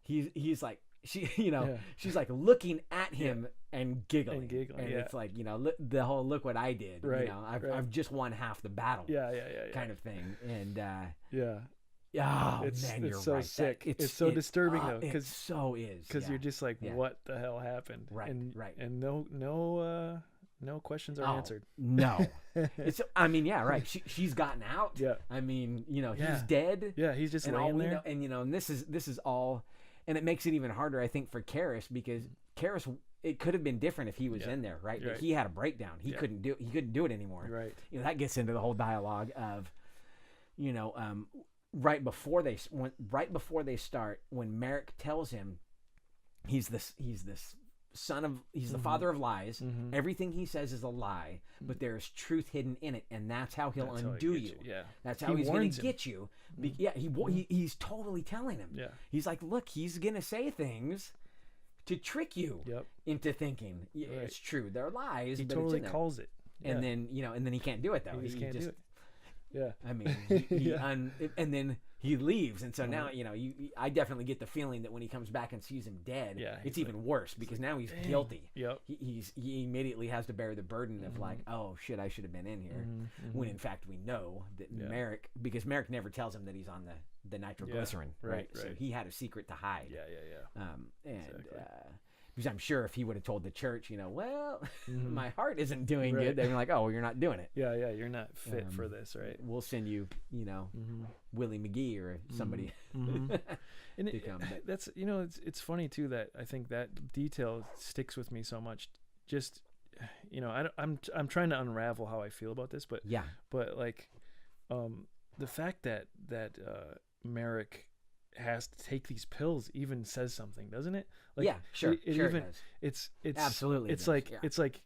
He's like, she's like looking at him and giggling, and it's like, the whole look what I did, right? I've just won half the battle, kind of thing, and oh, it's man, you're so right. sick. It's so disturbing though, because so is because you're just like, what the hell happened, right? And no questions are answered. No, it's. I mean, right. She's gotten out. Yeah. I mean, he's dead. Yeah, he's just laying there. And this is all, and it makes it even harder, I think, for Karis, because Karis, it could have been different if he was in there, right? But he had a breakdown. He couldn't do it anymore. Right. That gets into the whole dialogue of, right before they start, when Merrick tells him he's this the father of lies. Everything he says is a lie, but there's truth hidden in it, and that's how he'll undo you. Yeah. That's how he's going to get you. He's totally telling him. Yeah. He's like, look, he's going to say things to trick you into thinking it's true. They're lies. He but totally it's in calls it. Yeah. And then and then he can't do it though. He just can't do it. Yeah. I mean, and then he leaves, and so now I definitely get the feeling that when he comes back and sees him dead, it's even worse because now he's guilty. Yep. He immediately has to bear the burden of like, oh shit, I should have been in here. When in fact we know that Merrick, because Merrick never tells him that he's on the nitroglycerin, right? So he had a secret to hide. Because I'm sure if he would have told the church, my heart isn't doing good, they'd be like, oh, well, you're not doing it. Yeah, you're not fit for this, right? We'll send you, Willie McGee or somebody to come. That's, it's funny too that I think that detail sticks with me so much. Just, I'm trying to unravel how I feel about this, but like, the fact that Merrick has to take these pills even says something, doesn't it? Like, it does. It's absolutely it's like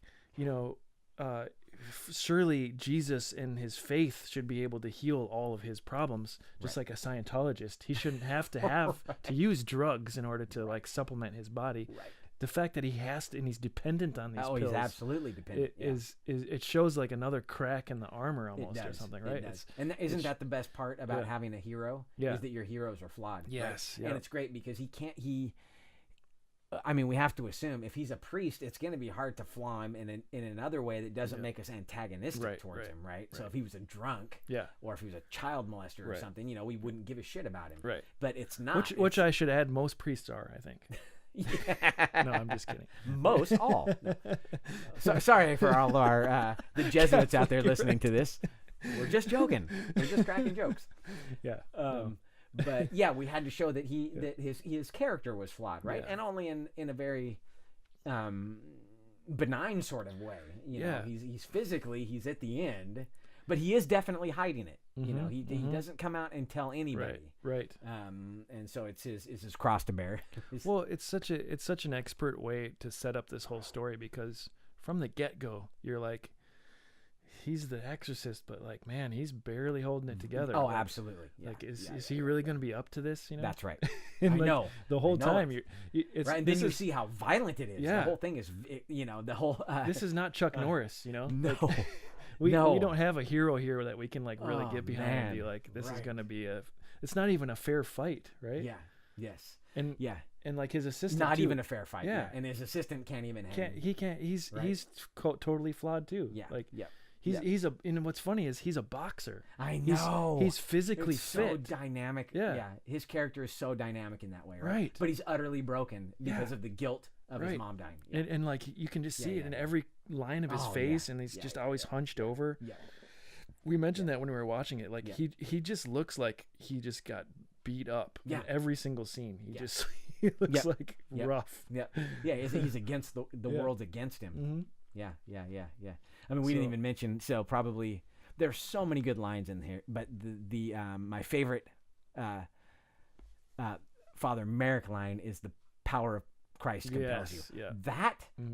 surely Jesus and his faith should be able to heal all of his problems, just like a Scientologist. He shouldn't have to to use drugs in order to like supplement his body. Right. The fact that he has to, and he's dependent on these pills. He's absolutely dependent. It shows like another crack in the armor almost, or something, right? It does. And isn't that the best part about having a hero? Yeah. Is that your heroes are flawed. Yes. Right? And it's great because we have to assume if he's a priest, it's going to be hard to flaw him in another way that doesn't make us antagonistic towards him, right? So if he was a drunk, or if he was a child molester or something, we wouldn't give a shit about him. Right. But it's not. Which I should add, most priests are, I think. No, I'm just kidding. All. No. So, sorry for all our the Jesuits out there listening to this. We're just joking. We're just cracking jokes. Yeah. But we had to show that that his character was flawed, right? And only in a very benign sort of way. He's physically he's at the end, but he is definitely hiding it. He doesn't come out and tell anybody. Right. And so it's his cross to bear. Well, it's such an expert way to set up this whole story because from the get-go, you're like, he's the exorcist, but like, man, he's barely holding it together. Oh, like, absolutely. Yeah. Like, is he really going to be up to this? That's right. And I like, know. The whole time, it's right. And then you see how violent it is. Yeah. The whole thing is, the whole. This is not Chuck Norris, No. Like, we don't have a hero here that we can like really get behind and be like, this is going to be it's not even a fair fight, right? Yeah. Yes. And like his assistant, not too. even a fair fight. Yeah. And his assistant can't even. He's totally flawed too. Yeah. Like and what's funny is he's a boxer. I know. He's physically fit. So dynamic. Yeah. His character is so dynamic in that way, right? Right. But he's utterly broken because of the guilt of his mom dying. Yeah. And like you can just see it in every line of his face, and he's just always hunched over. Yeah. We mentioned that when we were watching it. Like he just looks like he just got beat up in every single scene. He looks like rough. Yeah. Yeah. He's against the world's against him. Mm-hmm. Yeah. I mean, we didn't even mention. So probably there's so many good lines in here, but the my favorite Father Merrick line is the power of Christ compels you. Yeah.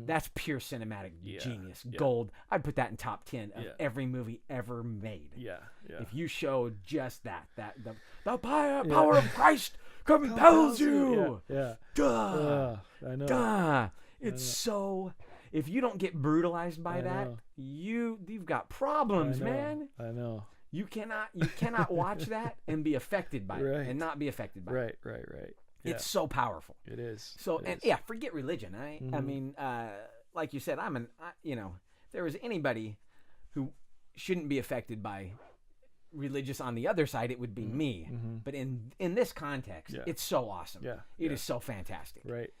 That's pure cinematic genius, gold. I'd put that in top 10 of every movie ever made. Yeah. If you show just the power of Christ compels you. Yeah. Duh. I know. Duh. It's so. If you don't get brutalized by that, you've got problems, man. I know. You cannot watch that and be affected by it and not be affected by it. Right. Yeah. It's so powerful. It is. So forget religion. I mean, like you said, if there was anybody who shouldn't be affected by religious on the other side, it would be me. Mm-hmm. But in this context, it's so awesome. Yeah. It is so fantastic. Right.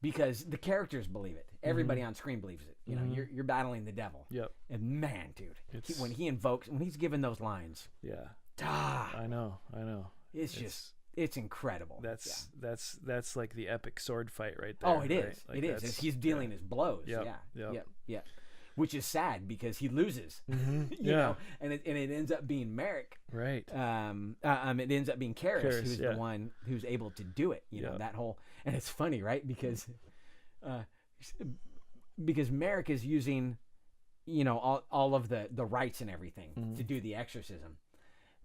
Because the characters believe it. Everybody on screen believes it. You're battling the devil. Yep. And man, dude, when he's given those lines. Yeah. I know. It's incredible. That's like the epic sword fight right there. Oh, it is. Right? Like it is. He's dealing his blows. Yep. Yeah. which is sad because he loses. You know, and it ends up being Merrick. Right. It ends up being Karras, who's the one who's able to do it. You know, that whole, and it's funny, right? Because Merrick is using, you know, all of the rites and everything to do the exorcism.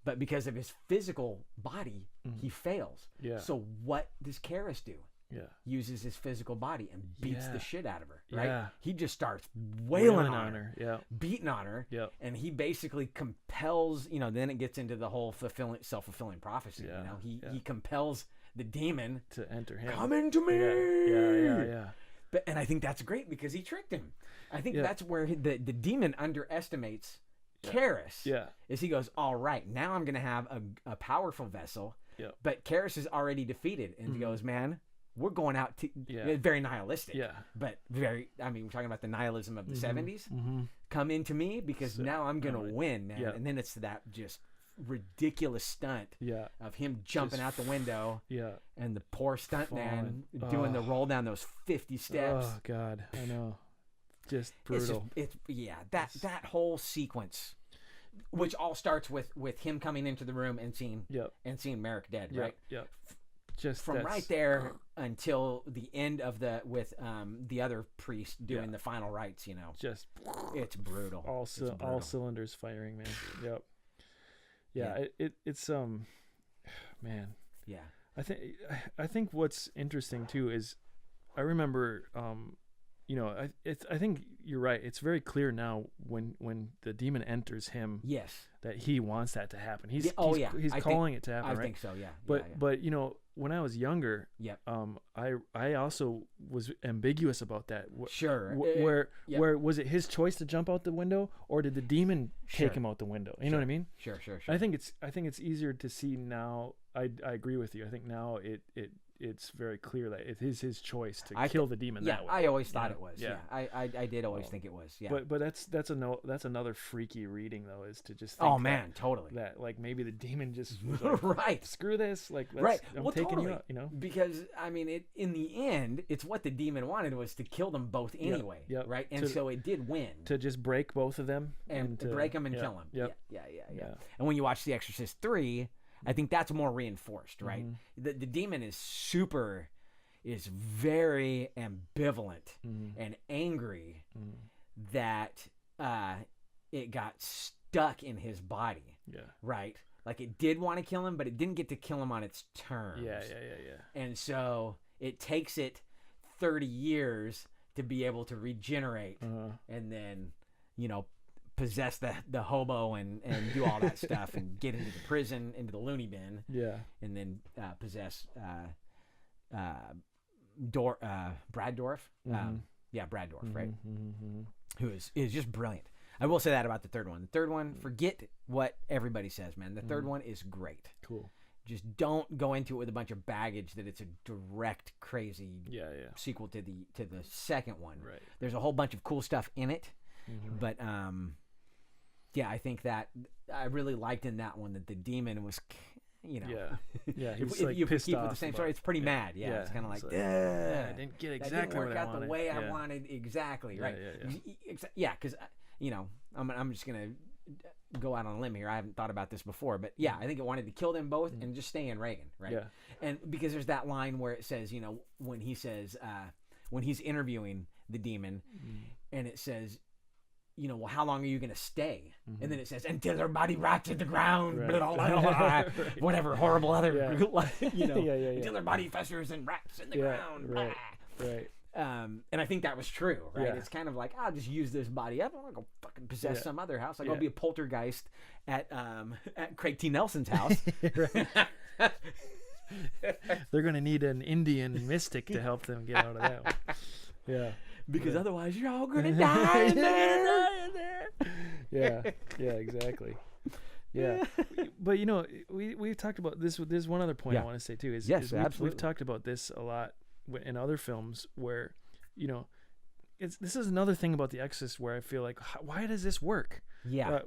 But because of his physical body, he fails. Yeah. So what does Karras do? Yeah. Uses his physical body and beats the shit out of her. Right. Yeah. He just starts wailing on her. Yeah. Beating on her. Yeah. And he basically compels. You know. Then it gets into the whole self-fulfilling prophecy. Yeah. You know. He compels the demon to enter him. Come into me. Yeah. But and I think that's great because he tricked him. I think that's where the demon underestimates Karras. Yeah. Is he goes, all right, now I'm going to have a powerful vessel. Yeah. But Karras is already defeated. And he goes, man, we're going out to very nihilistic. Yeah. But we're talking about the nihilism of the 70s. Come into me because now I'm going to win, man. Yeah. And then it's that just ridiculous stunt of him jumping out the window. Yeah. And the poor stunt man doing the roll down those 50 steps. Oh, God. I know. Just brutal. That whole sequence, which all starts with him coming into the room and seeing Merrick dead, right? Yeah. Just from right there until the end of the other priest doing the final rites, you know. Just it's brutal. All cylinders firing, man. Yep. Yeah. It's man. Yeah. I think what's interesting too is I remember you know, I think you're right. It's very clear now when the demon enters him. Yes. That he wants that to happen. He's calling it to happen. I think so. Yeah. But you know, when I was younger, I also was ambiguous about that. Sure. Where was it his choice to jump out the window, or did the demon take him out the window? You know what I mean? Sure. I think it's easier to see now. I agree with you. I think now it's very clear that it is his choice to kill the demon that way. I always thought it was. Yeah. I did always think it was. Yeah. But that's another freaky reading though, is to just think totally. That like maybe the demon just was like, right. Screw this. Like I'm taking totally. you out, you know? Because I mean in the end, it's what the demon wanted was to kill them both anyway. Yep. Right? And so it did win. To just break both of them. And to break them and kill them. Yep. Yeah. And when you watch The Exorcist 3, I think that's more reinforced, right? The demon is very ambivalent and angry that it got stuck in his body. Yeah. Right? Like it did want to kill him, but it didn't get to kill him on its terms. Yeah. And so it takes it 30 years to be able to regenerate and then, you know, possess the hobo and do all that stuff and get into the prison, into the loony bin. Yeah. And then possess Brad Dorff. Brad Dorff, right? Who is just brilliant. I will say that about the third one. The third one, forget what everybody says, man. The third one is great. Cool. Just don't go into it with a bunch of baggage that it's a direct crazy sequel to the second one. Right. There's a whole bunch of cool stuff in it, but I think that I really liked in that one that the demon was, you know, if you keep with the same story, it's pretty mad. Yeah, it's kind of like, I didn't get exactly that didn't work what I out wanted. The way I wanted exactly, right? Yeah, because you know, I'm just gonna go out on a limb here. I haven't thought about this before, but I think it wanted to kill them both and just stay in Reagan, right? Yeah. And because there's that line where it says, you know, when he says when he's interviewing the demon, and it says, you know, well, how long are you going to stay? And then it says, until their body rots to the ground, blah, blah, blah, whatever horrible other, you know, until their body festers and rots in the ground. Right. And I think that was true, right? Yeah. It's kind of like, I'll just use this body up. I'm going to go fucking possess some other house. I'll go be a poltergeist at Craig T. Nelson's house. They're going to need an Indian mystic to help them get out of that one. Yeah. Because otherwise you're all going to die in there. Yeah, exactly. Yeah. But, you know, we've talked about this. There's one other point I want to say, too. We've talked about this a lot in other films where, you know, this is another thing about The Exorcist where I feel like, why does this work? Yeah.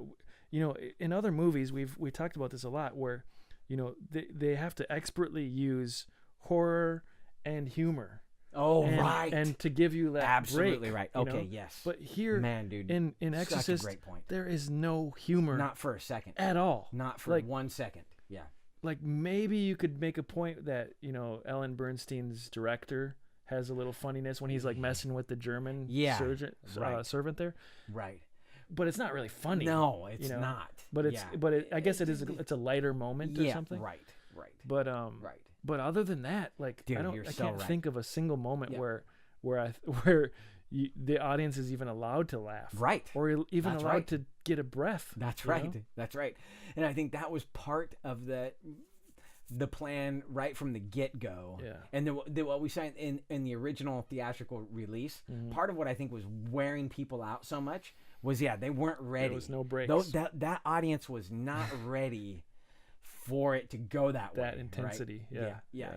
You know, in other movies, we've talked about this a lot where, you know, they have to expertly use horror and humor and to give you that absolutely break, right. Okay, yes. But here, man, dude, in Exorcist, such a great point. There is no humor, not for a second, at all, not for 1 second. Yeah, like maybe you could make a point that Ellen Bernstein's director has a little funniness when he's like messing with the German servant there, right? But it's not really funny. No, it's not. But I guess it's a lighter moment or something. Right. But But other than that, like, dude, I can't think of a single moment where the audience is even allowed to laugh, right? Or even allowed to get a breath. That's right. That's right. And I think that was part of the plan right from the get-go. Yeah. And what we saw in the original theatrical release, part of what I think was wearing people out so much was they weren't ready. There was no breaks. That audience was not ready for it to go that way. That intensity. Right? Yeah.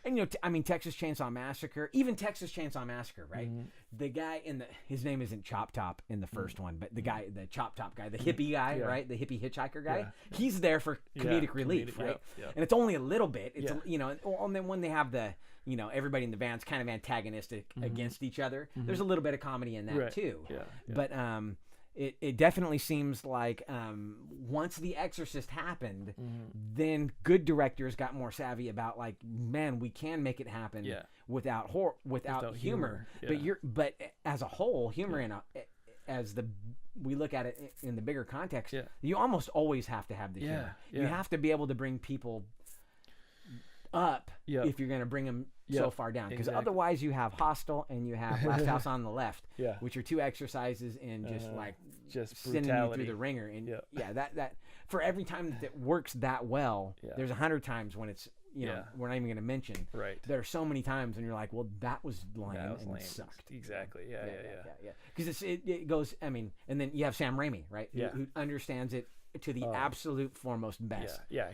And Texas Chainsaw Massacre, even Texas Chainsaw Massacre, right? The guy his name isn't Chop Top in the first one, but the Chop Top guy, the hippie guy, right? The hippie hitchhiker guy, he's there for comedic relief, right? Yeah. And it's only a little bit. It's and then when they have the everybody in the band's kind of antagonistic against each other. There's a little bit of comedy in that too. Yeah. But it definitely seems like once The Exorcist happened, then good directors got more savvy about like, man, we can make it happen without humor. Yeah. But as a whole, humor we look at it in the bigger context, you almost always have to have the humor. You have to be able to bring people up if you're going to bring them so far down, because otherwise you have Hostel and you have Last House on the Left, which are two exercises in just sending you through the ringer. And that for every time that works that well, there's 100 times when it's we're not even going to mention. Right. There are so many times when you're like, well, that was lame and sucked. Exactly. Yeah. Because it goes. I mean, and then you have Sam Raimi, right? Who understands it to the absolute foremost best. Yeah.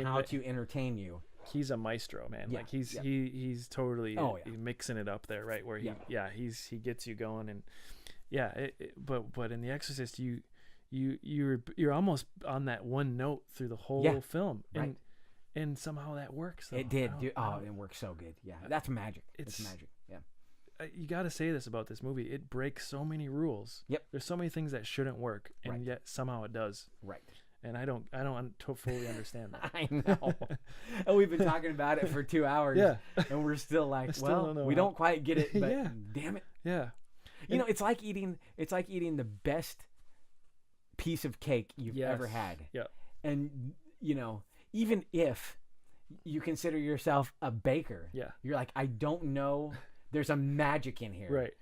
How to entertain you. He's a maestro, man. Like he's totally mixing it up there, right? Where he gets you going, and but in The Exorcist, you're almost on that one note through the whole film, and somehow that works. Though. It did. It works so good. Yeah, that's magic. It's magic. Yeah. You got to say this about this movie. It breaks so many rules. Yep. There's so many things that shouldn't work, and yet somehow it does. Right. And I don't fully understand that. I know. And we've been talking about it for 2 hours. And we're still like, we don't quite get it, but damn it. Yeah. It's like eating the best piece of cake you've ever had. Yeah. And even if you consider yourself a baker, you're like, I don't know. There's a magic in here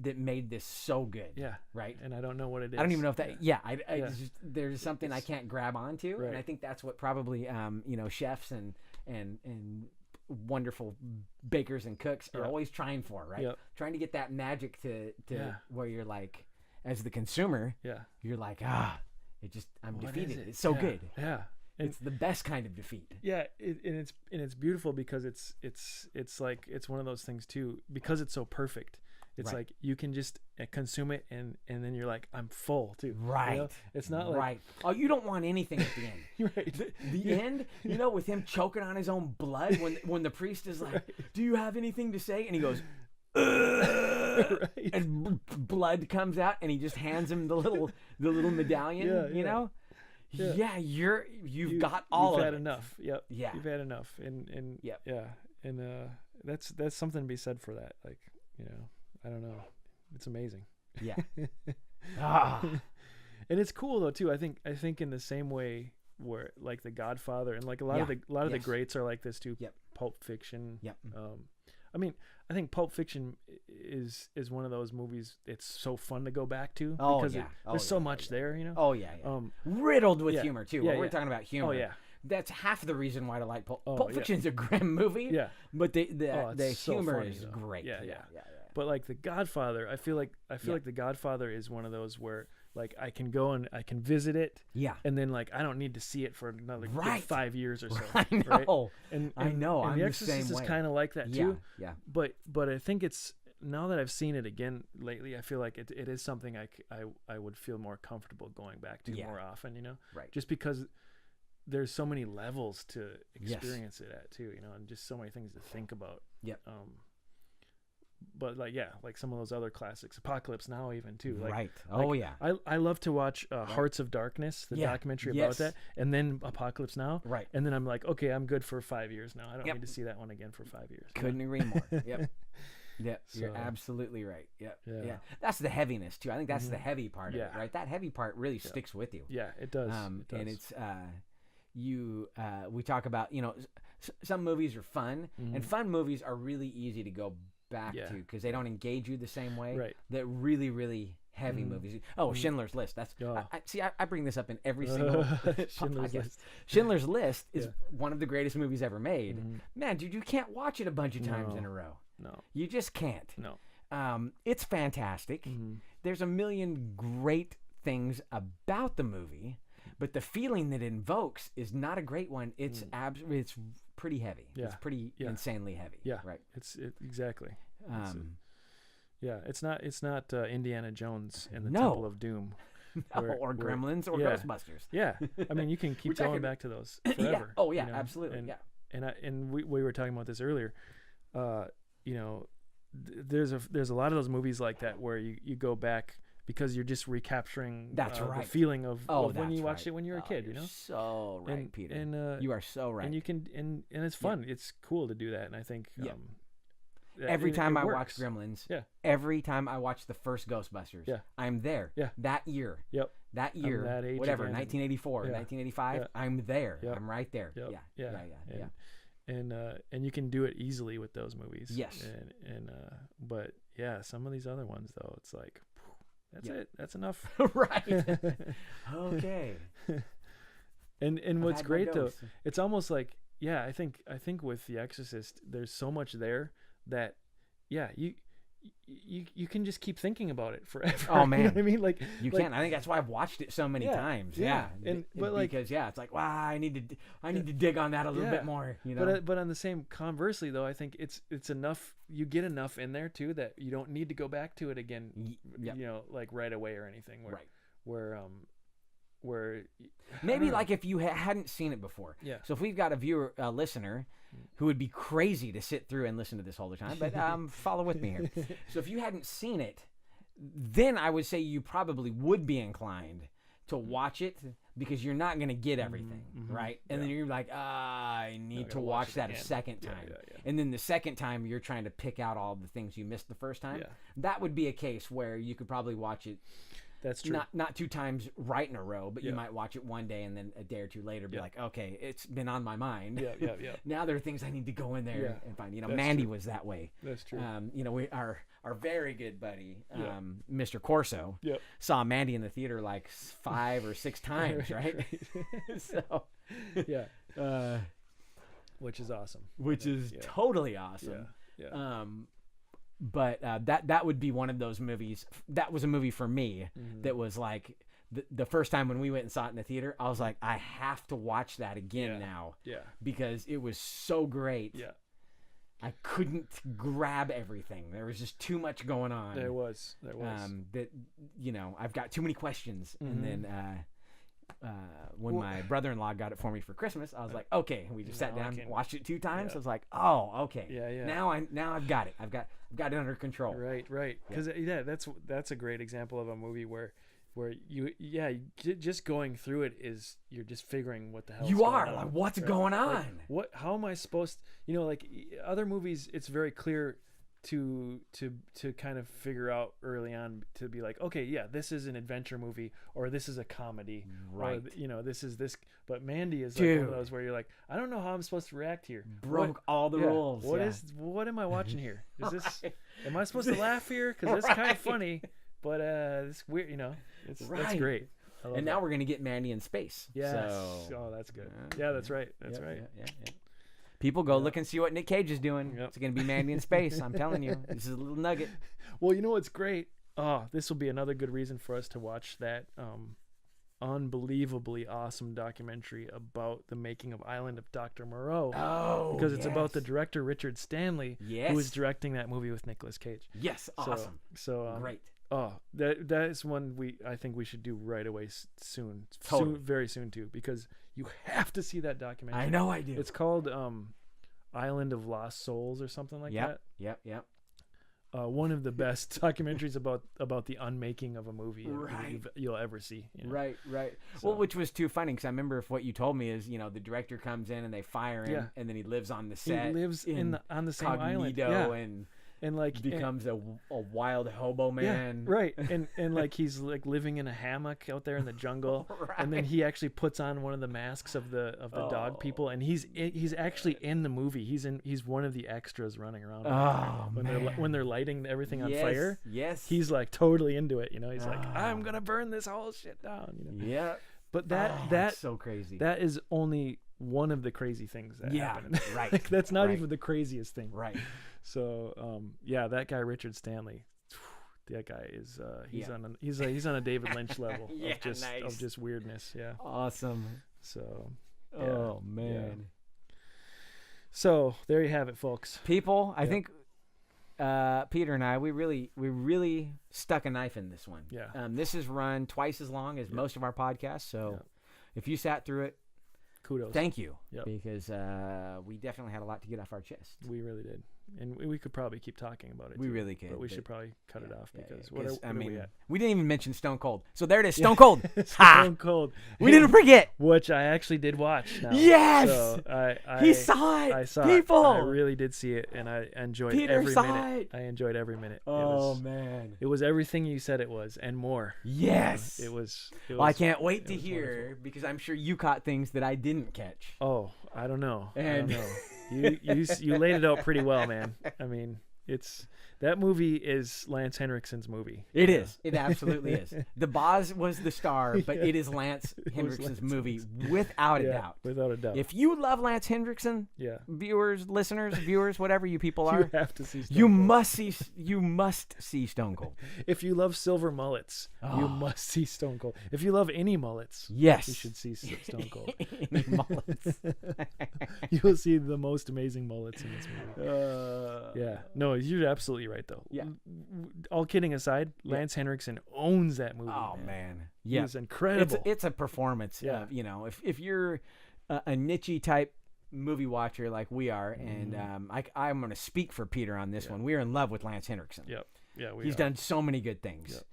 that made this so good. Yeah. Right. And I don't know what it is. I don't even know if that. There's something I can't grab onto, and I think that's what probably chefs and wonderful bakers and cooks are always trying for, right? Yep. Trying to get that magic to where you're like, as the consumer, you're like, I'm defeated. It's so good. Yeah. It's the best kind of defeat. Yeah, and it's beautiful because it's like it's one of those things too, because it's so perfect. It's like you can just consume it and then you're like, I'm full too. Right. It's not like oh, you don't want anything at the end. Right. The end, with him choking on his own blood when the priest is like, do you have anything to say? And he goes, and blood comes out and he just hands him the little medallion, you've got all of it. You've had enough. Yep. Yeah. You've had enough. And that's something to be said for that. Like, I don't know. It's amazing. Yeah. And it's cool though too. I think in the same way where like The Godfather and like a lot of the greats are like this too. Yep. Pulp Fiction. Yep. I think Pulp Fiction is one of those movies. It's so fun to go back to because there's so much there, Oh yeah. Riddled with humor too. We're talking about humor. Oh yeah. That's half the reason why I like Pulp Fiction's a grim movie. Yeah. But the humor funny, is great. Yeah. But like The Godfather, I feel like The Godfather is one of those where like I can go and I can visit it. Yeah. And then like I don't need to see it for another 5 years or so. I know. Right? I know. And I'm The the Exorcist same is way. kind of like that too. Yeah. But I think it's now that I've seen it again lately, I feel like it is something I would feel more comfortable going back to more often. Right. Just because there's so many levels to experience it at too. And just so many things to think about. Yep. like like some of those other classics, Apocalypse Now even too. Like, right. Oh yeah. I love to watch Hearts of Darkness, the documentary about that, and then Apocalypse Now. Right. And then I'm like, okay, I'm good for 5 years now. I don't need to see that one again for 5 years. Couldn't agree more. Yep. Yeah, you're absolutely right. Yep. Yeah. That's the heaviness too. I think that's the heavy part of it, right? That heavy part really sticks with you. Yeah, it does. And it's we talk about, some movies are fun, and fun movies are really easy to go back to because they don't engage you the same way. Right. That really, really heavy movies. Oh, Schindler's List. That's I bring this up in every single Schindler's List. Schindler's List is one of the greatest movies ever made. Man, dude, you can't watch it a bunch of times in a row. No. You just can't. No. It's fantastic. There's a million great things about the movie, but the feeling that it invokes is not a great one. It's it's pretty heavy. Yeah. It's pretty insanely heavy. Yeah. Right. Exactly. It's not Indiana Jones and the Temple of Doom. Or Gremlins or Ghostbusters. Yeah. I mean, you can keep going back to those forever. Yeah. Oh yeah, absolutely. And we were talking about this earlier. There's a lot of those movies like that where you go back because you're just recapturing the feeling of when you watched it when you were a kid. You're so right, Peter. And you are so right. And you can and it's fun. It's cool to do that. And I think every time I watch Gremlins, every time I watch the first Ghostbusters, I'm there. Yeah. That year. Yep. That year. That age whatever. again. 1984, 1985. I'm there. Yep. I'm right there. Yep. Yeah. And you can do it easily with those movies. Yes. But some of these other ones though, it's like that's it. That's enough. Right. Okay. And what's great though, it's almost like I think with The Exorcist, there's so much there that you can just keep thinking about it forever. Oh man, you know what I mean? Like you can. I think that's why I've watched it so many times. Yeah. Because it's like, wow, I need to dig on that a little bit more. But on the same conversely though, I think it's enough. You get enough in there too that you don't need to go back to it again. Like right away or anything. Where maybe like if you hadn't seen it before. Yeah. So if we've got a listener who would be crazy to sit through and listen to this all the time, but follow with me here. So if you hadn't seen it, then I would say you probably would be inclined to watch it because you're not going to get everything, right? And then you're like, I need to watch that a second time. And then the second time you're trying to pick out all the things you missed the first time. That would be a case where you could probably watch it. That's true. Not 2 times right in a row, but you might watch it one day and then a day or two later be like, okay, it's been on my mind. Yeah. Now there are things I need to go in there and find. That's Mandy true. Was that way. That's true. We our very good buddy, Mr. Corso, saw Mandy in the theater like 5 or 6 times, right? So, which is awesome. Which is totally awesome. Yeah. But that would be one of those movies. That was a movie for me that was like the first time when we went and saw it in the theater, I was like, I have to watch that again now. Yeah. Because it was so great. Yeah. I couldn't grab everything. There was just too much going on. There was. That I've got too many questions. And then when my brother-in-law got it for me for Christmas, I was like, okay. And we just sat down and watched it 2 times. I was like, oh, okay. Yeah. Now I've got it. I've got it under control. Right. Because that's a great example of a movie where you just going through it is you're just figuring what the hell you are like what's going on. Like, how am I supposed like other movies, it's very clear to kind of figure out early on to be like, okay, this is an adventure movie or this is a comedy, right? Or, this is this. But Mandy is like one of those where you're like, I don't know how I'm supposed to react here. Broke all the rules. What am I watching here? Is this? Am I supposed to laugh here? Because it's kind of funny, but it's weird. That's great. And now we're gonna get Mandy in space. Yes. So, that's good. That's right. That's right. Yeah. People go look and see what Nick Cage is doing. It's going to be Mandy in space. I'm telling you. This is a little nugget. Well, you know what's great? This will be another good reason for us to watch that unbelievably awesome documentary about the making of Island of Dr. Moreau. Oh, because it's about the director Richard Stanley, who is directing that movie with Nicolas Cage. Yes, awesome. So great. That is one I think we should do right away soon. Totally. Very soon too, because you have to see that documentary. I know I do. It's called Island of Lost Souls or something like that. Yep. one of the best documentaries about the unmaking of a movie you'll ever see. You know? Right. So. Well, which was too funny because I remember if what you told me is, the director comes in and they fire him, and then he lives on the set. He lives on the same island, and like becomes a wild hobo man. Yeah, right. And like he's like living in a hammock out there in the jungle. Right. And then he actually puts on one of the masks of the dog people, and he's actually in the movie. He's one of the extras running around. When they're lighting everything on fire. Yes. He's like totally into it, He's like, I'm going to burn this whole shit down, Yeah. But that's so crazy. That is only one of the crazy things that happen. Right. Like, that's not even the craziest thing. Right. So that guy Richard Stanley, that guy is he's on a David Lynch level of just weirdness. Yeah. Awesome. So. Oh man. Yeah. So there you have it, folks. People, I think Peter and I we really stuck a knife in this one. Yeah. This is run twice as long as most of our podcasts. So if you sat through it, kudos. Thank you. Yep. Because we definitely had a lot to get off our chest. We really did. And we could probably keep talking about it. We really could. But we should probably cut it off because what are we at? We didn't even mention Stone Cold. So there it is, Stone Cold. Stone Cold. We didn't forget. Which I actually did watch now. Yes! So he saw it. I saw People. it. I really did see it, and I enjoyed every minute. I enjoyed every minute. Man. It was everything you said it was, and more. Yes. It was well, I can't wait to hear, wonderful. Because I'm sure you caught things that I didn't catch. Oh, I don't know. You laid it out pretty well, man. I mean, that movie is Lance Henriksen's movie. It is. It absolutely is. The Boz was the star, but it is Lance Henriksen's movie without a doubt. Without a doubt. If you love Lance Henriksen, listeners, viewers, whatever you people are, you have to see Stone Cold. You must see Stone Cold. If you love silver mullets, you must see Stone Cold. If you love any mullets, yes, you should see Stone Cold. Any mullets. You'll see the most amazing mullets in this movie. No, you're absolutely right, though. Yeah. All kidding aside, Lance Henriksen owns that movie. Oh man. Yeah. He's incredible. It's a performance. Yeah. If you're a niche type movie watcher like we are, and I'm going to speak for Peter on this one. We're in love with Lance Henriksen. Yep. Yeah. He's done so many good things. Yep.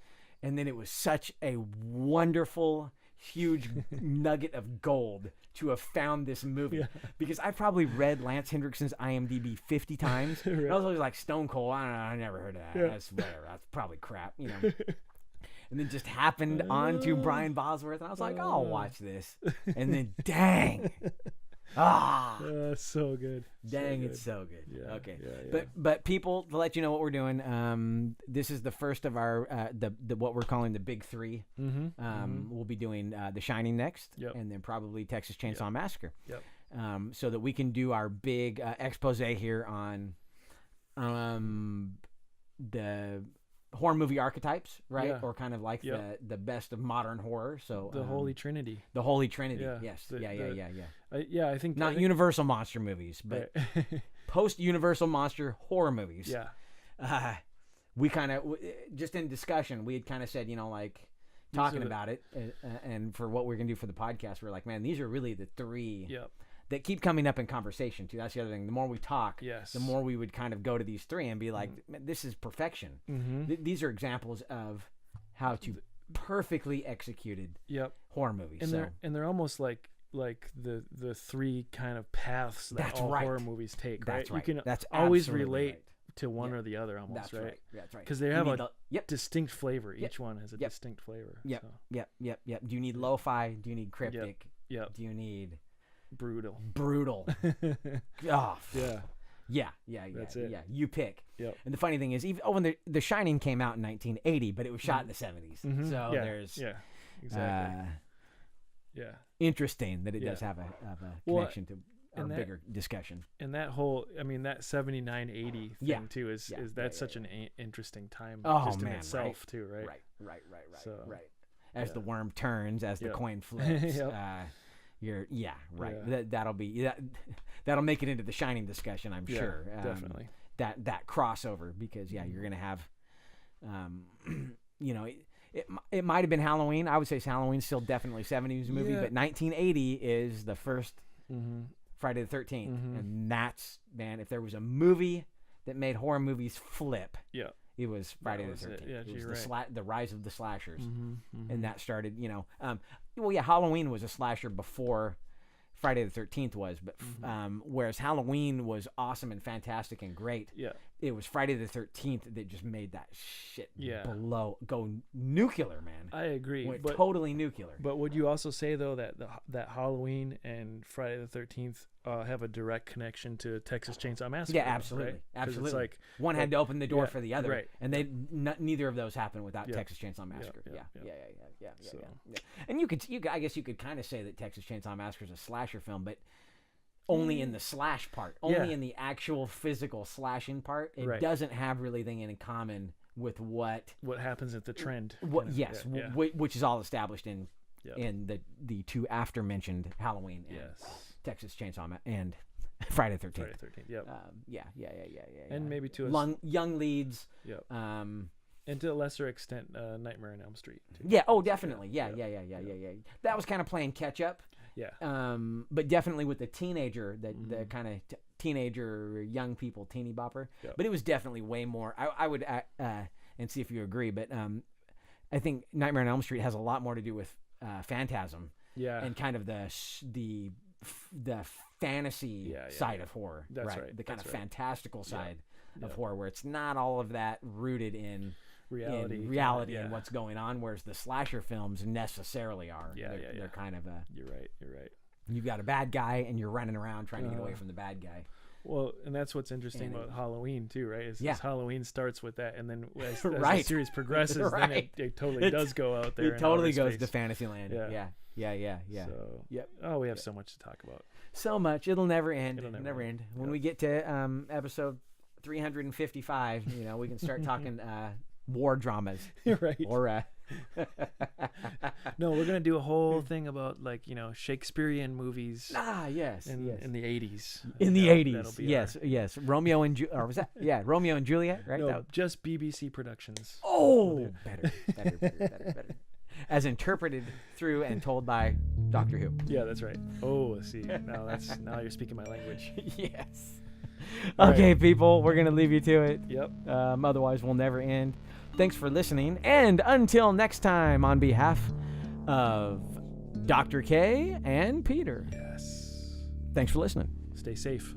And then it was such a wonderful, huge nugget of gold to have found this movie, because I probably read Lance Henriksen's IMDb 50 times. Right. I was always like, Stone Cold, I don't know, I never heard of that. That's whatever. That's probably crap, And then just happened onto Brian Bosworth, and I was like, I'll watch this. And then, dang. So good. Dang, it's so good. Yeah, okay. But people, to let you know what we're doing, this is the first of our the what we're calling the big three. We'll be doing The Shining next, and then probably Texas Chainsaw Massacre. So that we can do our big expose here on the horror movie archetypes, right? Or kind of like the best of modern horror. So the Holy Trinity. The Holy Trinity. Yes. I think not Universal monster movies, but post Universal monster horror movies. Yeah. We kind of just in discussion, we had kind of said, like talking about it, and for what we're gonna do for the podcast, we're like, man, these are really the three. That keep coming up in conversation too. That's the other thing. The more we talk, the more we would kind of go to these three and be like, this is perfection. These are examples of how to perfectly executed horror movies. And they're almost like the three kind of paths that horror movies take. That's right. You can That's always relate to one or the other almost. That's right. That's right. Because they have a distinct flavor. Each one has a distinct flavor. Yep. Do you need lo-fi? Do you need cryptic? Yep. Do you need brutal? Yeah. That's it. Yeah, you pick. Yep. And the funny thing is, even when the Shining came out in 1980, but it was shot in the 70s. So there's exactly. Interesting that it does have a connection to our bigger discussion. And that whole, that 79-80 thing too is that's such an interesting time just in itself too, right? Right. As the worm turns, as the coin flips. That'll make it into the Shining discussion, I'm sure. Definitely. That crossover, because you're gonna have, it might have been Halloween. I would say Halloween's still definitely 70s movie, but 1980 is the first Friday the 13th, and that's, man, if there was a movie that made horror movies flip. Yeah. It was Friday the 13th. Yeah, it was the rise of the slashers. Mm-hmm. And that started, Halloween was a slasher before Friday the 13th was, but whereas Halloween was awesome and fantastic and great, it was Friday the 13th that just made that shit go nuclear, man. I agree. Went totally nuclear. But would you also say, though, that that Halloween and Friday the 13th have a direct connection to Texas Chainsaw Massacre? Yeah, absolutely. Right? Absolutely. It's like, one had to open the door for the other. Right. And neither of those happened without Texas Chainsaw Massacre. Yeah. And I guess you could kind of say that Texas Chainsaw Massacre is a slasher film, but only in the slash part, only in the actual physical slashing part. It doesn't have really anything in common with what happens at the trend. Which is all established in the two after mentioned Halloween and Texas Chainsaw and Friday the 13th. Friday the 13th. Yep. Yeah. And maybe to young leads. Yep. And to a lesser extent, Nightmare on Elm Street. Too. Yeah. Oh, definitely. Yeah. That was kind of playing catch up. Yeah. But definitely with the teenager, the kind of teenager, young people, teeny bopper. Yep. But it was definitely way more. I would and see if you agree, but I think Nightmare on Elm Street has a lot more to do with Phantasm. Yeah. And kind of the fantasy side of horror. That's right. The kind of fantastical side of horror, where it's not all of that rooted in reality and what's going on, whereas the slasher films necessarily are. They're kind of a... You're right. You've got a bad guy, and you're running around trying to get away from the bad guy. Well, and that's what's interesting about Halloween, too, right? Is Halloween starts with that, and then as the series progresses, then it totally does go out there. It totally goes to Fantasyland. Yeah. So, yep. Oh, we have so much to talk about. So much. It'll never end. It'll never end. When we get to episode 355, we can start talking war dramas. Right. Or no, we're gonna do a whole thing about Shakespearean movies. Yes. In the 80s. In the 80s. Yes. Romeo and or was that? Yeah, Romeo and Juliet, right? No, just BBC productions. Oh, better. As interpreted through and told by Doctor Who. Yeah, that's right. Oh, see, now you're speaking my language. Yes. Okay, people, we're gonna leave you to it. Yep. Otherwise, we'll never end. Thanks for listening, and until next time, on behalf of Dr. K and Peter. Yes. Thanks for listening. Stay safe.